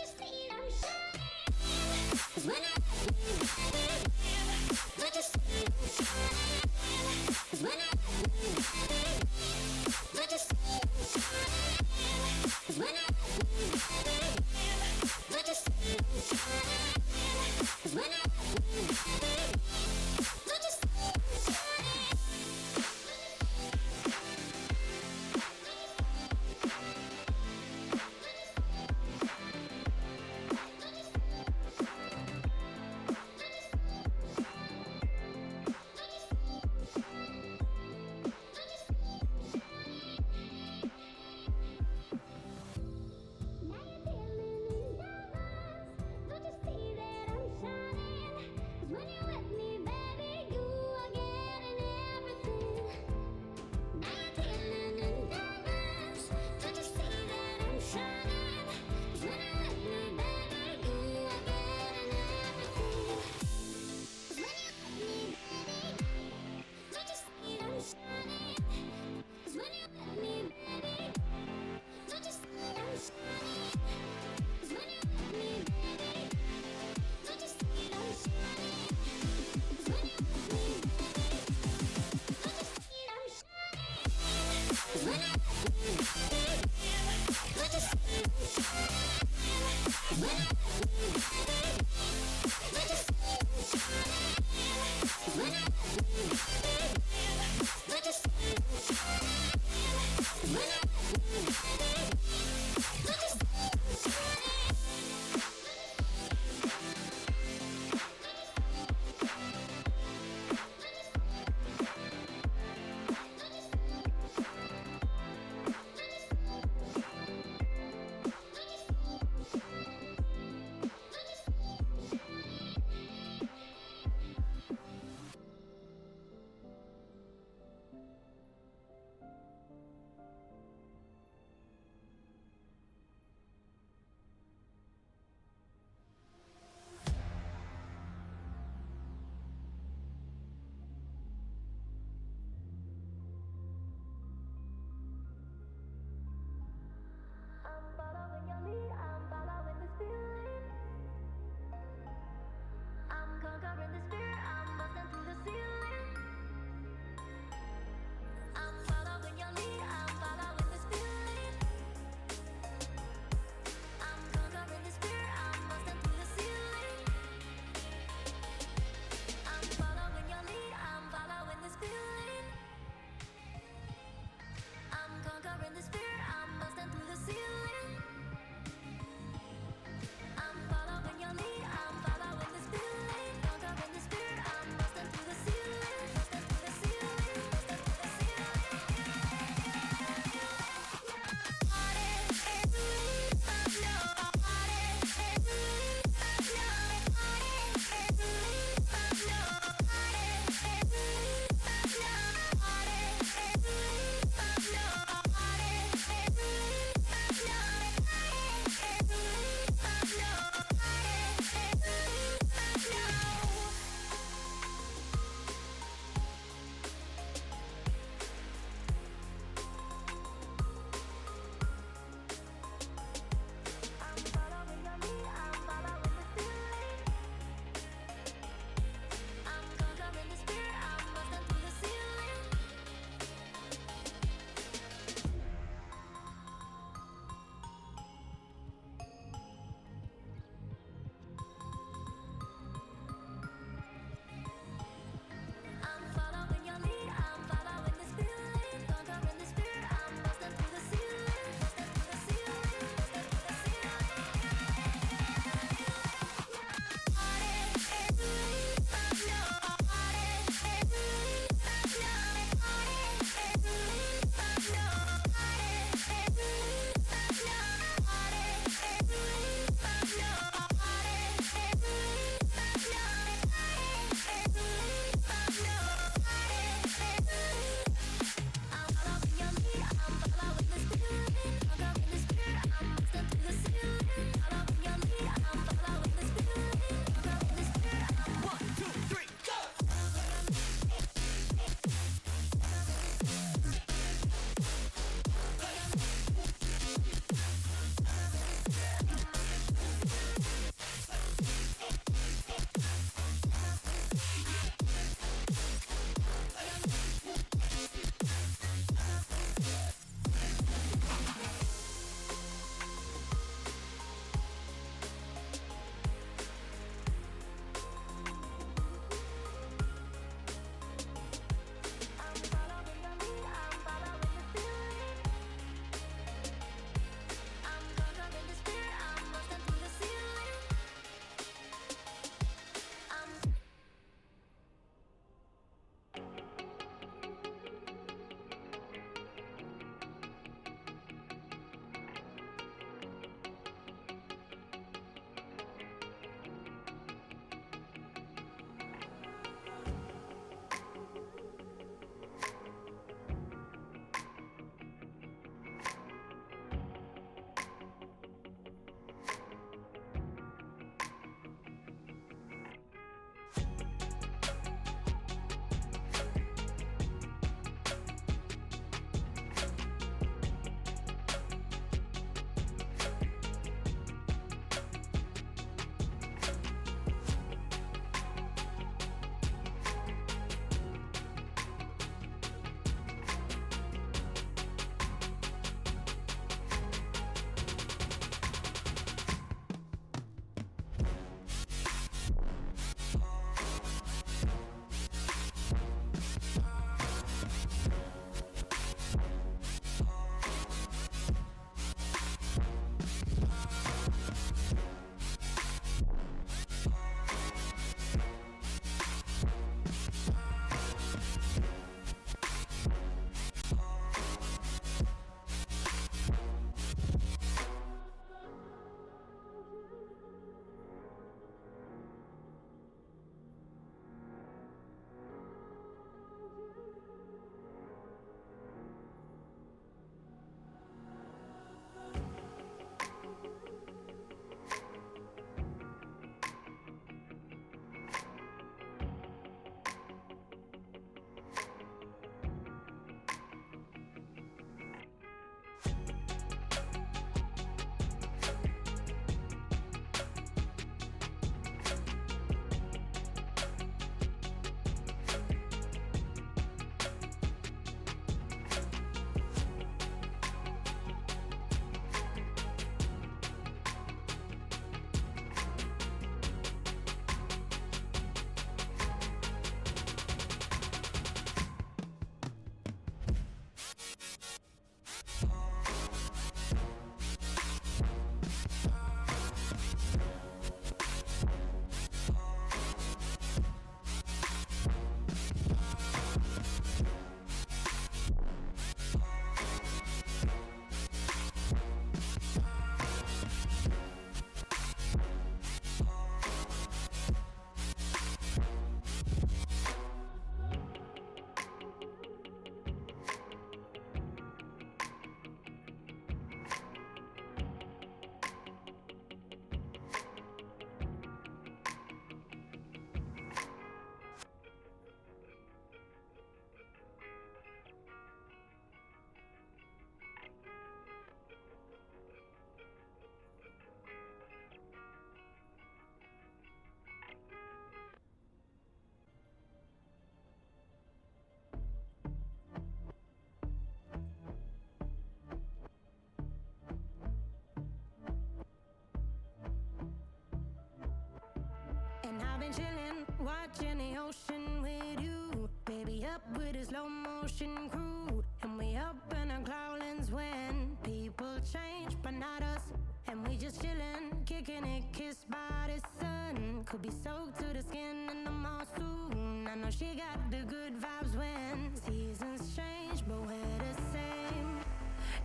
been chillin', watching the ocean with you. Baby up with a slow motion crew. And we up in our clouds when people change, but not us. And we just chillin', kicking it, kissed by the sun. Could be soaked to the skin in the mall soon. I know she got the good vibes when seasons change, but we're the same.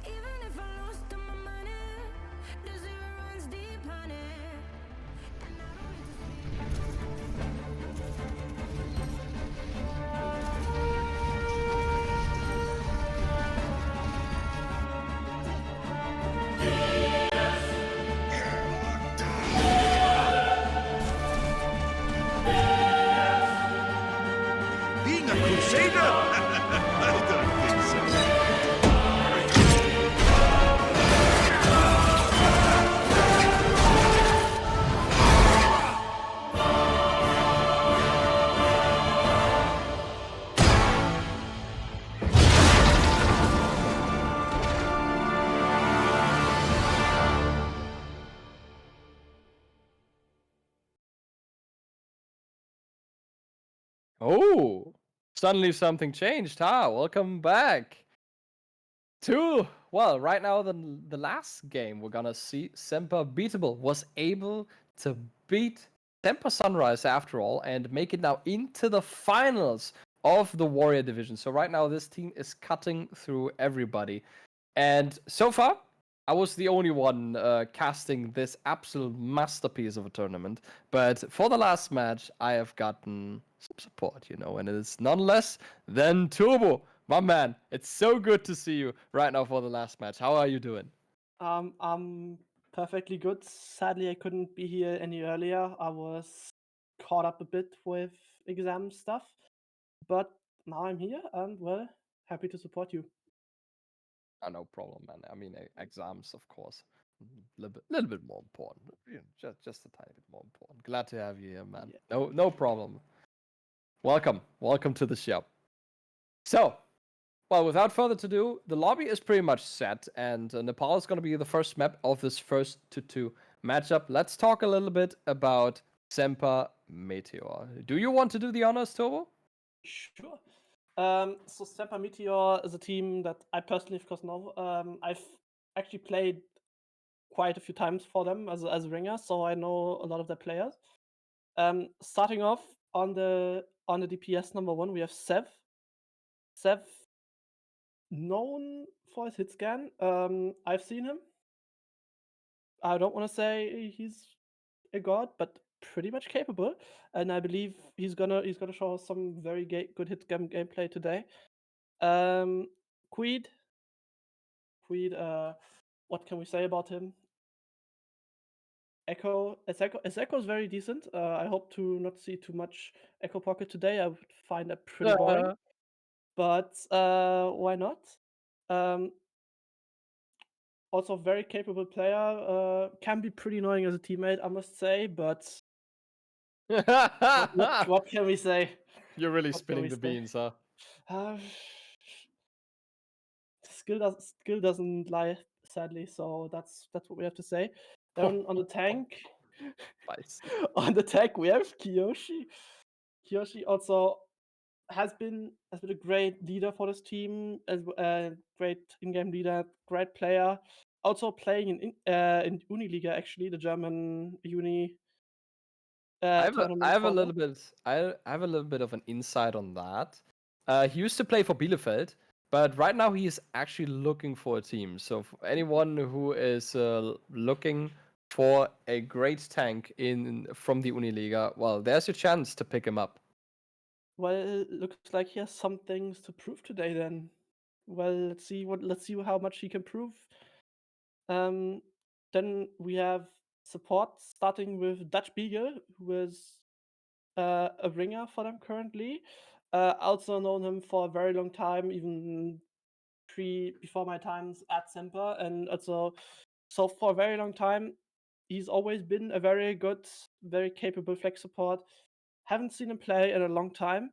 Even if I lost all my money, the zero runs deep, honey. And I don't need to speak. Being a crusader? I don't think so. Oh, suddenly something changed, huh? Welcome back to, well, right now the last game we're gonna see. Semper Beatable was able to beat Semper Sunrise after all and make it now into the finals of the Warrior division. So right now this team is cutting through everybody. And so far, I was the only one casting this absolute masterpiece of a tournament. But for the last match, I have gotten some support, and it is none less than Turbo. My man, it's so good to see you right now for the last match. How are you doing? I'm perfectly good. Sadly, I couldn't be here any earlier. I was caught up a bit with exam stuff, but now I'm here and well, happy to support you. No problem, man. I mean, exams, of course, little bit more important. Just a tiny bit more important. Glad to have you here, man. Yeah. No problem. Welcome to the show. So, well, without further ado, the lobby is pretty much set, and Nepal is going to be the first map of this first to two matchup. Let's talk a little bit about Semper Meteor. Do you want to do the honors, Turbo? Sure. So Semper Meteor is a team that I personally, of course, know. I've actually played quite a few times for them as a ringer, so I know a lot of their players. Starting off on the DPS number one, we have Sev. Sev, known for his hit scan. I've seen him. I don't want to say he's a god, but pretty much capable, and I believe he's gonna show us some very good hit gameplay today. Um, Queed, Queed. What can we say about him? Echo, as Echo is very decent. I hope to not see too much Echo Pocket today. I would find that pretty boring, but why not? Um, Also, very capable player. Can be pretty annoying as a teammate, I must say. But what can we say? You're really What can spilling we the say? beans, huh? Uh, skill doesn't lie, sadly. So that's what we have to say. Then on the tank, Spicy. on the tank we have Kiyoshi. Kiyoshi also has been a great leader for this team, as a great in-game leader, great player. Also playing in Uniliga, actually, the German uni I tournament have a for them. little bit. I have a little bit of an insight on that. He used to play for Bielefeld, but right now he is actually looking for a team. So for anyone who is looking for a great tank from the Uniliga, well, there's your chance to pick him up. Well, it looks like he has some things to prove today. Then, well, let's see how much he can prove. Then we have support starting with Dutch Beagle, who is a ringer for them currently. Also known him for a very long time, even before my times at Semper, and also so for a very long time, he's always been a very good, very capable flex support. Haven't seen him play in a long time,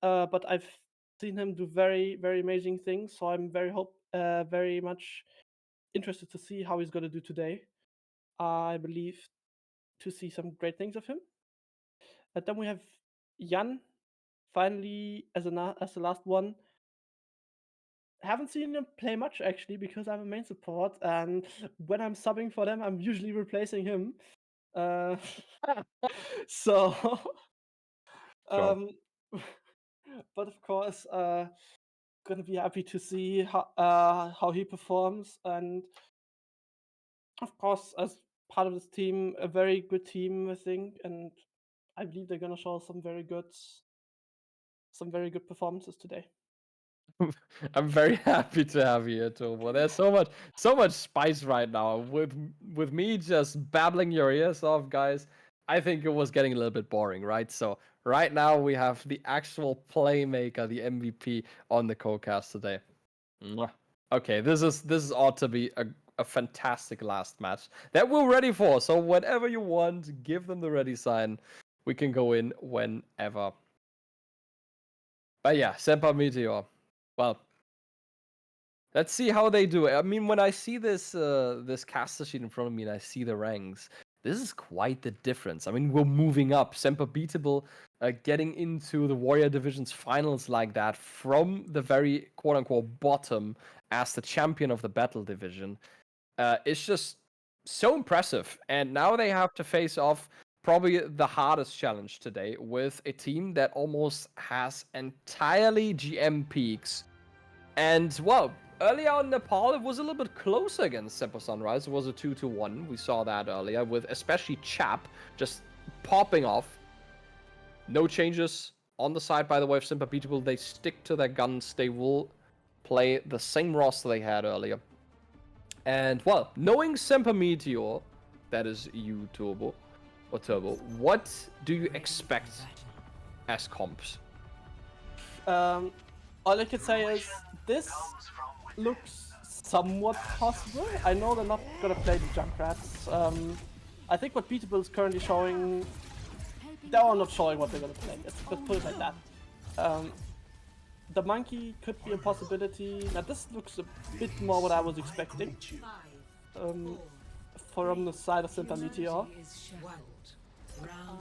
but I've seen him do very, very amazing things. So I'm very much interested to see how he's going to do today. I believe to see some great things of him. And then we have Jan, finally as the last one. Haven't seen him play much actually because I'm a main support, and when I'm subbing for them, I'm usually replacing him. Uh, so, Sure. um, but of course, gonna be happy to see how he performs, and of course, as part of this team, a very good team, I think, and I believe they're gonna show some very good performances today. I'm very happy to have you here, Tobo. There's so much spice right now. With me just babbling your ears off, guys. I think it was getting a little bit boring, right? So right now we have the actual playmaker, the MVP, on the co-cast today. Mwah. Okay, this is ought to be a fantastic last match that we're ready for. So whenever you want, give them the ready sign. We can go in whenever. But yeah, Semper Meteor. Well, let's see how they do it. I mean, when I see this caster sheet in front of me and I see the ranks, this is quite the difference. I mean, we're moving up. Semper Beatable, getting into the Warrior Division's finals like that from the very quote-unquote bottom as the champion of the Battle Division. It's just so impressive. And now they have to face off probably the hardest challenge today with a team that almost has entirely GM peaks. And, well, earlier on in Nepal, it was a little bit closer against Semper Sunrise. It was a 2-1. We saw that earlier, with especially Chap just popping off. No changes on the side, by the way, of Semper Beatable. They stick to their guns. They will play the same roster they had earlier. And, well, knowing Semper Meteor, that is you, Turbo, or Turbo, what do you expect as comps? All I can say is this looks somewhat possible. I know they're not gonna play the Junkrats. I think what Beatable is currently showing, they are not showing what they're gonna play. Let's put it like that. The monkey could be a possibility. Now this looks a bit more what I was expecting. From the side of Semper Meteor.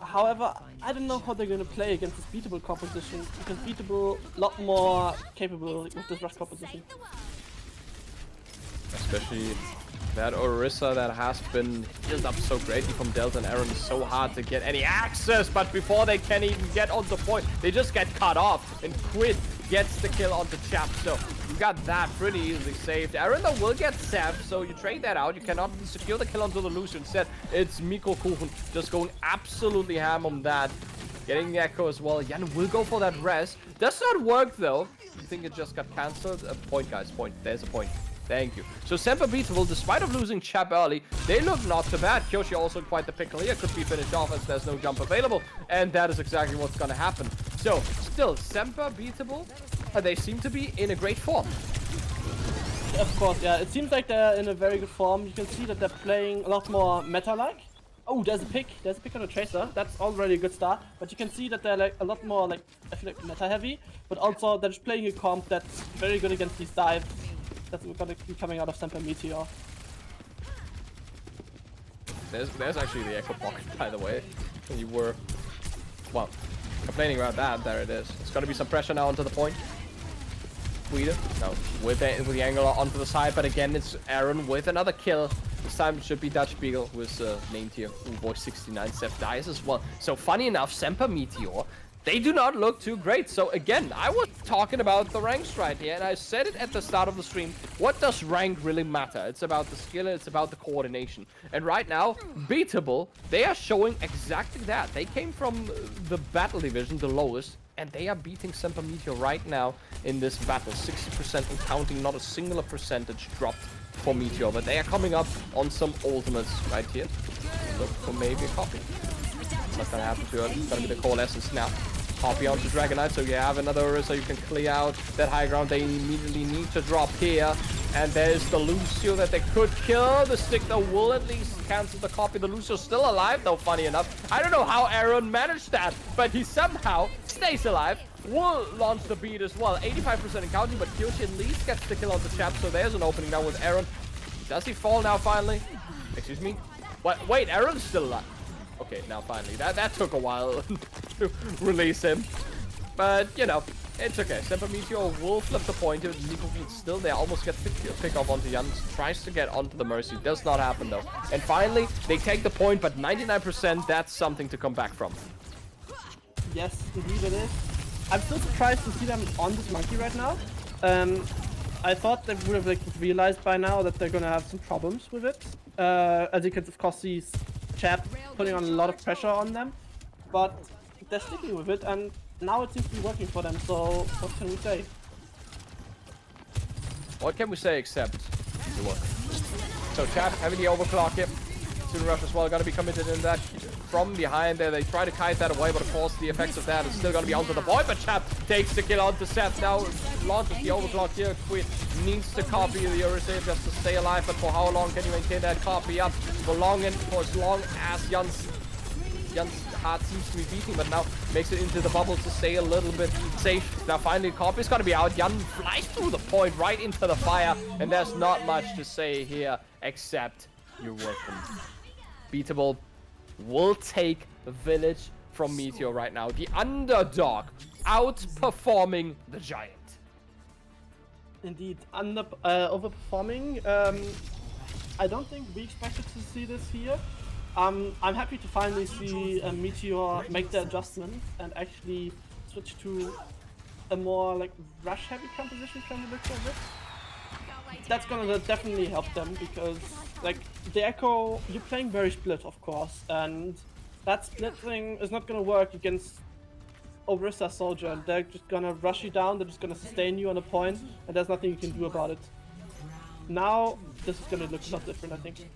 However, I don't know how they're gonna play against this Beatable composition, because Beatable a lot more capable with this rush composition. Especially that Orisa that has been healed up so greatly from Delta and Aaron is so hard to get any access, but before they can even get on the point, they just get cut off, and Quid gets the kill onto Chap, so you got that pretty easily saved. Aaron though will get Seth, so you trade that out. You cannot secure the kill onto the Lucio. Instead, it's Miko Kuchen just going absolutely ham on that. Getting the Echo as well. Jan will go for that res. Does not work though. I think it just got cancelled. A point, guys, point. There's a point. Thank you. So Semper Beatable, despite of losing Chap early, they look not too bad. Kyoshi also quite the pickle here. Could be finished off as there's no jump available. And that is exactly what's going to happen. So, still, Semper Beatable, they seem to be in a great form. Of course, yeah. It seems like they're in a very good form. You can see that they're playing a lot more meta-like. Oh, there's a pick. There's a pick on the Tracer. That's already a good start. But you can see that they're like a lot more, like, I feel like meta-heavy. But also, they're just playing a comp that's very good against these dives. That's gonna be coming out of Semper Meteor. There's actually the Echo Pocket, by the way. You were, well, complaining about that. There it is. It's gonna be some pressure now onto the point. Guido, no, with the angle onto the side, but again, it's Aaron with another kill. This time it should be Dutch Beagle, who is named here. Boy 69, Seth dies as well. So funny enough, Semper Meteor, they do not look too great. So again, I was talking about the ranks right here, and I said it at the start of the stream. What does rank really matter? It's about the skill, it's about the coordination. And right now, Beatable, they are showing exactly that. They came from the Battle Division, the lowest, and they are beating Semper Meteor right now in this battle. 60% and counting, not a single percentage dropped for Meteor, but they are coming up on some ultimates right here. Look for maybe a copy. Not gonna happen too early. It's gonna be the coalescence now. Copy onto Dragonite, so you have another Orisa, you can clear out that high ground they immediately need to drop here. And there's the Lucio that they could kill. The stick though will at least cancel the copy. The Lucio's still alive though, funny enough. I don't know how Aaron managed that, but he somehow stays alive. Will launch the beat as well. 85% in counting, but Kyoshi at least gets the kill on the Chap, so there's an opening now with Aaron. Does he fall now finally? Excuse me? What? Wait, Aaron's still alive. Okay, now finally. That took a while to release him. But, you know, it's okay. Semper Meteor will flip the point here. Nico still there. Almost gets the pick off onto Jan. Tries to get onto the Mercy. Does not happen, though. And finally, they take the point, but 99%, that's something to come back from. Yes, indeed it is. I'm still surprised to see them on this monkey right now. I thought they would have like realized by now that they're gonna have some problems with it. As you can of course see, Chap putting on a lot of pressure on them, but they're sticking with it, and now it seems to be working for them. So what can we say? What can we say except the work? So Chap having the overclock here. Soon Rush as well gonna be committed in that. From behind there, they try to kite that away, but of course the effects of that is still gonna be onto the point. But Chap takes the kill onto Seth. Now launches the overclock here. Quid needs to copy the Eurosave just to stay alive, but for how long can you maintain that copy up? For as long as Jan's heart seems to be beating, but now makes it into the bubble to stay a little bit safe. Now finally copy is gonna be out. Jan flies through the point right into the fire, and there's not much to say here except you're welcome. Beatable will take the village from Meteor right now. The underdog outperforming the giant. Indeed, overperforming. I don't think we expected to see this here. I'm happy to finally see Meteor make the adjustment and actually switch to a more like rush-heavy composition from the looks of it. That's gonna definitely help them because, like, the Echo, you're playing very split, of course, and that split thing is not gonna work against Orisa Soldier. They're just gonna rush you down, they're just gonna sustain you on a point, and there's nothing you can do about it. Now, this is gonna look a lot different, I think.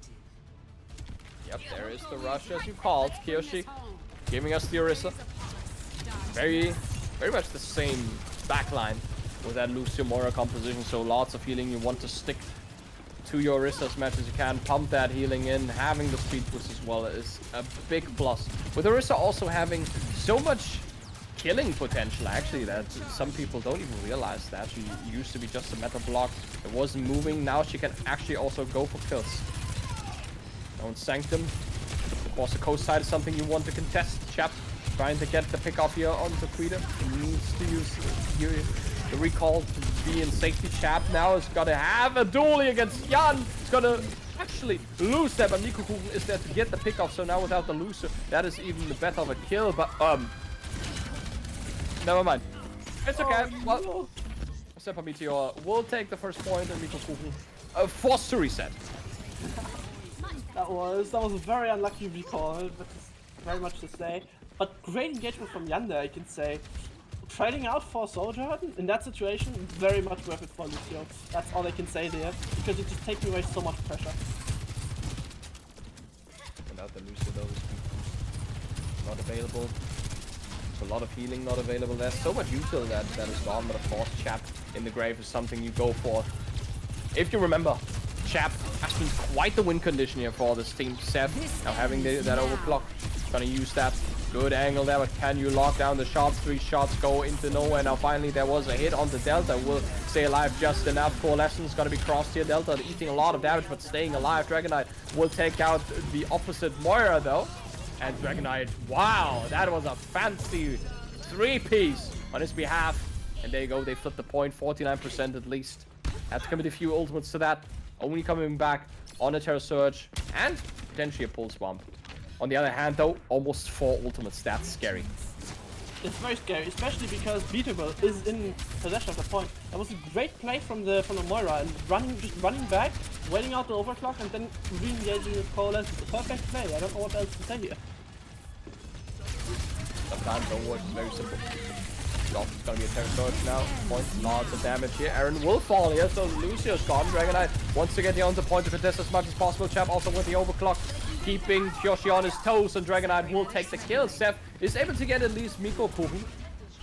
Yep, there is the rush as you called. Kiyoshi giving us the Orisa. Very much the same backline with that Lucio Mora composition, so lots of healing. You want to stick to your Orisa as much as you can, pump that healing in. Having the speed boost as well is a big plus. With Orisa also having so much killing potential, actually, that some people don't even realize that. She used to be just a meta block. It wasn't moving. Now she can actually also go for kills. Now in Sanctum, of course, the coast side is something you want to contest. Chap trying to get the pick off here onto Quita. Needs to use the recall to be in safety. Chap now is gonna have a duel against Jan. It's gonna actually lose that, but Nikokuchen is there to get the pick off. So now without the loser, that is even better of a kill. But never mind. It's okay. Well, Semper Meteor will take the first point, and Nikokuchen forced to reset. That was a very unlucky recall, but it's very much to say. But great engagement from Jan there, I can say. Trading out for Soldier in that situation, very much worth it for Lucio. That's all I can say there, because it just takes away so much pressure. Without the Lucio, though, not available. There's a lot of healing not available. There's so much util that is gone, but of course, Chap in the grave is something you go for. If you remember, Chap has been quite the win condition here for this team. Seb now having that overclock. Gonna use that. Good angle there, but can you lock down the shots? 3 shots go into nowhere. Now finally there was a hit on the Delta. Will stay alive just enough. Coalescence gonna be crossed here. Delta eating a lot of damage, but staying alive. Dragonite will take out the opposite Moira though. And Dragonite, wow, that was a fancy 3-piece on his behalf. And there you go, they flipped the point, 49% at least. Had to commit a few ultimates to that. Only coming back on a Terror Surge and potentially a Pull Swamp. On the other hand though, almost 4 ultimates, that's scary. It's very scary, especially because Beatable is in possession of the point. That was a great play from the Moira, and just running back, waiting out the overclock, and then re-engaging with Coalesce. It's a perfect play. I don't know what else to say here. Sometimes Overwatch is very simple. It's gonna be a Terror Surge now. Point, lots of damage here. Aaron will fall here, so Lucio's gone. Dragonite wants to get the onto point to contest as much as possible. Chap also with the overclock, keeping Yoshi on his toes, and Dragonite will take the kill. Seth is able to get at least Miko Kuchen.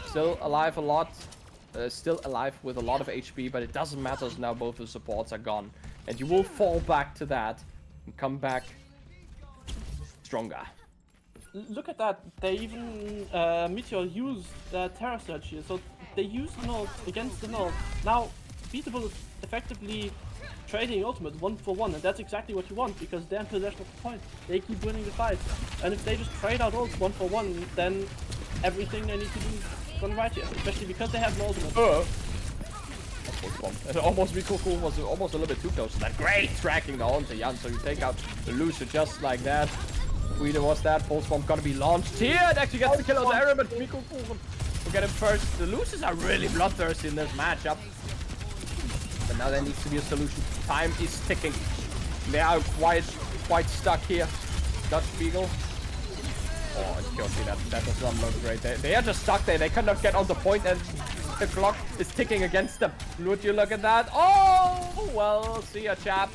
Still alive a lot. Still alive with a lot of HP, but it doesn't matter as now both the supports are gone. And you will fall back to that and come back stronger. Look at that. They even Meteor used the Terror Surge here, so they used the null against the null. Now Beatable is effectively trading ultimates 1-for-1, and that's exactly what you want because they're in possession of the point. They keep winning the fights, and if they just trade out ults 1-for-1, then everything they need to do is gone right here, especially because they have no ultimate. And almost Mikoku was almost a little bit too close to that. Great tracking the onto Jan, so you take out the Lucio just like that. Sweden was that. Pulse bomb gonna be launched here. It actually gets the kill on the Aaron, but Mikoku will get him first. The Lucios are really bloodthirsty in this matchup. But now there needs to be a solution. Time is ticking. They are quite stuck here. Dutch Beagle. Oh, it's guilty. That does not look great. They are just stuck there. They cannot get on the point, and the clock is ticking against them. Would you look at that? Oh, well, see ya, chap.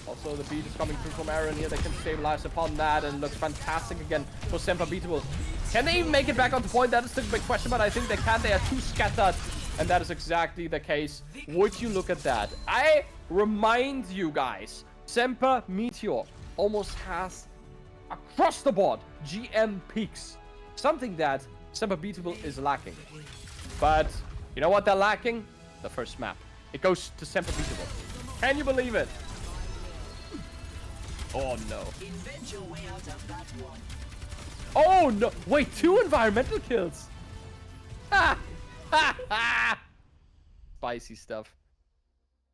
Also, the beat is coming through from Aaron here. They can stabilize upon that, and it looks fantastic again for Semper Beatable. Can they even make it back on the point? That is the big question, but I think they can. They are too scattered, and that is exactly the case. Would you look at that? I remind you guys, Semper Meteor almost has across the board GM peaks, something that Semper Beatable is lacking. But you know what they're lacking? The first map. It goes to Semper Beatable. Can you believe it? Oh no. Invent your way out of that one. Oh no! Wait, 2 environmental kills. Ha! Ha! Ha! Spicy stuff.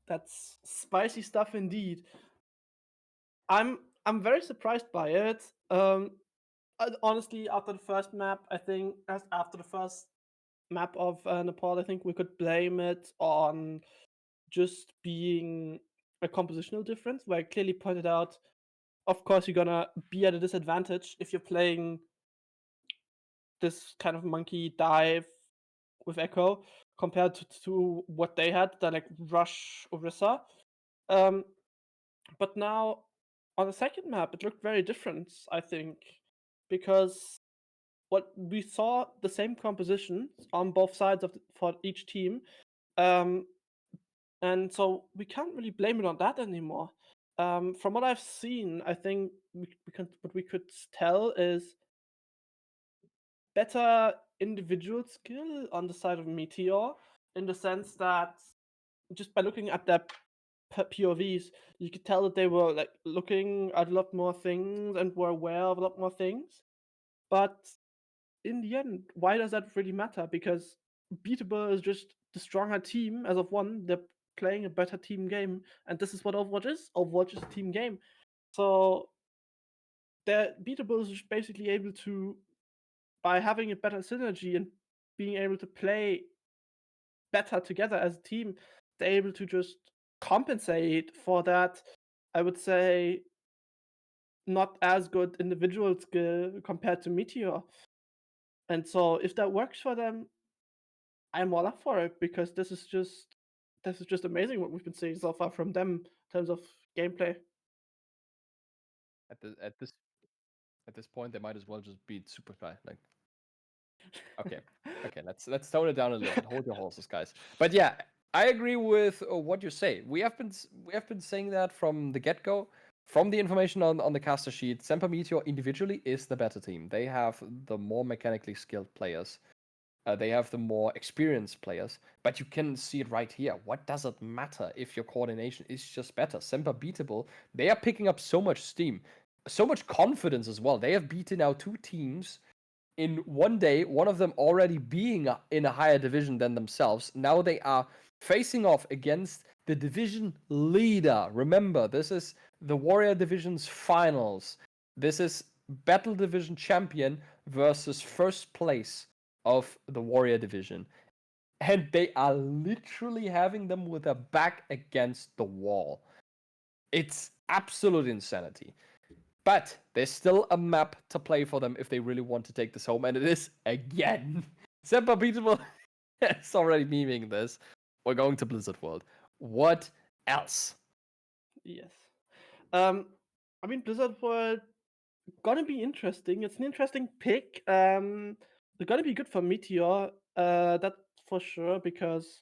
That's spicy stuff indeed. I'm very surprised by it. Honestly, after the first map, I think as after the first map of Nepal, I think we could blame it on just being a compositional difference. Where I clearly pointed out, of course, you're gonna be at a disadvantage if you're playing this kind of monkey dive with Echo compared to what they had, the like Rush Orisa. But now on the second map, it looked very different, I think, because what we saw the same compositions on both sides of for each team, um, and so we can't really blame it on that anymore. From what I've seen, I think what we could tell is better individual skill on the side of Meteor, in the sense that just by looking at their POVs, you could tell that they were like looking at a lot more things and were aware of a lot more things. But in the end, why does that really matter? Because Beatable is just the stronger team as of one. They're playing a better team game, and this is what Overwatch is. Overwatch is a team game. So Beatable is just basically able to, by having a better synergy and being able to play better together as a team, they're able to just compensate for that, I would say, not as good individual skill compared to Meteor. And so if that works for them, I'm all up for it because this is just amazing what we've been seeing so far from them in terms of gameplay. At this point, they might as well just beat Superfly. Like, okay, okay, let's tone it down a little bit. Hold your horses, guys. But yeah, I agree with what you say. We have been saying that from the get go, from the information on the caster sheet. Semper Meteor individually is the better team. They have the more mechanically skilled players. They have the more experienced players, but you can see it right here. What does it matter if your coordination is just better? Semper Beatable, they are picking up so much steam, so much confidence as well. They have beaten out 2 teams in one day, one of them already being in a higher division than themselves. Now they are facing off against the division leader. Remember, this is the Warrior Division's finals. This is Battle Division champion versus first place of the Warrior Division. And they are literally having them with their back against the wall. It's absolute insanity. But there's still a map to play for them if they really want to take this home, and it is again. Semper Beatable is already memeing this. We're going to Blizzard World. What else? Yes. I mean, Blizzard World gonna be interesting. It's an interesting pick. They're gonna be good for Meteor. That's for sure because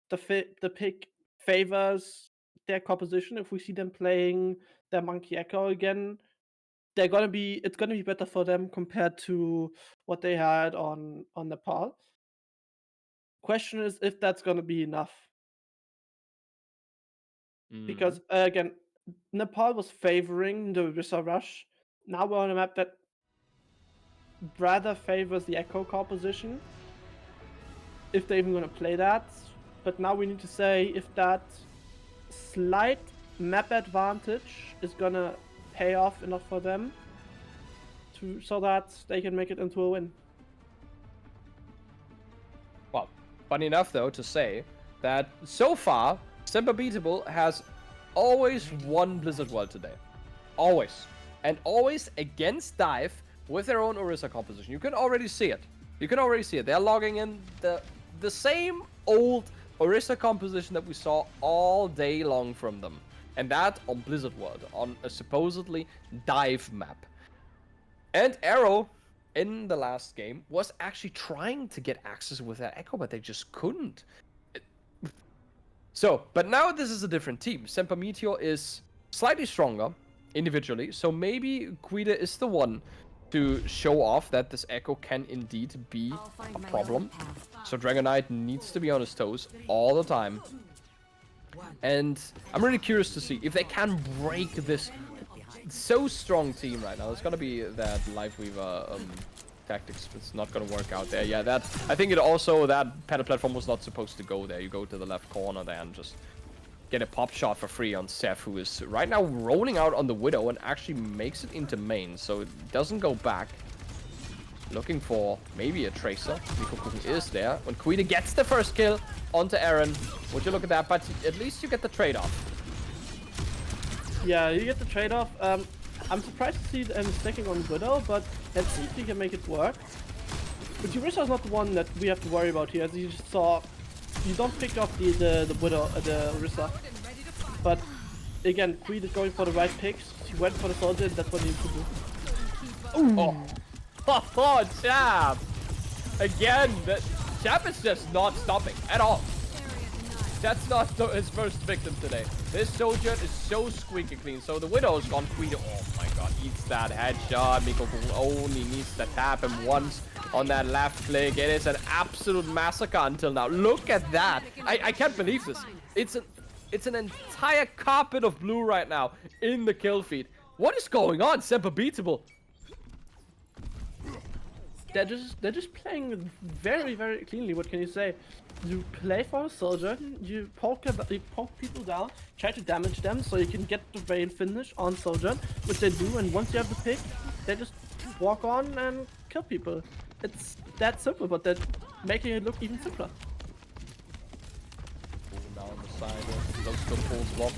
the pick favors their composition. If we see them playing their Monkey Echo again, it's gonna be better for them compared to what they had on Nepal. Question is if that's gonna be enough. Because again, Nepal was favoring the Orisa rush. Now we're on a map that rather favors the Echo composition, if they're even going to play that. But now we need to say if that slight map advantage is going to pay off enough for them so that they can make it into a win. Well, funny enough though to say that so far, Semper Beatable has always won Blizzard World today. Always. And always against Dive with their own Orisa composition. You can already see it. You can already see it. They're logging in the same old Orisa composition that we saw all day long from them. And that on Blizzard World, on a supposedly Dive map. And Arrow, in the last game, was actually trying to get access with that Echo, but they just couldn't. So, but now this is a different team. Semper Meteor is slightly stronger individually, so maybe Quida is the one to show off that this Echo can indeed be a problem. So Dragon Knight needs to be on his toes all the time. And I'm really curious to see if they can break this so strong team right now. It's gonna be that Lifeweaver tactics. It's not gonna work out there. Yeah, that I think it also that pedal platform was not supposed to go there. You go to the left corner there and just get a pop shot for free on Seth, who is right now rolling out on the Widow and actually makes it into main, so it doesn't go back. Looking for maybe a Tracer. Mikokuchen is there. When Quida gets the first kill onto Aaron, would you look at that? But at least you get the trade-off. Yeah, you get the trade-off. I'm surprised to see them sticking on Widow, but let's see if he can make it work. But Orisa is not the one that we have to worry about here, as you just saw. You don't pick off the Widow, the Orisa. But again, Queen is going for the right picks. He went for the soldier, and that's what he needs to do. Ooh. Oh, Chap! Again, Chap is just not stopping at all. That's not his first victim today. This soldier is so squeaky clean. So the Widow's gone Queen. Oh my god, eats that headshot. Miko only needs to tap him once on that left click. It is an absolute massacre until now. Look at that. I can't believe this. It's an entire carpet of blue right now in the kill feed. What is going on? Semper Beatable. They're just playing very, very cleanly. What can you say? You play for a soldier, you poke people down, try to damage them so you can get the veil finish on soldier, which they do, and once you have the pick, they just walk on and kill people. It's that simple, but they're making it look even simpler. Down the side, close to the full swap.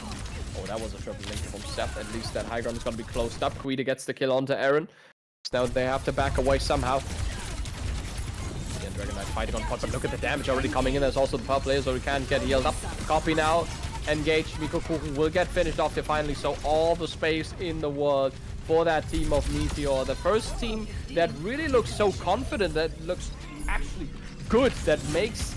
Oh, that was a triple link from Seth. At least that high ground is going to be closed up. Quida gets the kill onto Aaron. Now they have to back away somehow. Again, Dragon Knight fighting on pot, but look at the damage already coming in. There's also the power player, so we can't get healed up. Copy now. Engage. Mikokuchen will get finished off there finally, so all the space in the world for that team of Meteor. The first team that really looks so confident, that looks actually good, that makes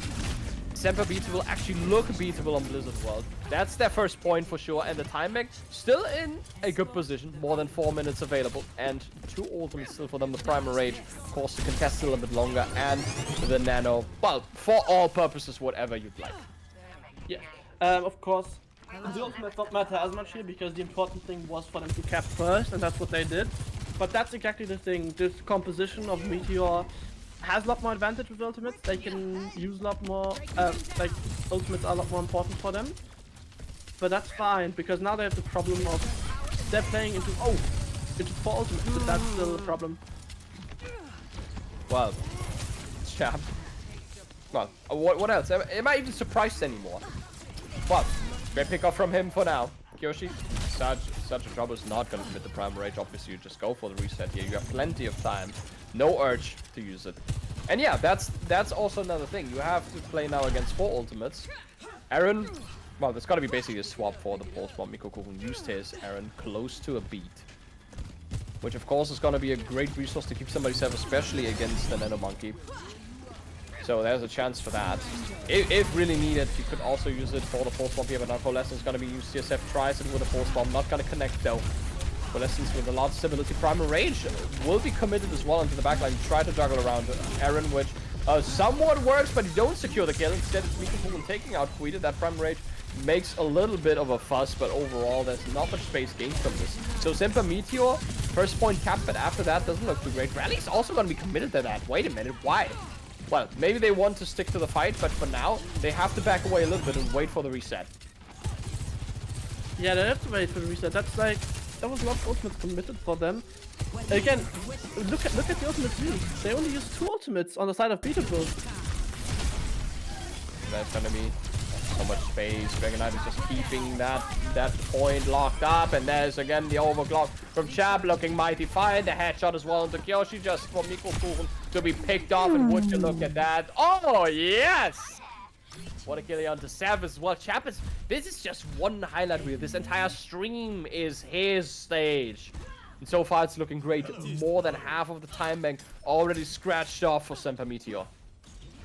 Semper Beatable actually look beatable on Blizzard World. That's their first point for sure, and the time bank still in a good position, more than 4 minutes available, and 2 ultimates still for them. The Primal Rage, of course, to contest a little bit longer, and the Nano, well, for all purposes, whatever you'd like. Yeah, of course, the ultimate don't matter as much here, because the important thing was for them to cap first, and that's what they did. But that's exactly the thing, this composition of Meteor has a lot more advantage with ultimates. They can use a lot more, like, ultimates are a lot more important for them. But that's fine, because now they have the problem of they're playing into 4 ultimates, but that's still a problem. Well, Chap. Well, what else? Am I even surprised anymore? Well, great pick off from him for now. Kyoshi, such a trouble is not going to commit the Primal Rage. Obviously, you just go for the reset here. You have plenty of time. No urge to use it. And yeah, that's also another thing. You have to play now against 4 ultimates. Aaron, well, there's got to be basically a swap for the pulse bomb. Mikokuchen used his Aaron close to a beat. Which of course is going to be a great resource to keep somebody safe, especially against the Nano Monkey. So there's a chance for that. If really needed, you could also use it for the pulse bomb here, but now Coalescence is going to be used here. Seth tries it with a pulse bomb, not going to connect though. Coalescence with a lot of stability. Primal Rage will be committed as well into the backline. Try to juggle around Aaron, which somewhat works, but you don't secure the kill. Instead, it's Mikokuchen taking out Quida. That Primal Rage makes a little bit of a fuss, but overall there's not much space gained from this. So Semper Meteor, first point cap, but after that doesn't look too great. Rally's also going to be committed to that. Wait a minute, why? Well, maybe they want to stick to the fight, but for now, they have to back away a little bit and wait for the reset. Yeah, they have to wait for the reset. That's like, that was not ultimate committed for them. Again, look at the ultimates used. They only used 2 ultimates on the side of Beatable. There's gonna be so much space. Dragon Knight is just keeping that point locked up, and there's again the overclock from Chap, looking mighty fine. The headshot as well into Kyoshi, just for Mikokuren to be picked off. And would you look at that? Oh yes! What a kill onto Sev as well. Chap is. This is just one highlight reel. This entire stream is his stage. And so far it's looking great. More than half of the time bank already scratched off for Semper Meteor.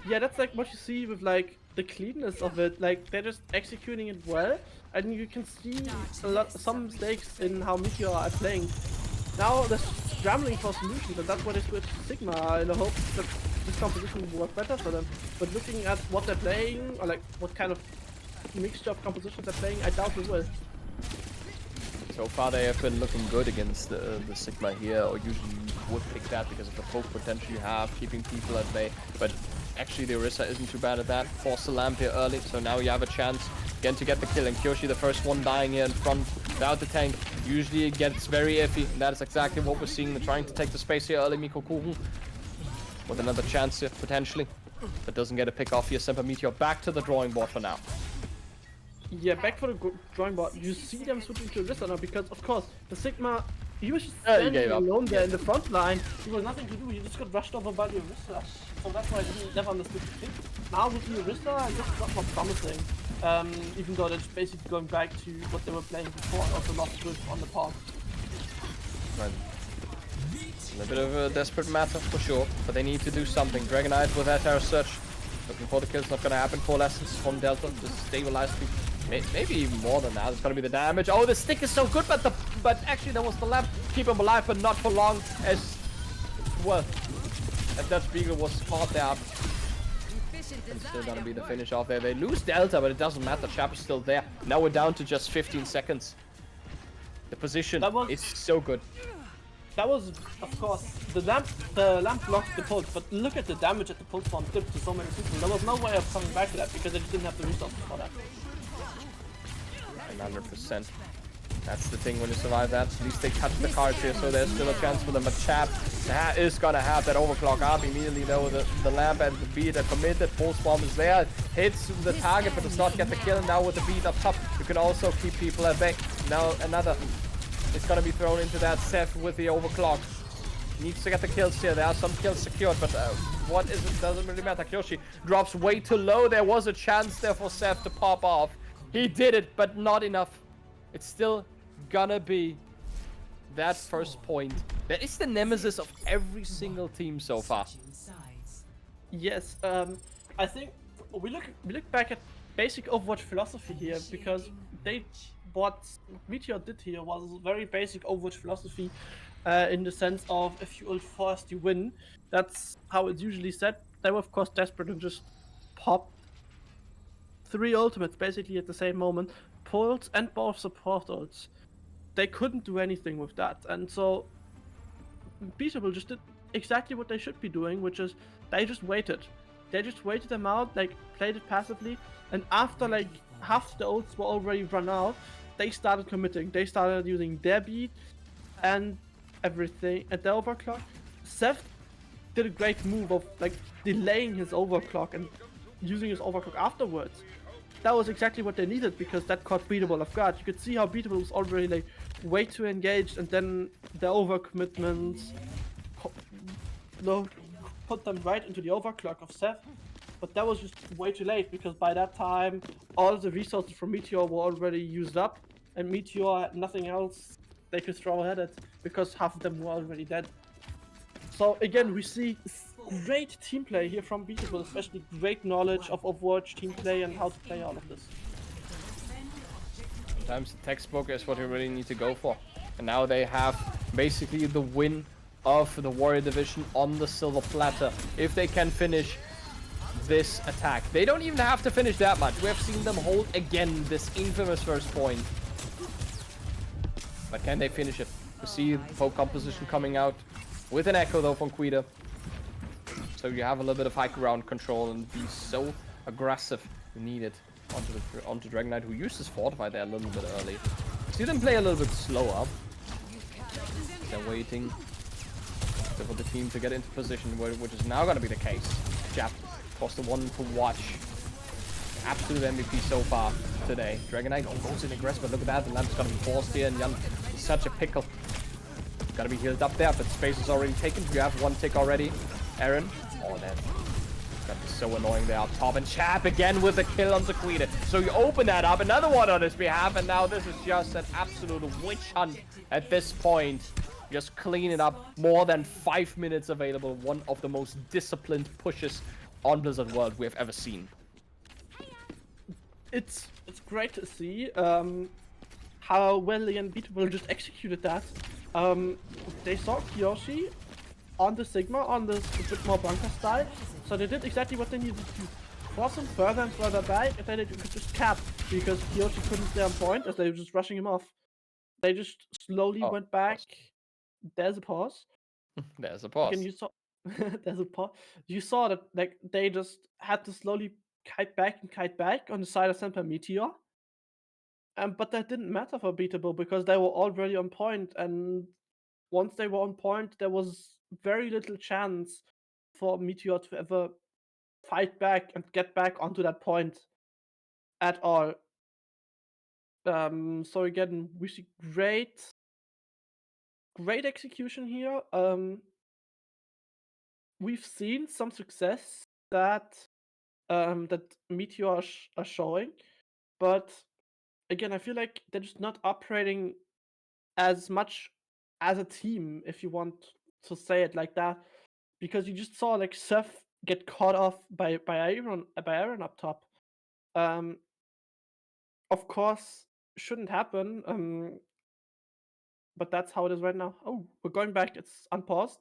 Yeah, that's like what you see with like the cleanness of it. Like they're just executing it well, and you can see some mistakes in how Meteor are playing. Now they're scrambling for solutions, and that's what they switched to Sigma in the hope that this composition will work better for them. But looking at what they're playing, or like what kind of mixture of compositions they're playing, I doubt it will. So far they have been looking good against the Sigma here, or usually would pick that because of the poke potential you have, keeping people at bay. But actually the Orisa isn't too bad at that. Force the lamp here early, so now you have a chance again to get the kill. And Kyoshi, the first one dying here in front without the tank. Usually it gets very iffy, and that is exactly what we're seeing. They're trying to take the space here early. Mikokuren with another chance here, potentially. But doesn't get a pick off here. Semper Meteor back to the drawing board for now. Yeah, back for the drawing board. You see them switching to Orisa now because, of course, the Sigma, he was just He standing gave up. alone there in the front line. He was nothing to do. He just got rushed over by the Orisa. So that's why I never understood the pick. Now with the Orisa, it just got more promising. Even though they're basically going back to what they were playing before, and also lost good on the path. Right. A bit of a desperate matter for sure, but they need to do something. Dragon Knight with that terror search. Looking for the kills, not gonna happen. 4 lessons from Delta to stabilize people. Maybe even more than that. It's gonna be the damage. Oh, the stick is so good, but actually that was the lamp. Keep him alive, but not for long. As well, that Dutch Beagle was caught there. It's still gonna be the finish off there. They lose Delta, but it doesn't matter. Chap is still there. Now we're down to just 15 seconds. The position is so good. That was, of course, the lamp blocked the pulse, but look at the damage at the pulse bomb did to so many people. There was no way of coming back to that because they didn't have the resources for that. 100%. That's the thing when you survive that. At least they cut the cards here, so there's still a chance for them. But Chap is gonna have that overclock up immediately though. The lamp and the beat are committed. Pulse bomb is there. Hits the target, but does not get the kill. Now with the beat up top, you can also keep people at bay. Now another is gonna be thrown into that Seth with the overclock. Needs to get the kills here. There are some kills secured, but what is it? Doesn't really matter. Kyoshi drops way too low. There was a chance there for Seth to pop off. He did it, but not enough. It's still gonna be that first point. That is the nemesis of every single team so far. Yes, I think we look back at basic Overwatch philosophy here because what Meteor did here was very basic Overwatch philosophy, in the sense of if you ult first you win. That's how it's usually said. They were of course desperate and just popped 3 ultimates basically at the same moment, pulse and both support ults. They couldn't do anything with that, and so Beatable just did exactly what they should be doing, which is they just waited. They just waited them out, like played it passively, and after like half the ults were already run out, they started committing. They started using their beat and everything at the overclock. Seth did a great move of like delaying his overclock and using his overclock afterwards. That was exactly what they needed because that caught Beatable off guard. You could see how Beatable was already like way too engaged, and then the overcommitments put them right into the overclock of Seth. But that was just way too late because by that time all the resources from Meteor were already used up, and Meteor had nothing else they could throw at it because half of them were already dead. So again, we see great team play here from Beatable, especially great knowledge of Overwatch team play and how to play all of this. Sometimes the textbook is what you really need to go for. And now they have basically the win of the Warrior Division on the silver platter. If they can finish this attack. They don't even have to finish that much. We have seen them hold again this infamous first point. But can they finish it? We see poke composition coming out with an echo though from Quita. So you have a little bit of high ground control and be so aggressive. You need it onto Dragon Knight, who uses Fortify there a little bit early. See them play a little bit slower. They're waiting for the team to get into position, which is now going to be the case. Jap was the one to watch. Absolute MVP so far today. Dragon Knight goes in aggressive, but look at that. The lamp's going to be forced here, and Jan is such a pickle. Got to be healed up there, but space is already taken. You have one tick already. Aaron. Oh, that's gonna be so annoying there up top. And Chap again with a kill on Sequita. So you open that up, another one on his behalf, and now this is just an absolute witch hunt at this point. Just clean it up. More than 5 minutes available. One of the most disciplined pushes on Blizzard World we have ever seen. It's great to see how well the Unbeatable just executed that. They saw Kiyoshi on the Sigma, on the a bit more bunker style, so they did exactly what they needed to do. Force him further and further back, and then they could just cap, because Kiyoshi couldn't stay on point as they were just rushing him off. They just slowly went back. Pause. There's a pause. There's a pause. Again, you saw there's a pause. You saw that like they just had to slowly kite back on the side of Semper Meteor. But that didn't matter for Beatable because they were already on point, and once they were on point, there was very little chance for Meteor to ever fight back and get back onto that point at all. So again, we see great execution here. We've seen some success that that Meteor are showing, but again, I feel like they're just not operating as much as a team, if you want to say it like that, because you just saw like Seth get caught off by Aaron up top. Of course, shouldn't happen. But that's how it is right now. Oh, we're going back. It's unpaused.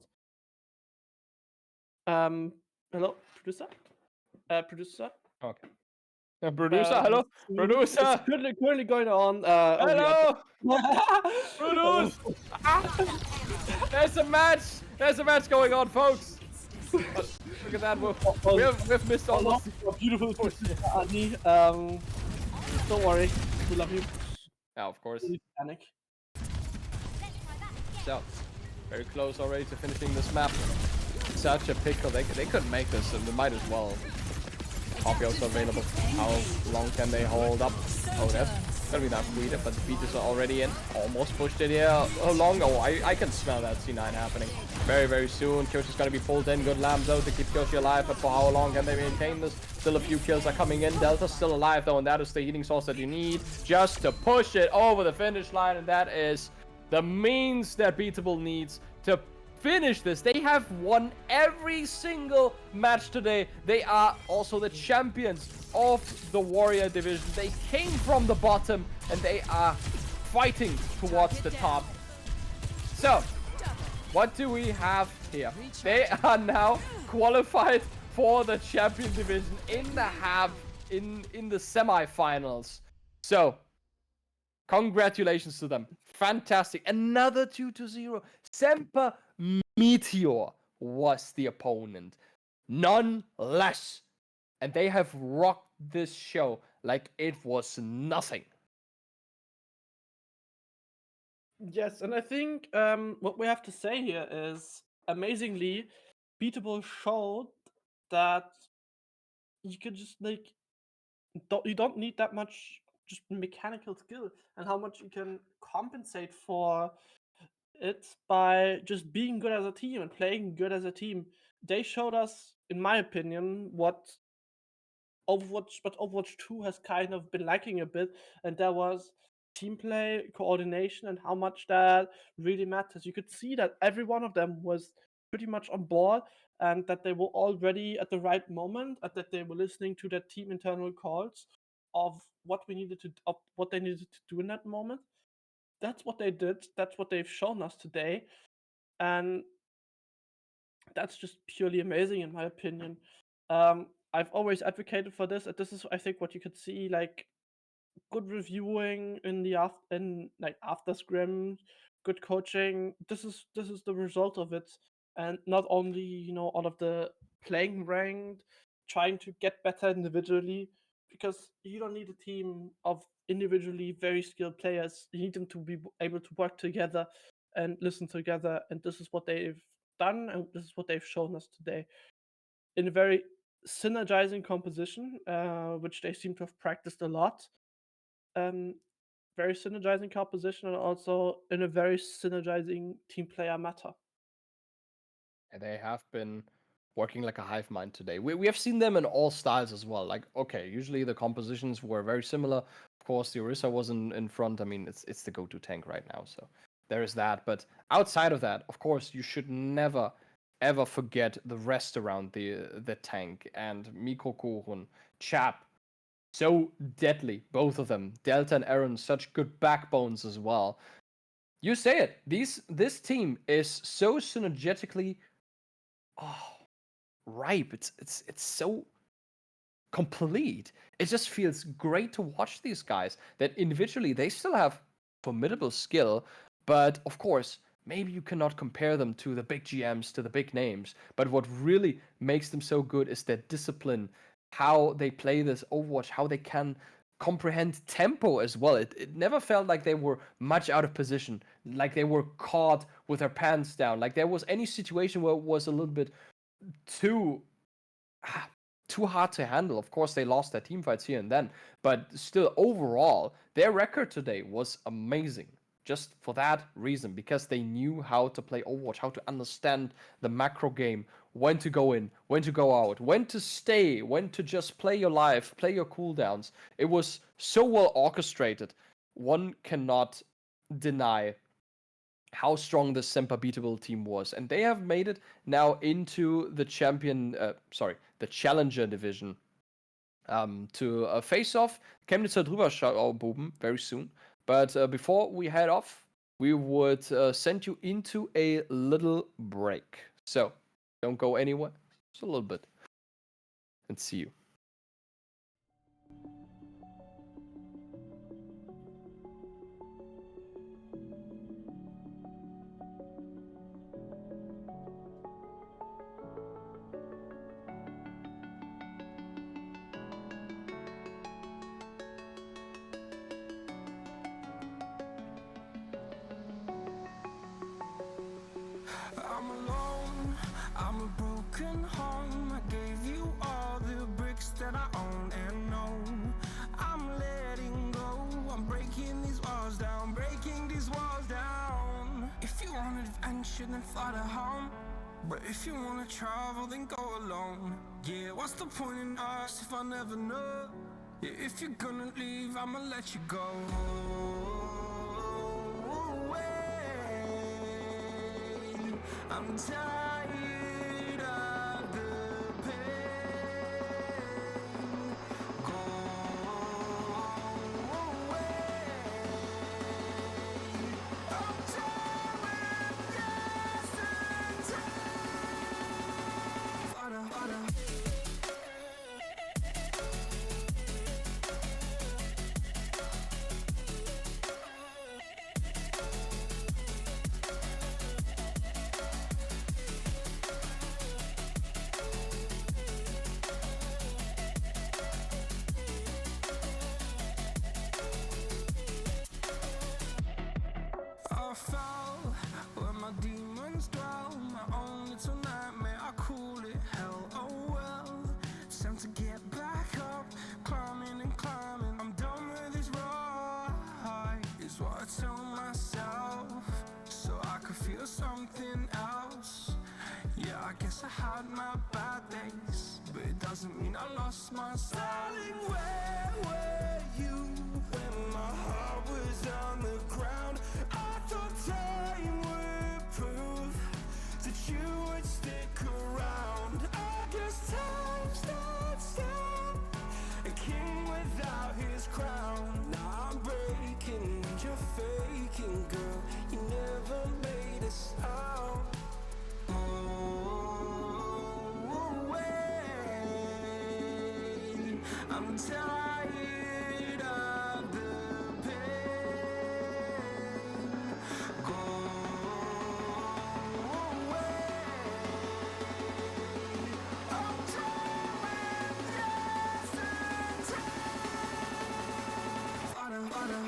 Hello, producer. Producer. Okay. Producer, hello? It's Producer! currently going on. Hello! Hello. Produce! There's a match! There's a match going on, folks! Look at that, we've missed almost. Beautiful producer, Adi. Don't worry, we love you. Yeah, of course. Don't panic. So, very close already to finishing this map. Such a pickle. They couldn't make this, and they might as well. Copy also available. How long can they hold up? Oh, that's gonna be not Quita, but the beaters are already in. Almost pushed it here. How long? Oh, I can smell that C9 happening. Very, very soon. Kyoshi's gonna be pulled in. Good lamb though to keep Kyoshi alive, but for how long can they maintain this? Still a few kills are coming in. Delta's still alive though, and that is the healing source that you need just to push it over the finish line, and that is the means that Beatable needs to finish this. They have won every single match today. They are also the champions of the Warrior division. They came from the bottom and they are fighting towards the top. So, what do we have here? They are now qualified for the champion division in the semi-finals. So, congratulations to them. Fantastic. Another 2-0. Semper Meteor was the opponent. None less. And they have rocked this show like it was nothing. Yes, and I think what we have to say here is, amazingly, Beatable showed that you could just like you don't need that much just mechanical skill, and how much you can compensate for it by just being good as a team and playing good as a team. They showed us, in my opinion, what Overwatch 2 has kind of been lacking a bit, and there was team play, coordination, and how much that really matters. You could see that every one of them was pretty much on board, and that they were all ready at the right moment, and that they were listening to their team internal calls of what they needed to do in that moment. That's what they did. That's what they've shown us today, and that's just purely amazing in my opinion. I've always advocated for this, and this is, I think, what you could see, like, good reviewing in the after scrim, good coaching. This is the result of it, and not only all of the playing ranked, trying to get better individually, because you don't need a team of individually very skilled players. You need them to be able to work together and listen together, and this is what they've done, and this is what they've shown us today in a very synergizing composition, which they seem to have practiced a lot. Um, Very synergizing composition, and also in a very synergizing team player meta. And they have been working like a hive mind today. We have seen them in all styles as well. Like, okay, usually the compositions were very similar. Of course, the Orisa was in front. I mean, it's the go-to tank right now, so there is that. But outside of that, of course, you should never ever forget the rest around the tank. And Miko Korun, Chap, so deadly, both of them. Delta and Aaron, such good backbones as well. You say it. This team is so synergetically ripe. It's so complete. It just feels great to watch these guys. That individually they still have formidable skill, but of course, maybe you cannot compare them to the big GMs, to the big names. But what really makes them so good is their discipline, how they play this Overwatch, how they can comprehend tempo as well. It never felt like they were much out of position, like they were caught with their pants down, like there was any situation where it was a little bit too too hard to handle. Of course, they lost their team fights here and then, but still, overall, their record today was amazing. Just for that reason, because they knew how to play Overwatch, how to understand the macro game, when to go in, when to go out, when to stay, when to just play your life, play your cooldowns. It was so well orchestrated. One cannot deny how strong this Semper beatable team was, and they have made it now into the the Challenger division. To face off Chemnitzer Drüberschaububen very soon. But before we head off, we would send you into a little break. So don't go anywhere. Just a little bit, and see you. I'm alone, I'm a broken home. I gave you all the bricks that I own and know. I'm letting go, I'm breaking these walls down, breaking these walls down. If you want adventure, then fly to home. But if you wanna travel, then go alone. Yeah, what's the point in us if I never know? Yeah, if you're gonna leave, I'ma let you go. I'm tired of the pain. Go away. I'm tired of yesterday. Fada, fada. I fell where my demons dwell. My own little nightmare, I call it hell. Oh well, it's time to get back up, climbing and climbing. I'm done with this ride, is what I tell myself, so I could feel something else. Yeah, I guess I had my bad days, but it doesn't mean I lost my style. Darling, where were you when my heart was on the ground? I thought time would prove that you would stick around. I guess time stood still, a king without his crown. Now I'm breaking, you're faking, girl. You never made a sound. tired of the pain. Go away. I'm tearing yesterday. Father.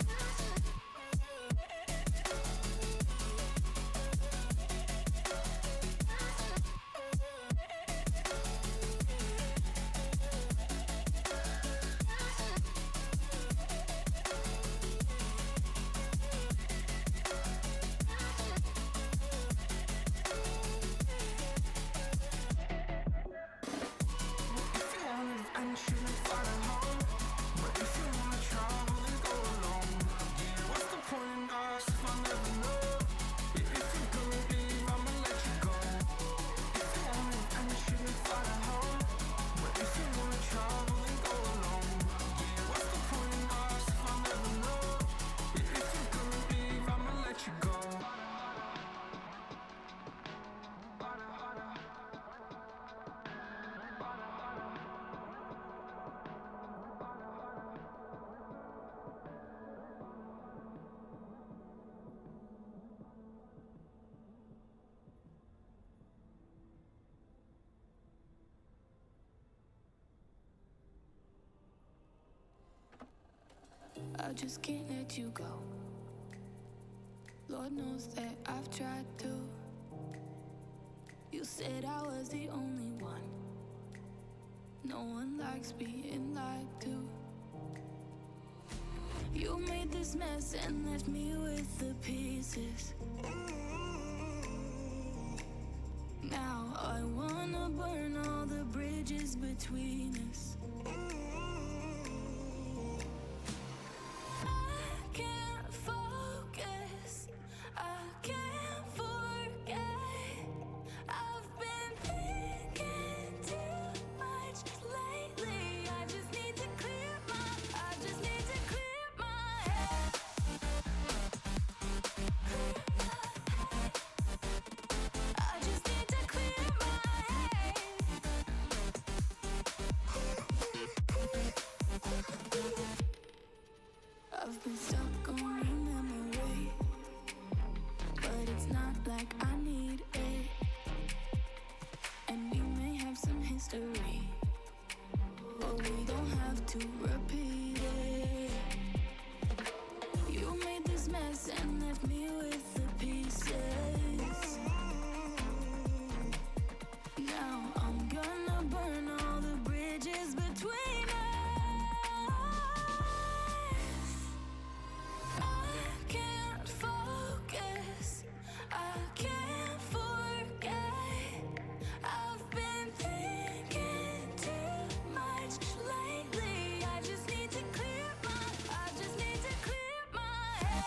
I just can't let you go. Lord knows that I've tried to. You said I was the only one. No one likes being lied to. You made this mess and left me with the pieces. Now I wanna burn all the bridges between us. I can't focus, I can't forget. I've been thinking too much lately. I just need to clear my head. I just need to clear my head. I've been stuck on your memory, but it's not like I need it. And we may have some history, but we don't have to repeat it. You made this mess and left me with the pieces. Now I'm gonna burn all the bridges between us. I can't focus, I can't forget. I've been thinking too much lately. I just need to clear my head.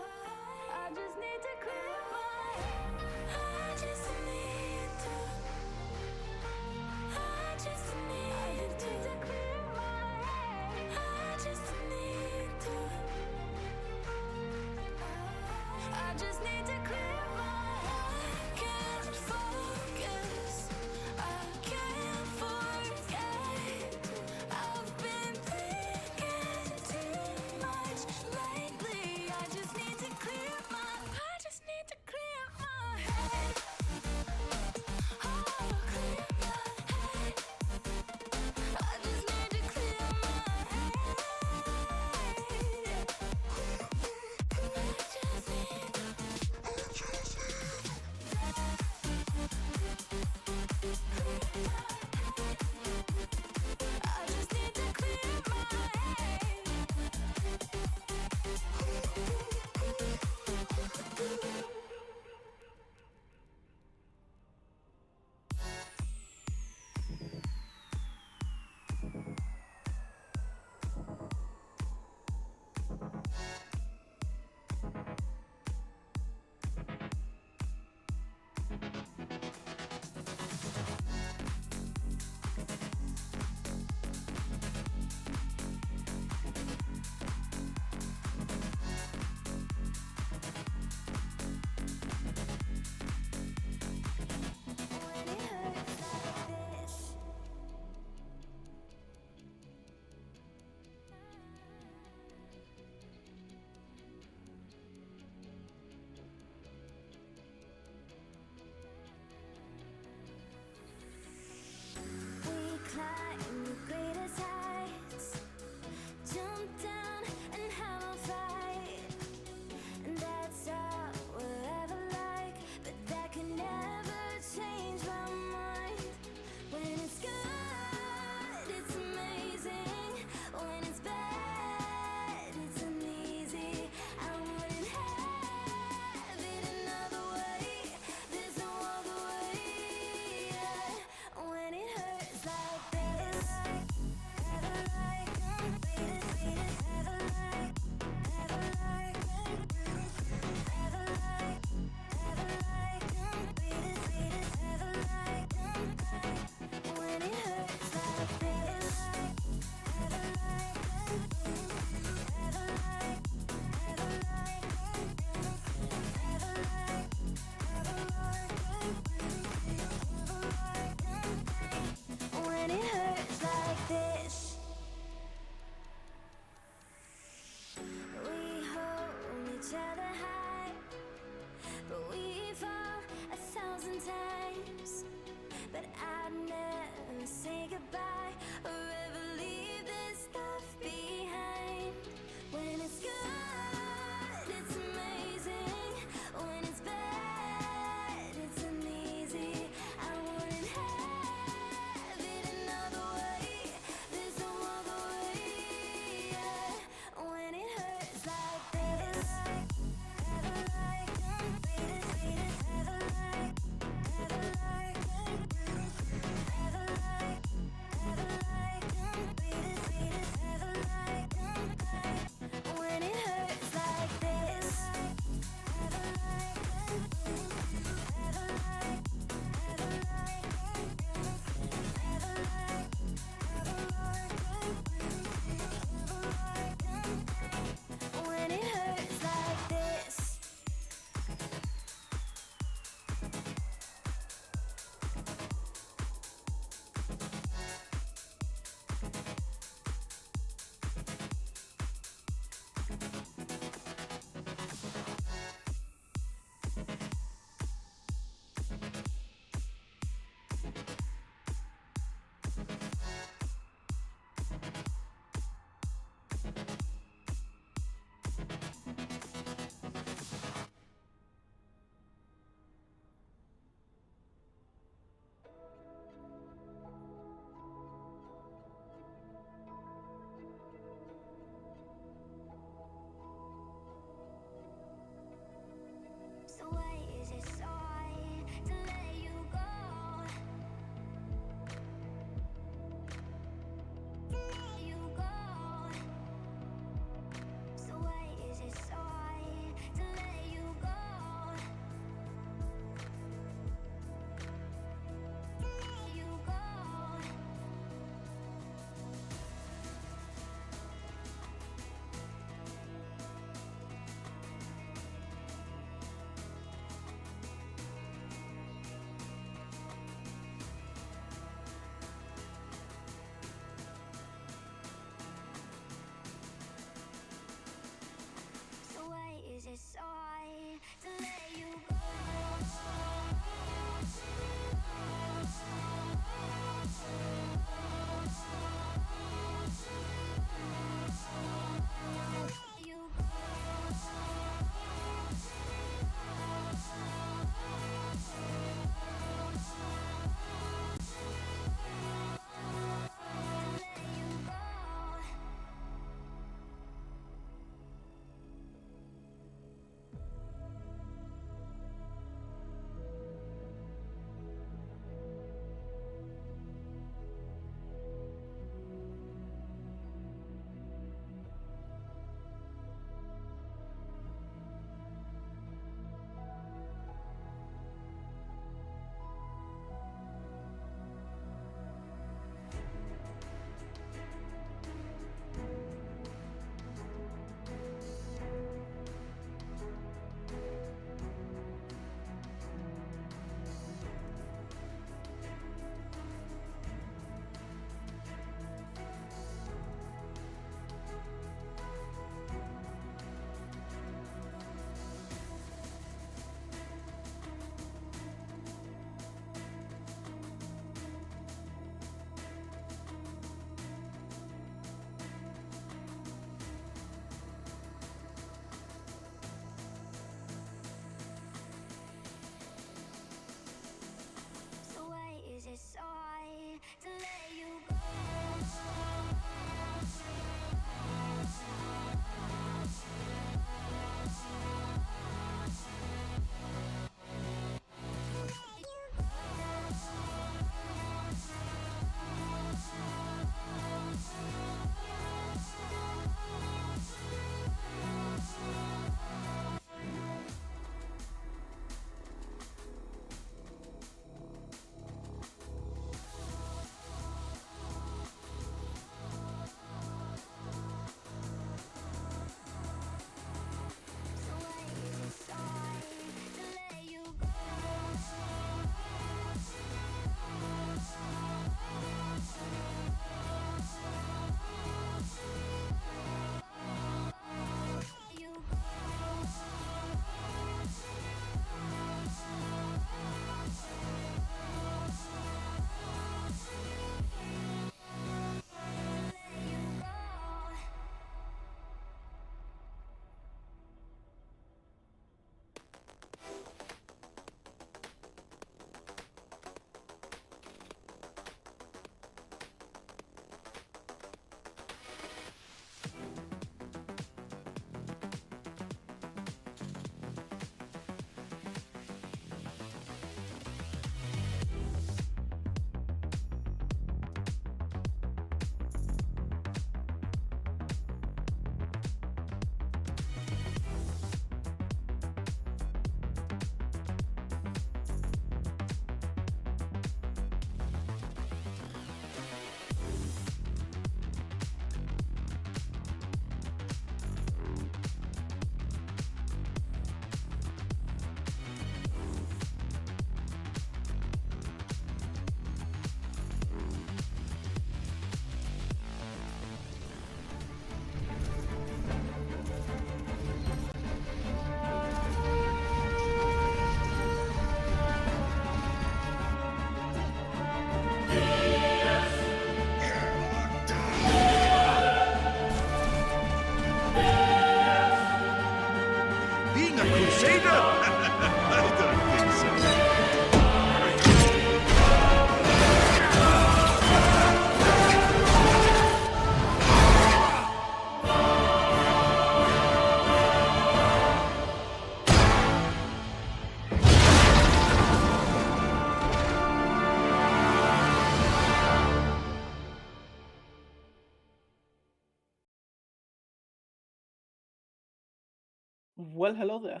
Well, hello there.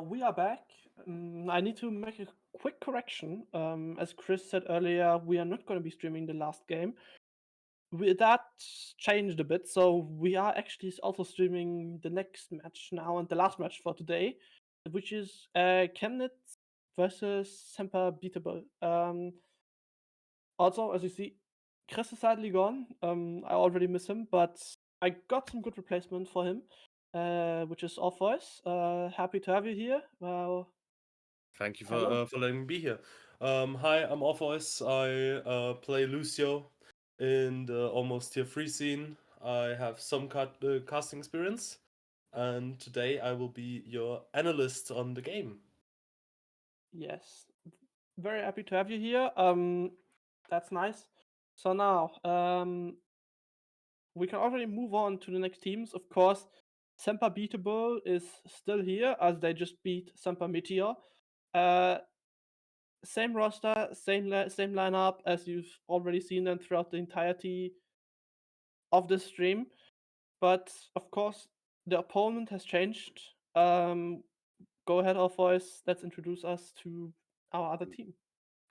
We are back. I need to make a quick correction. As Chris said earlier, we are not going to be streaming the last game. That changed a bit, so we are actually also streaming the next match now and the last match for today, which is Chemnitz versus Semper Beatable. Also, as you see, Chris is sadly gone. I already miss him, but I got some good replacement for him, which is Orpheus. Happy to have you here. Thank you Hello. for letting me be here. Hi, I'm Orpheus. I play Lucio in the almost tier 3 scene. I have some casting experience, and today I will be your analyst on the game. Yes, very happy to have you here. That's nice. So now, we can already move on to the next teams. Of course, Semper Beatable is still here as they just beat Semper Meteor. Uh, Same roster, same lineup as you've already seen them throughout the entirety of the stream. But of course, the opponent has changed. Go ahead, our voice. Let's introduce us to our other team.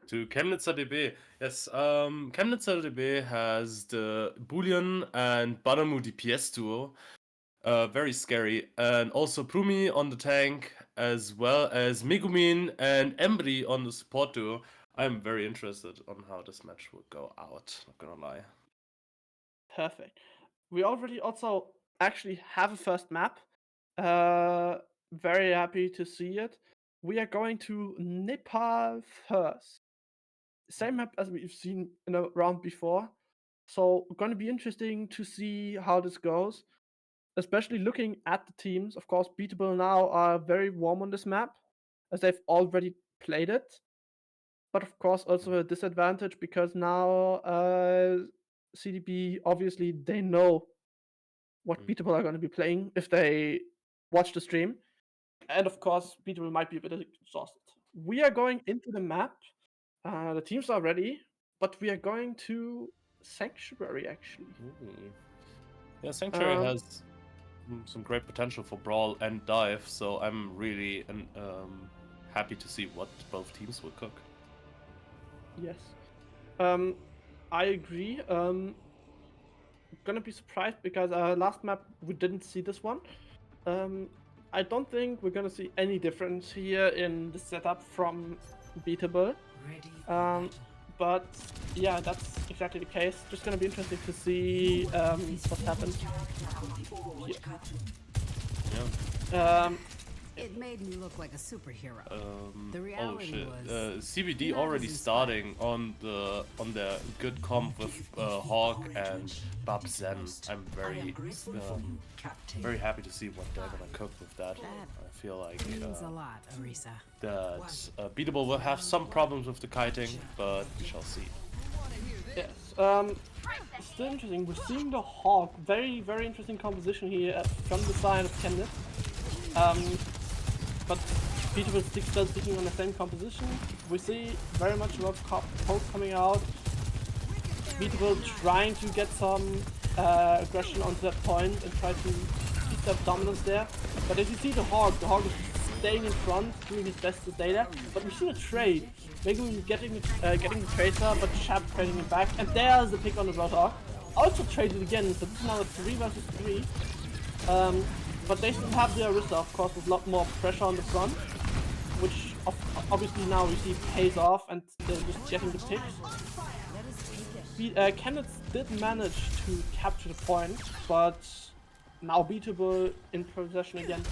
To Chemnitzer DB. Yes, Chemnitzer DB has the Boolean and Banamu DPS duo. Very scary. And also Prumi on the tank, as well as Megumin and Embry on the support duo. I'm very interested on how this match will go out, not gonna lie. Perfect. We already also actually have a first map. Very happy to see it. We are going to Nepal first. Same map as we've seen in a round before. So going to be interesting to see how this goes. Especially looking at the teams. Of course, Beatable now are very warm on this map, as they've already played it. But of course, also a disadvantage because now CDB obviously they know what Beatable are going to be playing if they watch the stream. And of course, Beatable might be a bit exhausted. We are going into the map. The teams are ready, but we are going to Sanctuary actually. Ooh. Yeah, Sanctuary has some great potential for brawl and dive, so I'm really happy to see what both teams will cook. Yes. I agree. Gonna be surprised because last map we didn't see this one. I don't think we're gonna see any difference here in the setup from Beatable. But yeah, that's exactly the case. Just gonna be interesting to see what happens. Yeah. It made me look like a superhero. The Oh reality shit! was CBD not already as inspiring. starting on their good comp with Hawk and Bab Zen. I'm very happy to see what they're gonna cook with that. I feel like Means a lot, Arisa. that Beatable will have some problems with the kiting, but we shall see. Yes. Still interesting. We're seeing the Hawk. Very, very interesting composition here from the side of Chemnitz. But Beatable still sticking on the same composition. We see very much a lot of posts coming out. Beatable trying to get some aggression onto that point and try to keep that dominance there. But as you see the Hawk is staying in front, doing his best to stay there. But we see the trade. Maybe getting the tracer, but Chap trading it back. And there's the pick on the Roadhog. Also traded again, so this is now a 3 versus 3. But they still have the Arista, of course, with a lot more pressure on the front, which obviously now we see pays off, and they're just getting the picks. Chemnitz did manage to capture the point, but now Beatable in possession again.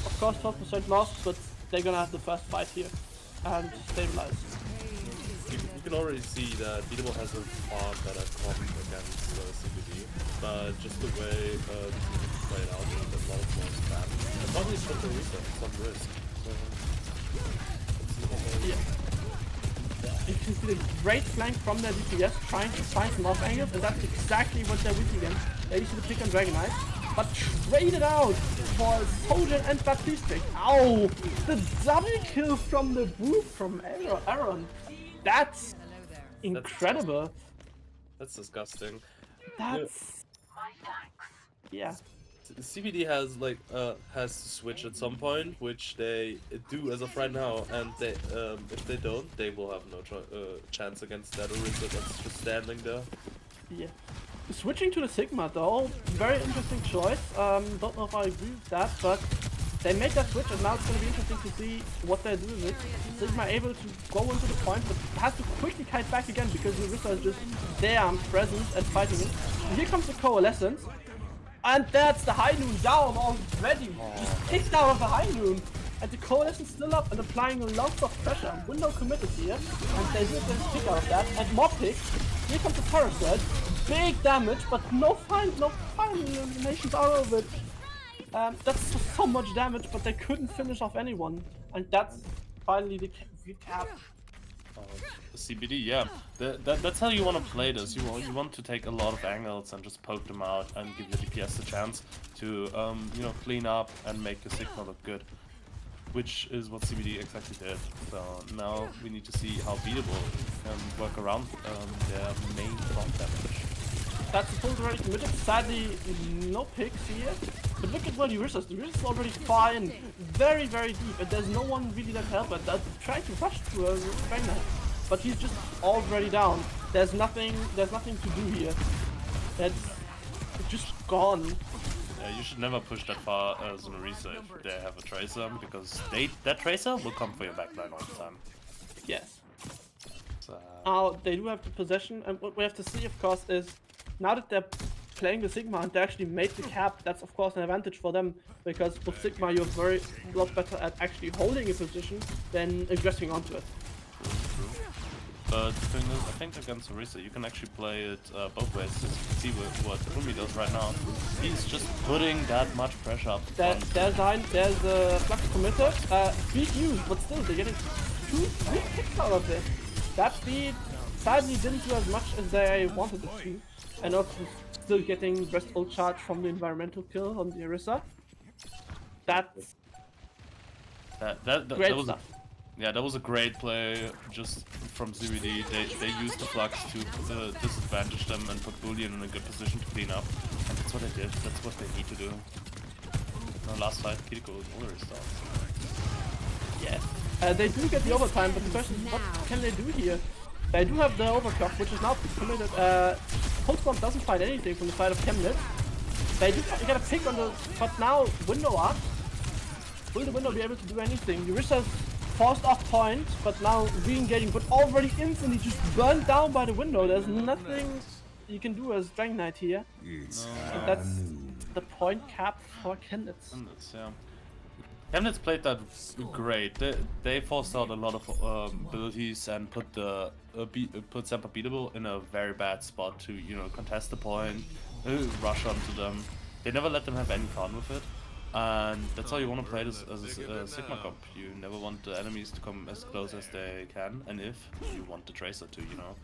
Of course, 12% lost, but they're gonna have the first fight here and stabilize. You can already see that Beatable has a far better comp against CBD, but just the way the team is played out with a lot of more spam. And probably it's just a reset, some risk. Yeah. You can see the great flank from their DPS trying to find some off angles, and that's exactly what they're weak against. They used to pick on Dragonite, but traded out for Soldier and Baptiste pick. Ow! The double kill from the Whoop from Aaron. That's incredible. That's disgusting. That's... Yeah. CBD has like has to switch at some point, which they do as of right now, and they if they don't, they will have no chance against that Orisa that's just standing there. Yeah. Switching to the Sigma though, very interesting choice. Don't know if I agree with that, but they made that switch and now it's going to be interesting to see what they do with it. Sigma able to go into the point, but has to quickly kite back again because Orisa is just there and present and fighting it. And here comes the Coalescence. And that's the High Noon down already. Just kicked out of the High Noon. And the Coalescence still up and applying lots of pressure. Window committed here. And they did a pick out of that. And more picks. Here comes the Parasite. Big damage, but no final eliminations out of it. That's so much damage, but they couldn't finish off anyone. And that's finally the recap. CBD, yeah. That's how you want to play this. You want to take a lot of angles and just poke them out and give your DPS the chance to you know, clean up and make the Sigma look good, which is what CBD exactly did. So now we need to see how beatable it can work around their main front damage. That's the full already committed. Sadly, no picks here. But look at what Orisa is. Orisa is already far in, very deep, and there's no one really that help it. That's trying to rush to a Ragnar. But he's just already down. There's nothing to do here. It's just gone. Yeah, you should never push that far as an Orisa if they have a Tracer, because that Tracer will come for your backline all the time. Yes. So, Now they do have the possession, and what we have to see, of course, is now that they're playing the Sigma and they actually made the cap, that's of course an advantage for them, because with Sigma you're a lot better at actually holding a position than aggressing onto it. true. But the thing is, I think against Orisa you can actually play it both ways. As you can see what Rumi does right now. He's just putting that much pressure up front. There's a flux committed, big use, but still they're getting 2-3 kicks out of it. That speed sadly didn't do as much as they wanted it to. And also still getting burst ult charge from the environmental kill on the Orisa. That's great was stuff. that was a great play just from CBD. They used the flux to disadvantage them and put Boolean in a good position to clean up. And that's what they did. That's what they need to do. No, last fight, Kiriko was already stopped. Yeah. They do get the overtime, but the question is, what can they do here? They do have the overclock, which is now committed. Postbomb doesn't find anything from the side of Chemnitz. They do get a pick on the, but now window up. Will the window be able to do anything? Orisa's forced off point, but now re-engaging, but already instantly just burned down by the window. There's nothing you can do as Dragon Knight here. And that's the point cap for Chemnitz. Yeah. Chemnitz played that great. They forced out a lot of abilities and put Semper beatable in a very bad spot to, you know, contest the point, rush onto them. They never let them have any fun with it, and that's how you want to play this as a Sigma comp. You never want the enemies to come as close as they can, and if you want the Tracer to, you know,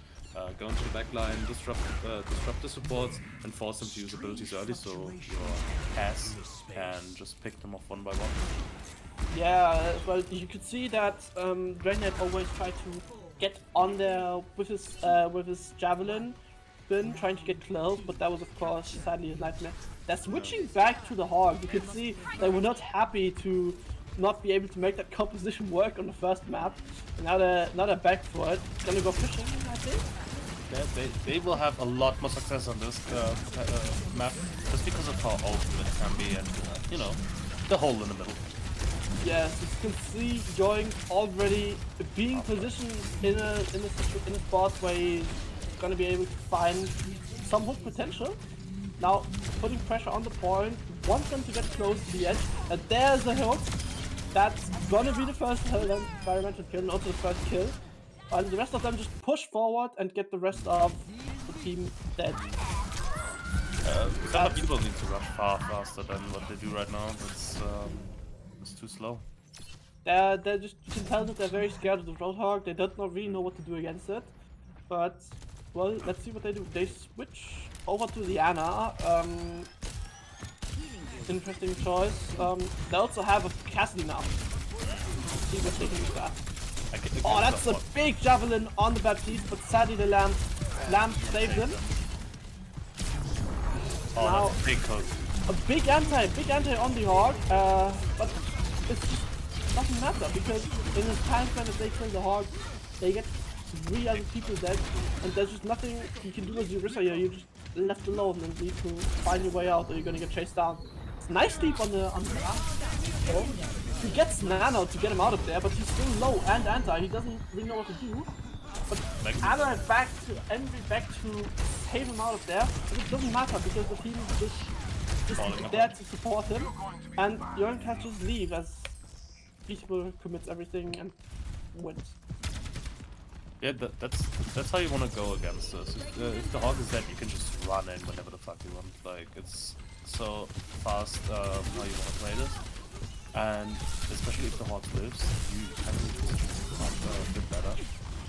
go into the backline, disrupt the supports, and force them to use abilities early, so your Cass can just pick them off one by one. Yeah, well, you could see that Dragon Knight always tried to get on there with his javelin, been trying to get close, but that was of course sadly a nightmare. They're switching back to the Hog. You could see they were not happy to not be able to make that composition work on the first map. And now they're back for it. Gonna go fishing, I think. They will have a lot more success on this map just because of how open it can be and you know, the hole in the middle. Yes, you can see Joing already being positioned in a spot where he's gonna be able to find some hook potential. Now putting pressure on the point, wants them to get close to the edge, and there's a hook. That's gonna be the first environmental kill and also the first kill. And the rest of them just push forward and get the rest of the team dead. Some people need to rush far faster than what they do right now. It's too slow. They're just, you can tell that they're very scared of the Roadhog. They don't really know what to do against it. But, well, let's see what they do. They switch over to the Ana. Interesting choice. They also have a Cassidy now. Let's see what they can do with that. Oh, that's a big javelin on the Baptiste, but sadly the Lamp saved him. Oh, now, that's a big hook. a big anti on the Hawk, but it just doesn't matter because in the time span that they kill the Hawk, they get 3 other people dead, and there's just nothing you can do as Eurissa here. You're just left alone and need to find your way out, or you're gonna get chased down. It's nice sleep on the last. Oh, he gets Nano to get him out of there, but he's still low and anti. He doesn't really know what to do. But Anna back to Envy back to save him out of there. But it doesn't matter because the team is just there to support him, and Jörn can just leave as Beastable commits everything and wins. Yeah, that's how you want to go against this. If the Hawk is dead, you can just run in whenever the fuck you want. Like, it's so fast how you want to play this. And especially if the Hawk lives, you can a bit better.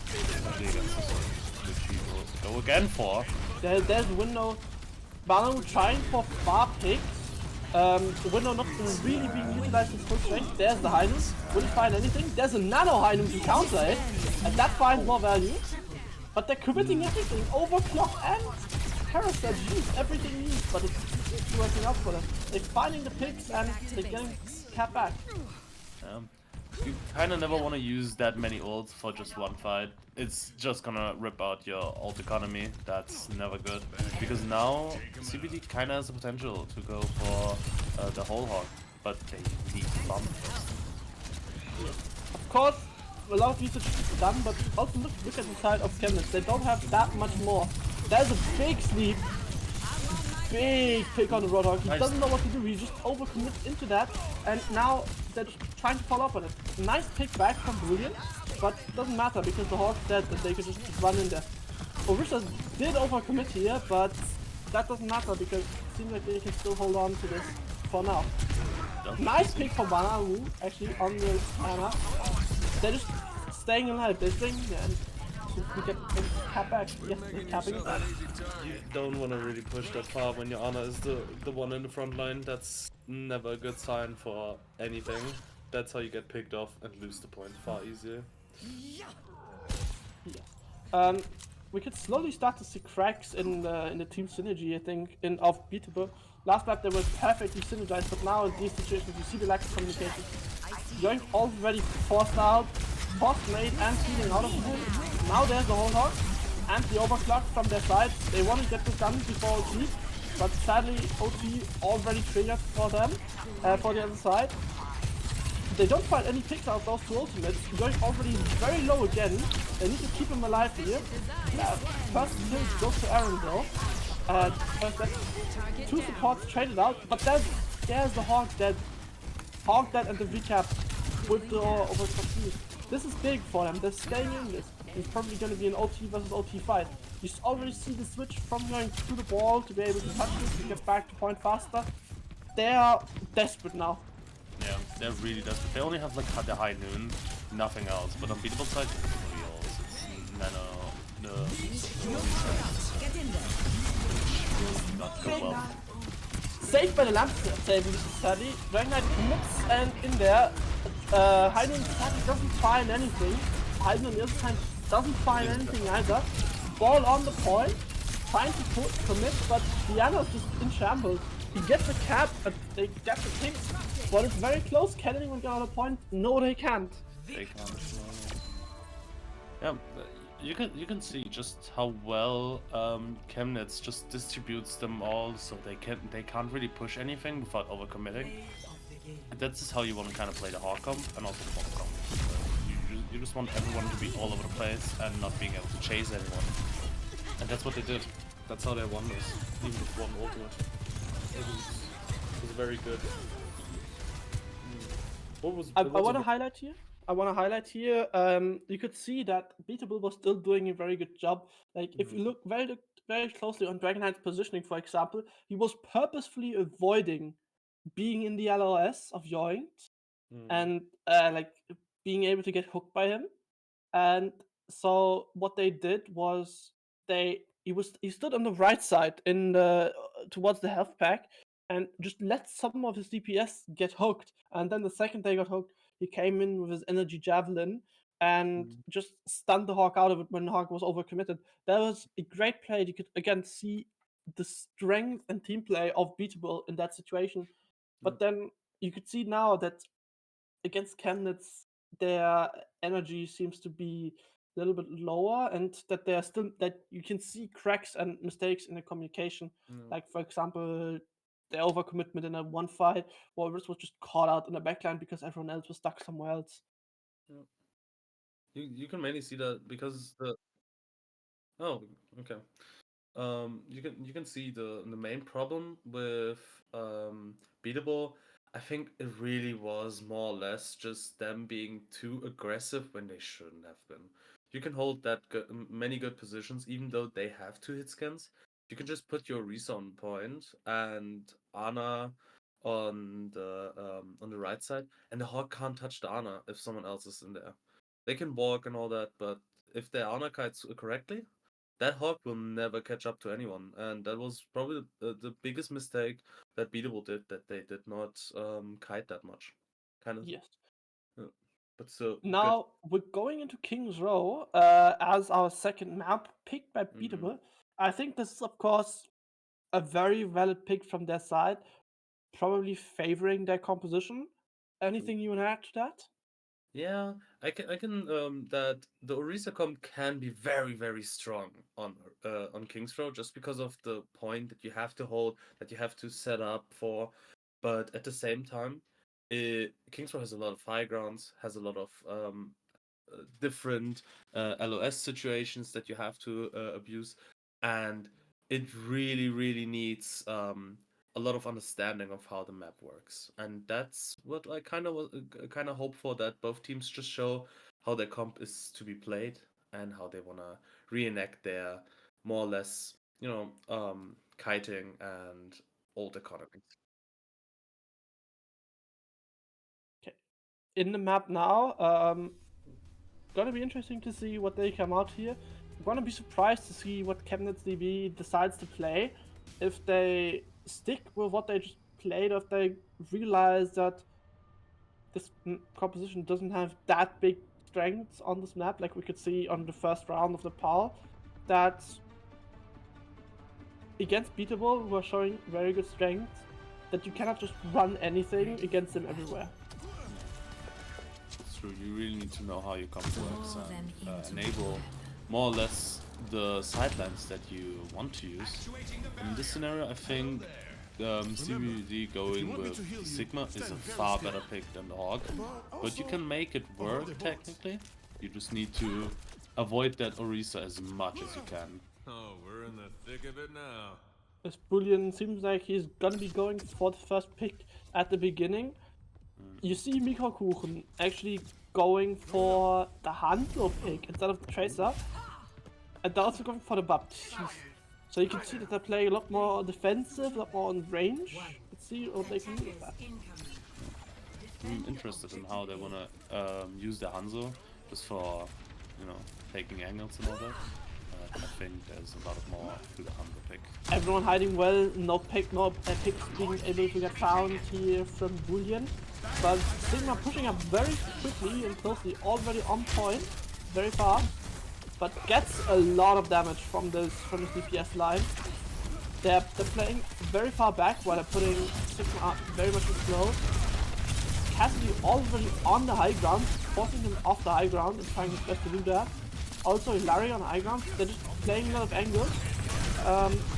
Especially against this one, which he will go again for. There's a window. Banu trying for far picks. The window not really being utilized in full strength. There's the Heinum. Will he find anything? There's a Nano Heinum to counter it. And that finds more value. But they're committing everything. Overclock and Parasite use everything used. But it's working out for them. They're finding the picks and they're getting Cap back. You kind of never want to use that many ults for just one fight. It's just gonna rip out your ult economy. That's never good. Because now CBD kind of has the potential to go for the whole Hawk, but they need bomb first. Of course, a lot of usage is done, but also look at the side of Chemnitz. They don't have that much more. There's a big sleep. Big pick on the Roadhog. He doesn't know what to do. He just overcommits into that, and now they're just trying to follow up on it. Nice pick back from Brilliant, but it doesn't matter because the Hawk's dead and they could just run in there. Orisa did overcommit here, but that doesn't matter because it seems like they can still hold on to this for now. Nice pick from Banamu, actually, on the Anna. They're just staying alive. They're staying there. And we get cap back. Yes, they're capping it back. You don't want to really push that far when your Ana is the one in the front line. That's never a good sign for anything. That's how you get picked off and lose the point far easier. Yeah. We could slowly start to see cracks in the team synergy, I think, of Beatable. Last map they were perfectly synergized, but now in these situations you see the lack of communication. Yoink already forced out, forced made and feeding out of the hole. Now there's the whole hog and the overclock from their side. They want to get this done before OT, but sadly OT already triggered for them, for the other side. They don't find any picks out of those 2 ultimates. Yoink already very low again. They need to keep him alive here. First kill goes to Aaron though. First that 2 supports traded out, but then there's the Hawk dead. Hawk dead and the recap with the overclock. This is big for them. They're staying in this. It's probably going to be an OT versus OT fight. You already see the switch from going to the ball to be able to touch this, to get back to point faster. They are desperate now. Yeah, they're really desperate. They only have like the high noon, nothing else. But on beatable side, it's real. It's Nano, not go well. Saved by the lamp saving sadly. Dragon Knight commits and in there. Heiden doesn't find anything. Heiden on the other side doesn't find anything either. Ball on the point, trying to commit, but Diana's just in shambles. He gets the cap, but they get the pick. But it's very close. Can anyone get on the point? No, they can't. They can't. Yeah, you can see just how well Chemnitz just distributes them all, so they can't really push anything without overcommitting. That's how you want to kind of play the hard comp and also the bomb comp. You just want everyone to be all over the place and not being able to chase anyone. And that's what they did. That's how they won this, even with one ultimate. It was very good. What was? I want to highlight here. You could see that Beatable was still doing a very good job. Like if you look very closely on Dragon Knight's positioning, for example, he was purposefully avoiding being in the LOS of Yoink and like being able to get hooked by him. And so what they did was he stood on the right side in the towards the health pack and just let some of his DPS get hooked. And then the second they got hooked, he came in with his energy javelin and just stunned the Hawk out of it when the Hawk was overcommitted. That was a great play. You could again see the strength and team play of Beatable in that situation. But then you could see now that against Chemnitz, their energy seems to be a little bit lower, and that they're still that you can see cracks and mistakes in the communication. Like for example, the overcommitment in a one fight, where Riz was just caught out in the backline because everyone else was stuck somewhere else. You can mainly see that because the okay. You can see the main problem with Beatable. I think it really was more or less just them being too aggressive when they shouldn't have been. You can hold that many good positions even though they have 2 hit scans. You can just put your Risa on point and Ana on the right side, and the Hawk can't touch the Ana if someone else is in there. They can walk and all that, but if they Ana kites correctly, that Hawk will never catch up to anyone, and that was probably the biggest mistake that Beatable did, that they did not kite that much. Kind of, Yes. but so good. Now we're going into King's Row as our second map picked by Beatable. I think this is of course a very valid pick from their side, probably favoring their composition. Anything you want to add to that? Yeah, I can that the Orisa comp can be very strong on King's Row just because of the point that you have to hold, that you have to set up for, but at the same time, King's Row has a lot of high grounds, has a lot of different LOS situations that you have to abuse, and it really needs a lot of understanding of how the map works, and that's what I kind of hope for, that both teams just show how their comp is to be played and how they want to reenact their more or less kiting and old economies. Okay. In the map now, gonna be interesting to see what they come out here. I'm gonna be surprised to see what Chemnitz DB decides to play. If they stick with what they just played, or if they realize that this composition doesn't have that big strengths on this map, like we could see on the first round of the PAL, that against Beatable, who are showing very good strengths, that you cannot just run anything against them everywhere. It's true. You really need to know how your comp works and enable more or less the sidelines that you want to use. In this scenario, I think CBD going with Sigma is a far better pick than the Hawk, but you can make it work technically. You just need to avoid that Orisa as much as you can. Oh, we're in the thick of it now. This Bullion seems like he's gonna be going for the first pick at the beginning. You see Mikrokuchen actually going for the Handler pick instead of the Tracer, and they're also going for the Baptiste. So you can see that they're playing a lot more defensive, a lot more on range. Let's see what they can do with that. I'm interested in how they wanna use the Hanzo just for, taking angles and all that. I think there's a lot more to the Hanzo pick. Everyone hiding well, no picks being able to get found here from Bullion. But Sigma pushing up very quickly and closely, already on point, very fast. But gets a lot of damage from this DPS line. They're playing very far back while they're putting Sigma very much in slow. Cassidy already on the high ground, forcing him off the high ground and trying his best to do that. Also Hilary on high ground, they're just playing a lot of angles,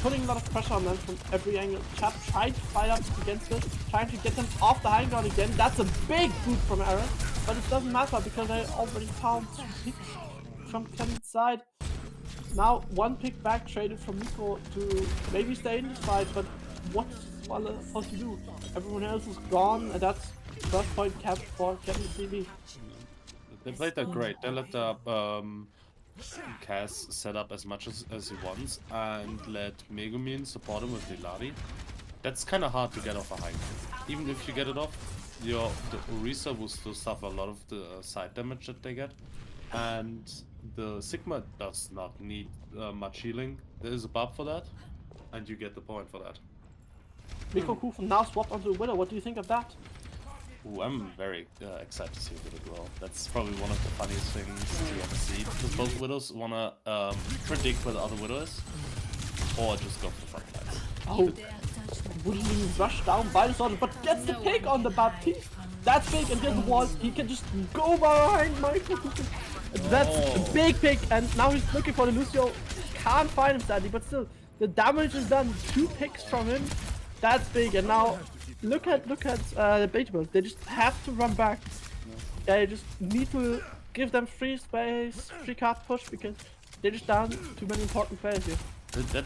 putting a lot of pressure on them from every angle. Chap tried to fight up against it, trying to get them off the high ground again. That's a big boot from Aaron, but it doesn't matter because they already found 2 picks from Clemens' side. Now 1 pick back traded from Miko to maybe stay in this fight, but what's Waller supposed to do? Everyone else is gone, and that's first point capped for Kevin CB. They played that great. They let the Cass set up as much as he wants and let Megumin support him with Hilari. That's kind of hard to get off a high ground. Even if you get it off, the Orisa will still suffer a lot of the side damage that they get. And the Sigma does not need much healing. There is a buff for that, and you get the point for that. Miko Kufen now swapped onto Widow. What do you think of that? Ooh, I'm very excited to see Widow grow. That's probably one of the funniest things to ever see, because both Widows wanna predict where the other Widow is, or just go for the front line. Oh, Woodley rushed down by the sword, but gets the pick on the Baptiste. That's big and gets the wall. He can just go behind Michael. That's a big pick, and now he's looking for the Lucio. Can't find him sadly, but still, the damage is done. 2 picks from him. That's big, and now look at the Beatable. They just have to run back. They just need to give them free space, free card push, because they're just down too many important players here.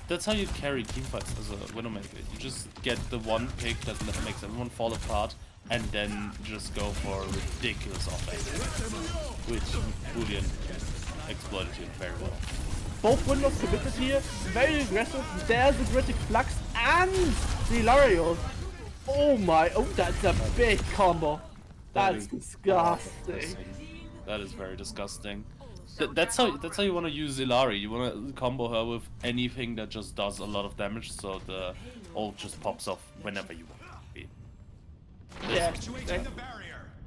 That's how you carry teamfights as a Widowmaker. You just get the one pick that makes everyone fall apart, and then just go for ridiculous offense, which Boolean exploited here very well. Both windows committed here, very aggressive. There's the Critic Flux and the Ilario. Oh my, oh, that's a big combo. That's disgusting. That is very disgusting. That's how you want to use Ilari. You want to combo her with anything that just does a lot of damage, so the ult just pops off whenever you want it to be. Yeah.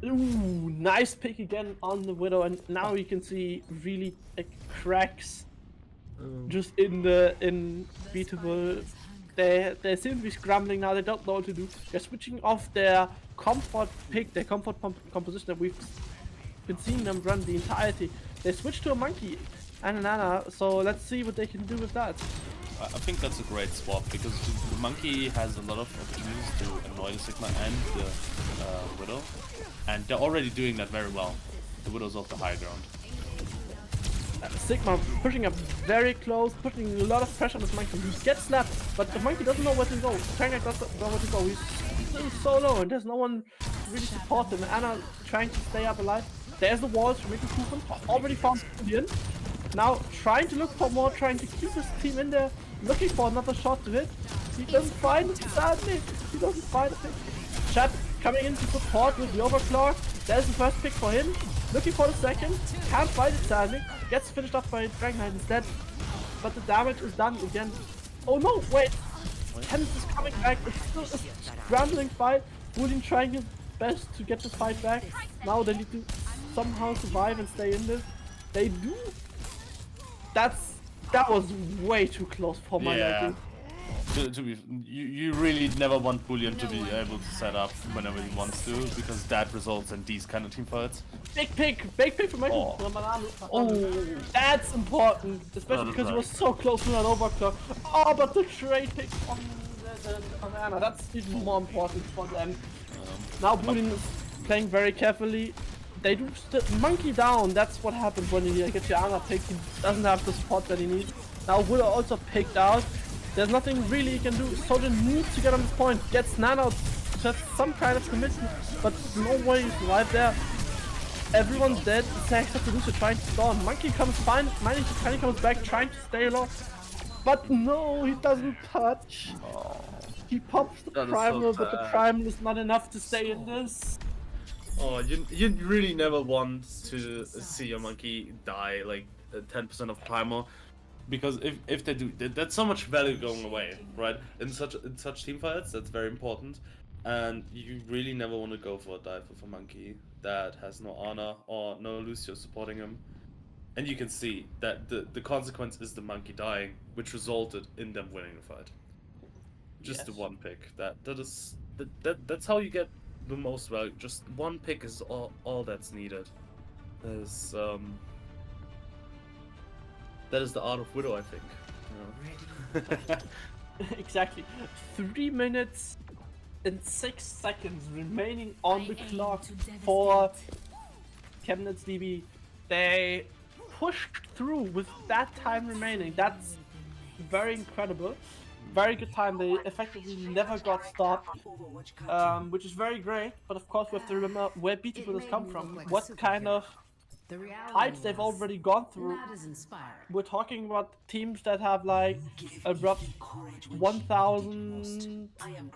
Ooh, nice pick again on the Widow, and now you can see really cracks just in Beatable. They seem to be scrambling now. They don't know what to do. They're switching off their comfort pick, their comfort composition that we've been seeing them run the entirety. They switched to a Monkey and an Ana, so let's see what they can do with that. I think that's a great swap, because the Monkey has a lot of opportunities to annoy the Sigma and the Widow, and they're already doing that very well. The Widow's off the high ground. Sigma pushing up very close, putting a lot of pressure on this Monkey. He gets slapped, but the Monkey doesn't know where to go. Trangak doesn't know where to go. He's still so low, and there's no one to really support him. Ana trying to stay up alive. There's the walls from making Kuchen. Already found Julian. Now trying to look for more, trying to keep his team in there, looking for another shot to hit. He doesn't find it, sadly. He doesn't find it. Chat coming in to support with the Overclock. There's the first pick for him. Looking for the second. Can't find it, sadly. Gets finished off by Dragon Knight instead. But the damage is done again. Oh no, wait. Tennis is coming back. It's still a scrambling fight. Wooling trying his best to get the fight back. Now they need to somehow survive and stay in this. They do. That was way too close for my liking. You really never want Boolean to be able to set up whenever he wants to, because that results in these kind of teamfights. Big pick from Michael. Oh, that's important, especially because he was so close to that overclock. Oh, but the trade pick on Ana, that's even more important for them. Now Boolean is playing very carefully. They do Monkey down. That's what happens when you get your Ana picked. He doesn't have the support that he needs. Now Willow also picked out. There's nothing really he can do. Soldier needs to get on this point. Gets Nana just some kind of commitment, but no way to survive there. Everyone's dead. Except for Lucio trying to storm. Monkey comes fine. Tiny comes back trying to stay alive. But no, he doesn't touch. He pops the primal, but the primal is not enough to stay in this. Oh, you really never want to see your Monkey die like 10% of primal, because if they do, that's so much value going away, right? In such teamfights, that's very important, and you really never want to go for a dive with a Monkey that has no Ana or no Lucio supporting him. And you can see that the consequence is the Monkey dying, which resulted in them winning the fight. Just the one pick. That's how you get the most value. Just one pick is all that's needed. That is the art of Widow, I think. You know? Exactly. 3 minutes and 6 seconds remaining on the clock for Chemnitz DB. They pushed through with that time remaining. That's very incredible. Very good time. They effectively never got stopped, which is very great. But of course, we have to remember where Beatable has come from. What kind of fights they've already gone through. We're talking about teams that have like a rough 1000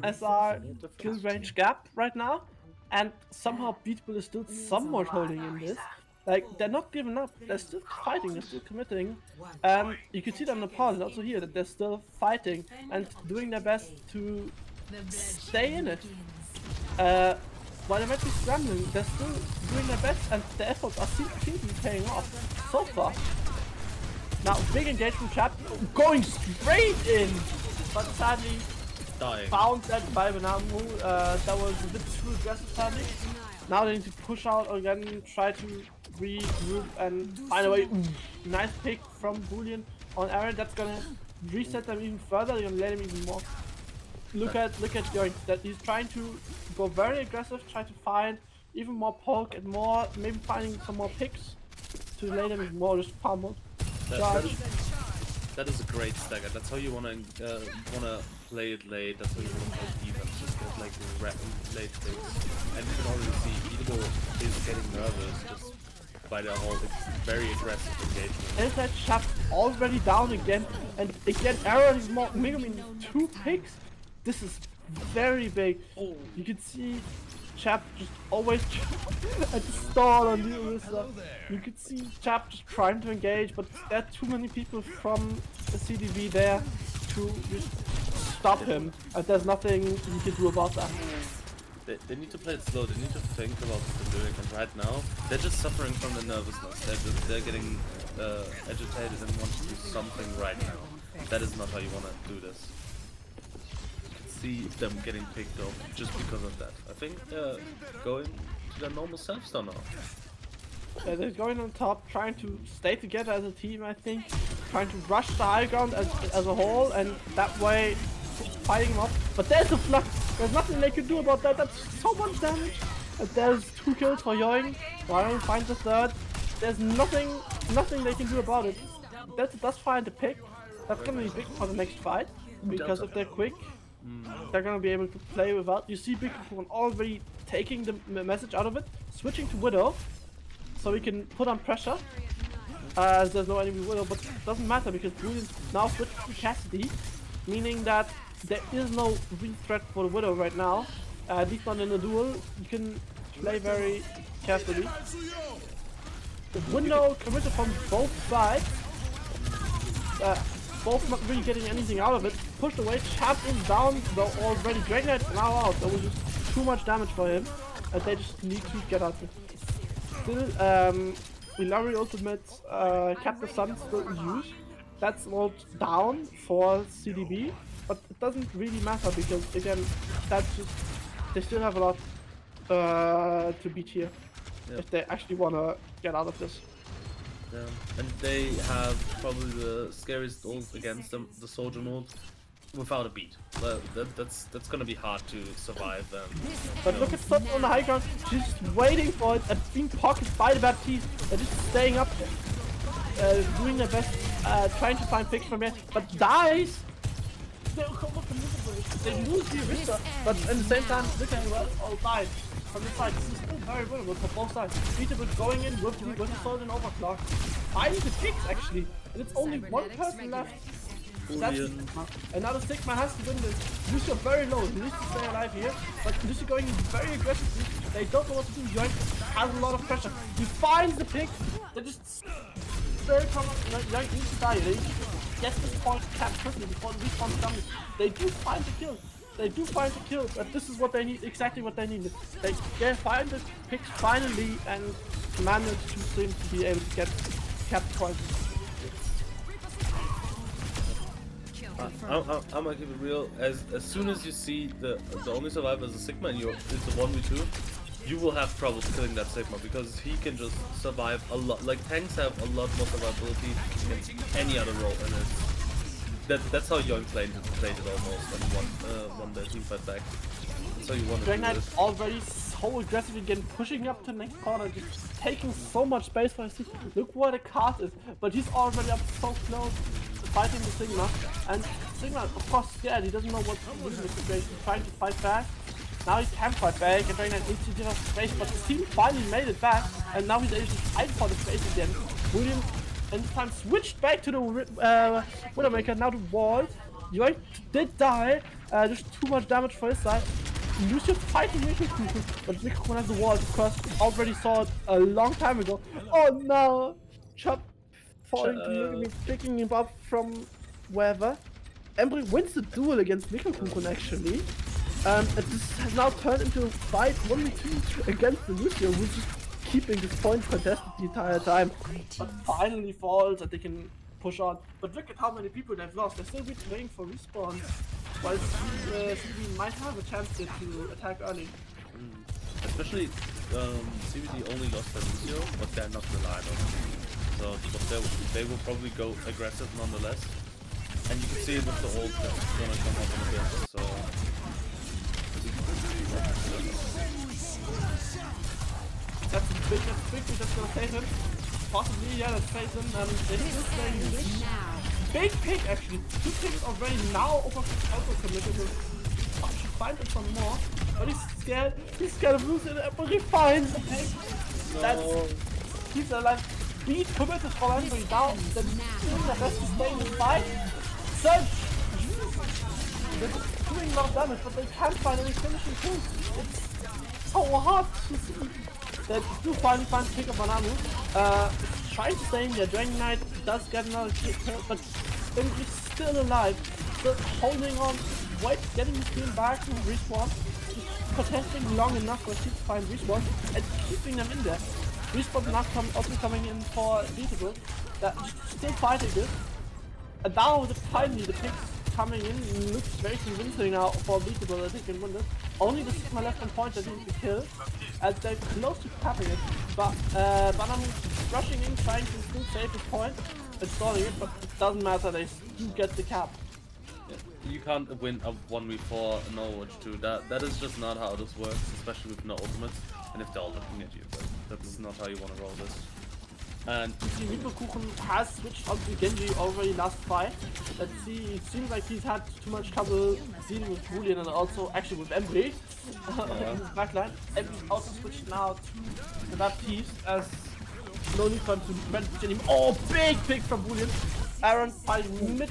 SR kill range gap right now, and somehow Beatable is still somewhat holding in this. Like, they're not giving up, they're still fighting, they're still committing, and you can see that in the pause also here, that they're still fighting and doing their best to stay in it. While they might be scrambling, they're still doing their best, and the efforts seem to be paying off so far. Now, big engagement chat, going straight in, but sadly, Dying. found that by Benamu. That was a bit too aggressive timing. Now they need to push out again, try to regroup and find a way. Ooh, nice pick from Boolean on Aaron. That's gonna reset them even further. They're gonna let him even more. Look at Yoink. That he's trying to go very aggressive, try to find even more poke and more, maybe finding some more picks to lay them even more. Just pummeled. That is a great stagger. That's how you wanna play it late. That's how you wanna play defense. Just get like late picks. And you can already see Eatable is getting nervous just by the whole very aggressive engagement. And that Chap already down again, and again Aaron is more Megumin 2 picks. This is very big. You can see Chap just always at the stall on the Orisa. You could see Chap just trying to engage, but there are too many people from the CDV there to just stop him, and there's nothing you can do about that. They need to play it slow. They need to think about what they're doing. And right now, they're just suffering from the nervousness. They're getting agitated and want to do something right now. That is not how you want to do this. See them getting picked off just because of that. I think they're going to their normal selves now. Yeah, they're going on top, trying to stay together as a team, I think. Trying to rush the high ground as a whole, and that way fighting them up. But there's a flux. There's nothing they can do about that. That's so much damage. And there's 2 kills for Yoing. Yoing finds the 3rd. There's nothing they can do about it. That does find the pick. That's gonna be big for the next fight, because if they're quick, they're gonna be able to play without. You see Big Kuchen already taking the message out of it, switching to Widow, so we can put on pressure. As there's no enemy Widow, but it doesn't matter because Boolean's now switched to Cassidy, meaning that there is no real threat for the Widow right now. At least not in a duel. You can play very carefully. The window committed from both sides. Both not really getting anything out of it. Pushed away, Chap is down though already. Dragon Knight now out. That was just too much damage for him. And they just need to get out of it. Still, Ilari Ultimate Captive Sun still in use. That's not down for CDB. But it doesn't really matter because again, that's just, they still have a lot to beat here. If they actually wanna get out of this. Yeah, and they have probably the scariest ult against them, the soldier mode, without a beat. That's gonna be hard to survive them. But look at Sun on the high ground, she's just waiting for it and being pocketed by the Baptiste. They're just staying up there, doing their best, trying to find picks from here, but dies! They lose the Orisa, but at the same time, look at well, all died. From this side, this is still very winnable for both sides. Peterwood going in with the sword and overclock. Finding the picks actually. And it's only one person left. That's and now the Sigma has to win this. Lucio very low, he needs to stay alive here. But Lucio going in very aggressively. They don't know what to do. Yoink has a lot of pressure. He finds the pick. They just very common. Yoink needs to die. They get this point capped quickly before the respawn comes. They do find the kill. They do find the kill, but this is what they need, exactly what they needed. They find the picks finally and managed to seem to be able to get capped points. I'm gonna keep it real. As soon as you see the only survivor is a Sigma and it's a 1v2, you will have trouble killing that Sigma because he can just survive a lot. Like tanks have a lot more survivability against any other role, and that's how Young played it almost and won the teamfight back. That's how you want to Dragon do Knight it. already so aggressive again, pushing up to the next corner, just taking so much space for his team. Look where the cart is, but he's already up so close, fighting the Sigma. And Sigma, of course, scared. He doesn't know what to do in this situation. He's trying to fight back. Now he can fight back, and Dragon Knight needs to give up space, but his team finally made it back, and now he's able to fight for the space again. William, and this time switched back to the Widowmaker, now the wall. Yoink did die, just too much damage for his side. Lucio fighting Mikkelkuchen, but Mikkelkuchen has the wall because already saw it a long time ago. Oh no! Chop falling to Mikkelkuchen, picking him up from wherever. Embry wins the duel against Mikkelkuchen actually. And this has now turned into a fight 1v2 against the Lucio, who's just keeping this point contested the entire time. But finally falls and they can push on. But look at how many people they've lost. They're still waiting for respawns. while CBD might have a chance here to attack early. Especially, CBD only lost their Lucio, but they're not reliant on him. So but they will probably go aggressive nonetheless. And you can see it with the ult that's gonna come up in a bit. So That's big, that's gonna save him. Possibly, yeah, that's saves him. They did this very unique. Big pick actually. 2 picks already now also committed. Oh, should find him some more. But he's scared. He's scared of losing it, but he finds the pick. That's he's alive. Beat committed for Embry down. Then doing the best to stay in the fight. Surge! They're doing a lot of damage, but they can't find any finishing tools. It's so hard to see. They do finally find pick up Banamu. Trying to stay in there. Dragon Knight does get another kill, but Embry's still alive. Still holding on, getting his team back to respawn. Protesting long enough for him to find respawn and keeping them in there. Respawn now also coming in for Beatable. Still fighting this. And now finally the picks coming in looks very convincing now for Beatable that they can win this. Only the Sigma left on point that needs to kill. As they're close to capping it. But Banam rushing in, trying to still save his point and stalling it, but it doesn't matter, they do get the cap. you can't win a 1v4 in Overwatch 2. That is just not how this works, especially with no ultimates. And if they're all looking at you, but that's not how you want to roll this. And see, Kuchen has switched on to Genji already last fight. Let's see, it seems like he's had too much trouble dealing with Boolean and also actually with Embry in his backline. Embry's also switched now to that piece as no need for him to manage anymore. Oh, big pick from Boolean. Aaron fighting mid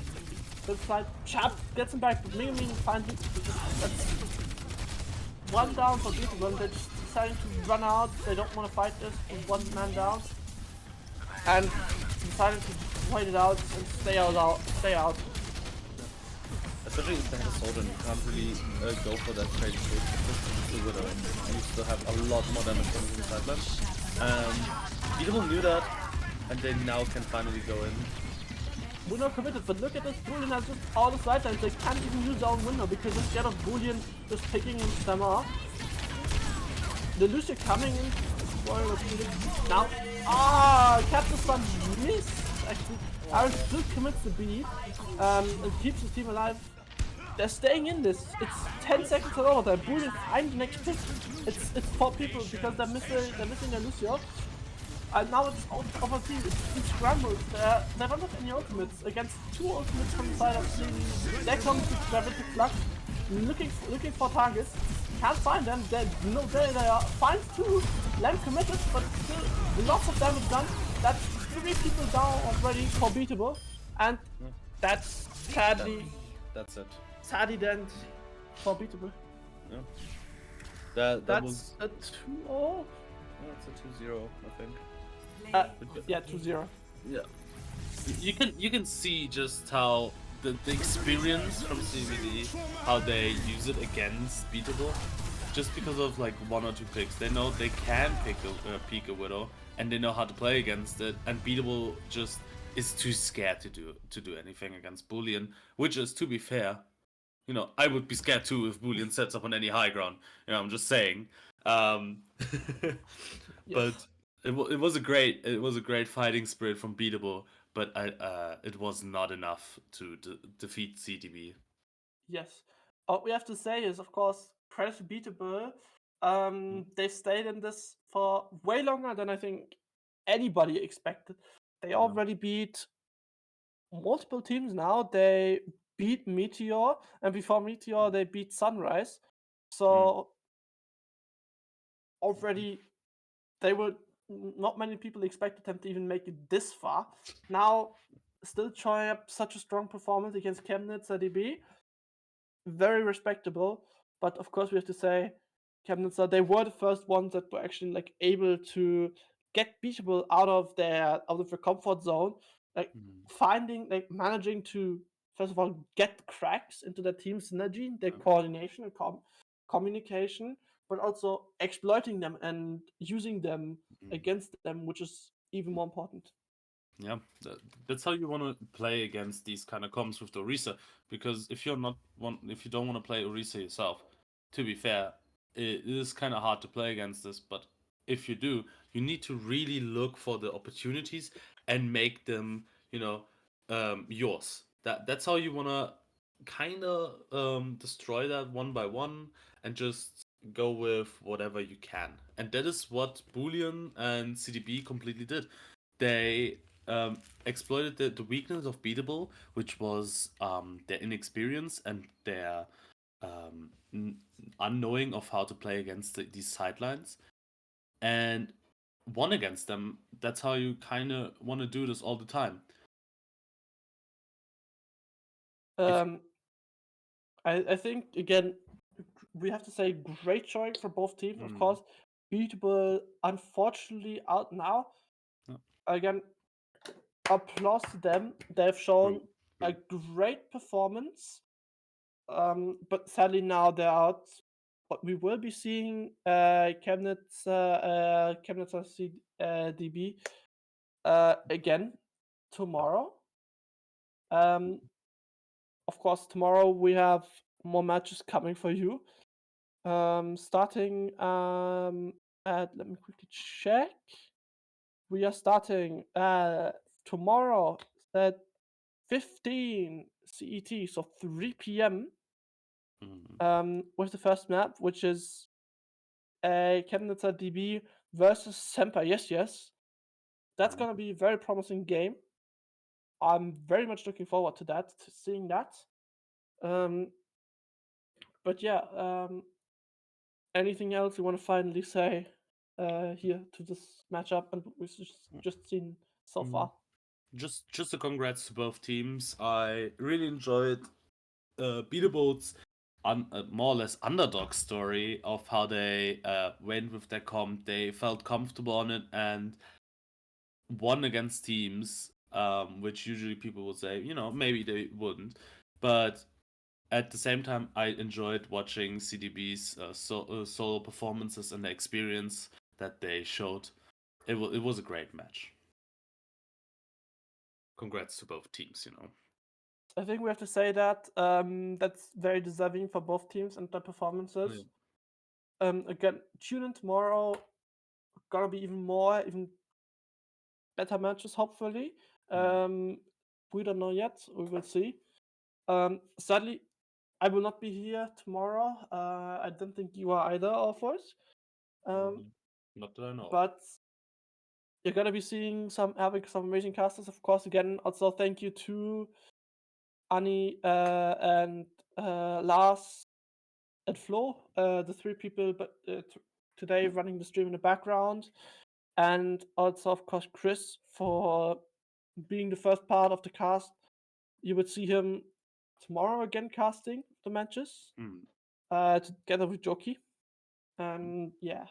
the side. Chap gets him back, but Ming finally. That's one down for Beatable. They're just deciding to run out. They don't want to fight this with one man down. And decided to wait it out and stay out. especially if they have a soldier, you can't really go for that trade switch with the Widow. You still have a lot more damage coming from the sideline. Beatable knew that, and they now can finally go in. Window committed, but look at this. Boolean has just all the sidelines. They can't even use their own window because instead of Boolean just picking them off, the Lucio coming in. Now, Captain Sun missed actually. Aaron still commits the beat and keeps the team alive. They're staying in this. It's 10 seconds to overtime. Boolean find the next pick. It's 4 people because they're missing their Lucio. And now it's over team. It's scrambled. They don't have any ultimates against 2 ultimates from the side of the team. They come to Gravity Flux, looking for targets. Can't find them. There they are. Finds 2. Land committed, but still lots of damage done. That's 3 people down already for Beatable, and that's sadly. That's it. Sadly then for Beatable. Yeah. That That's was a 2-0. That's a 2-0, I think. Yeah, 2-0. Yeah. You can see just how the experience from CBD, how they use it against Beatable, just because of like 1 or 2 picks. They know they can peek a Widow, and they know how to play against it. And Beatable just is too scared to do anything against Boolean, which is, to be fair, you know, I would be scared too if Boolean sets up on any high ground. You know, I'm just saying. But it was a great fighting spirit from Beatable, but it was not enough to defeat CTB. Yes. What we have to say is, of course, credit to Beatable. They stayed in this for way longer than I think anybody expected. They already beat multiple teams now. They beat Meteor, and before Meteor, they beat Sunrise. So already they were not many people expected them to even make it this far. Now, still showing up such a strong performance against Chemnitz DB. Very respectable, but of course we have to say Chemnitz, they were the first ones that were actually like able to get Beatable out of their comfort zone, like managing to first of all get cracks into their team synergy, their coordination and communication, but also exploiting them and using them against them, which is even more important. Yeah, that's how you want to play against these kind of comps with the Orisa. Because if you don't want to play Orisa yourself, to be fair, it is kind of hard to play against this. But if you do, you need to really look for the opportunities and make them, yours. That's how you want to kind of destroy that one by one and just go with whatever you can. And that is what Boolean and CDB completely did. They exploited the weakness of Beatable, which was their inexperience and their unknowing of how to play against these sidelines, and won against them. That's how you kind of want to do this all the time. Um, I think again we have to say great showing for both teams. Of course, Beatable unfortunately out now. Yeah. Again, applause to them. They've shown True. a great performance. But sadly now they're out. But we will be seeing Chemnitz DB again tomorrow. Of course, tomorrow we have more matches coming for you. Starting at, let me quickly check. We are starting tomorrow at 15 CET, so 3 p.m. With the first map, which is Chemnitz DB versus Semper. Yes. That's gonna be a very promising game. I'm very much looking forward to that, to seeing that. But yeah, anything else you want to finally say here to this matchup and what we've just seen so far? Just a congrats to both teams. I really enjoyed Beatable's more or less underdog story of how they went with their comp. They felt comfortable on it and won against teams, which usually people would say, maybe they wouldn't. But at the same time, I enjoyed watching CDB's solo performances and the experience that they showed. It was a great match. Congrats to both teams. I think we have to say that that's very deserving for both teams and their performances. Again, tune in tomorrow. Gonna be even better matches, hopefully. We don't know yet. We will see. Sadly, I will not be here tomorrow. I don't think you are either, of us. Not that I know. But you're gonna be seeing some amazing casters, of course. Again, also thank you to Annie and Lars and Flo, the three people, but today running the stream in the background, and also of course Chris for being the first part of the cast. You would see him tomorrow again casting the matches together with Joki, and yeah.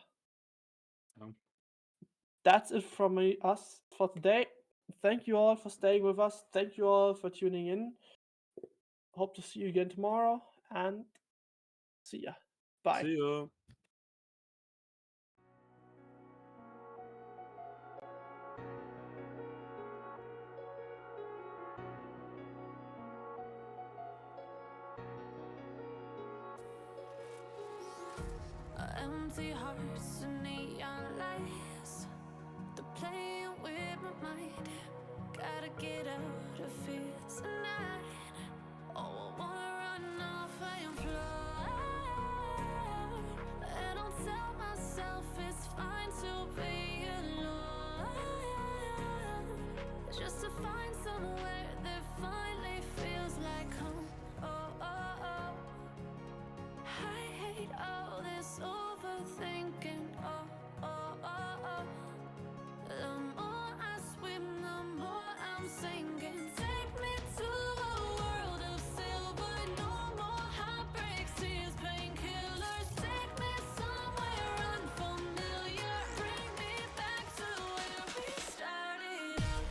That's it from us for today. Thank you all for staying with us. Thank you all for tuning in. Hope to see you again tomorrow, and see ya. Bye. See ya. Empty hearts and neon lights, they're playing with my mind. Gotta get out of here tonight. Oh, I wanna run off and fly. And I'll tell myself it's fine to be alone, just to find somewhere that finally feels like home. Oh. I hate all this overthinking. Oh. The more I swim, the more I'm sinking. Take me to a world of silver. No more heartbreaks, tears, painkillers. Take me somewhere unfamiliar. Bring me back to where we started out.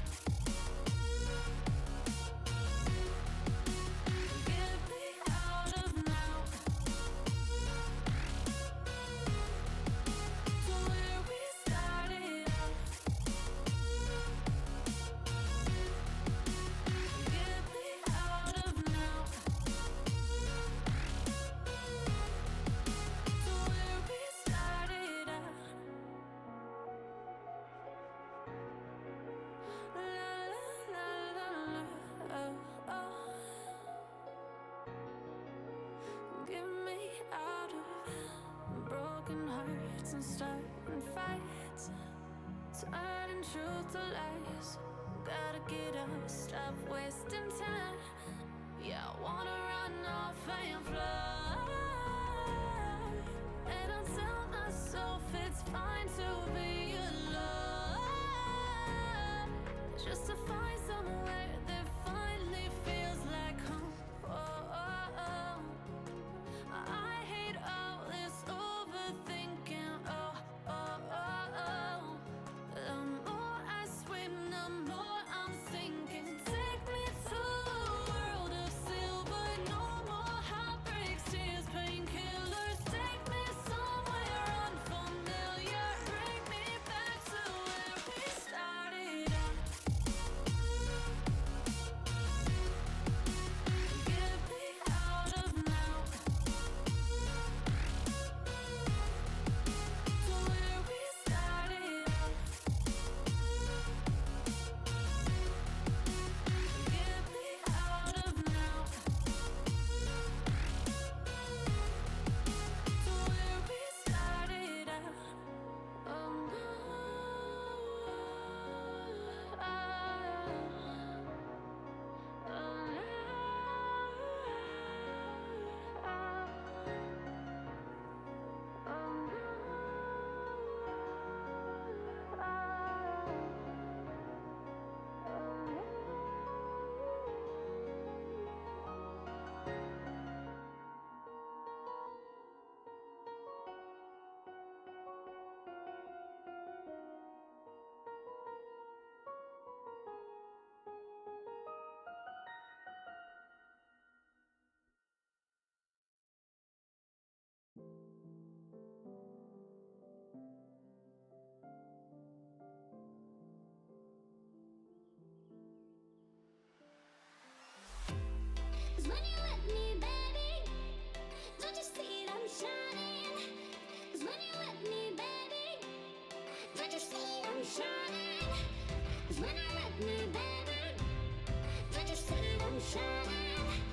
broken hearts and starting fights, turning truth to lies. Gotta get up, stop wasting time. Yeah, I wanna run off and fly. And I'll tell myself it's fine to be alone, just to find somewhere that finally feels like home. Oh, oh, oh. I hate all this overthinking. Oh, oh, oh, oh. The more I swim, the more I'm sinking. Take me to a world of silver. No more heartbreaks, tears, painkillers. Take me somewhere unfamiliar. Bring me back to where we started out. Get me out of now, to where we started out. Get me out of now, to where we started out. Oh no, Cause when you let me, baby, don't you see that I'm shining? Cause when you let me, baby, don't you see I'm shining? Cause when you let me, baby, don't you see I'm shining?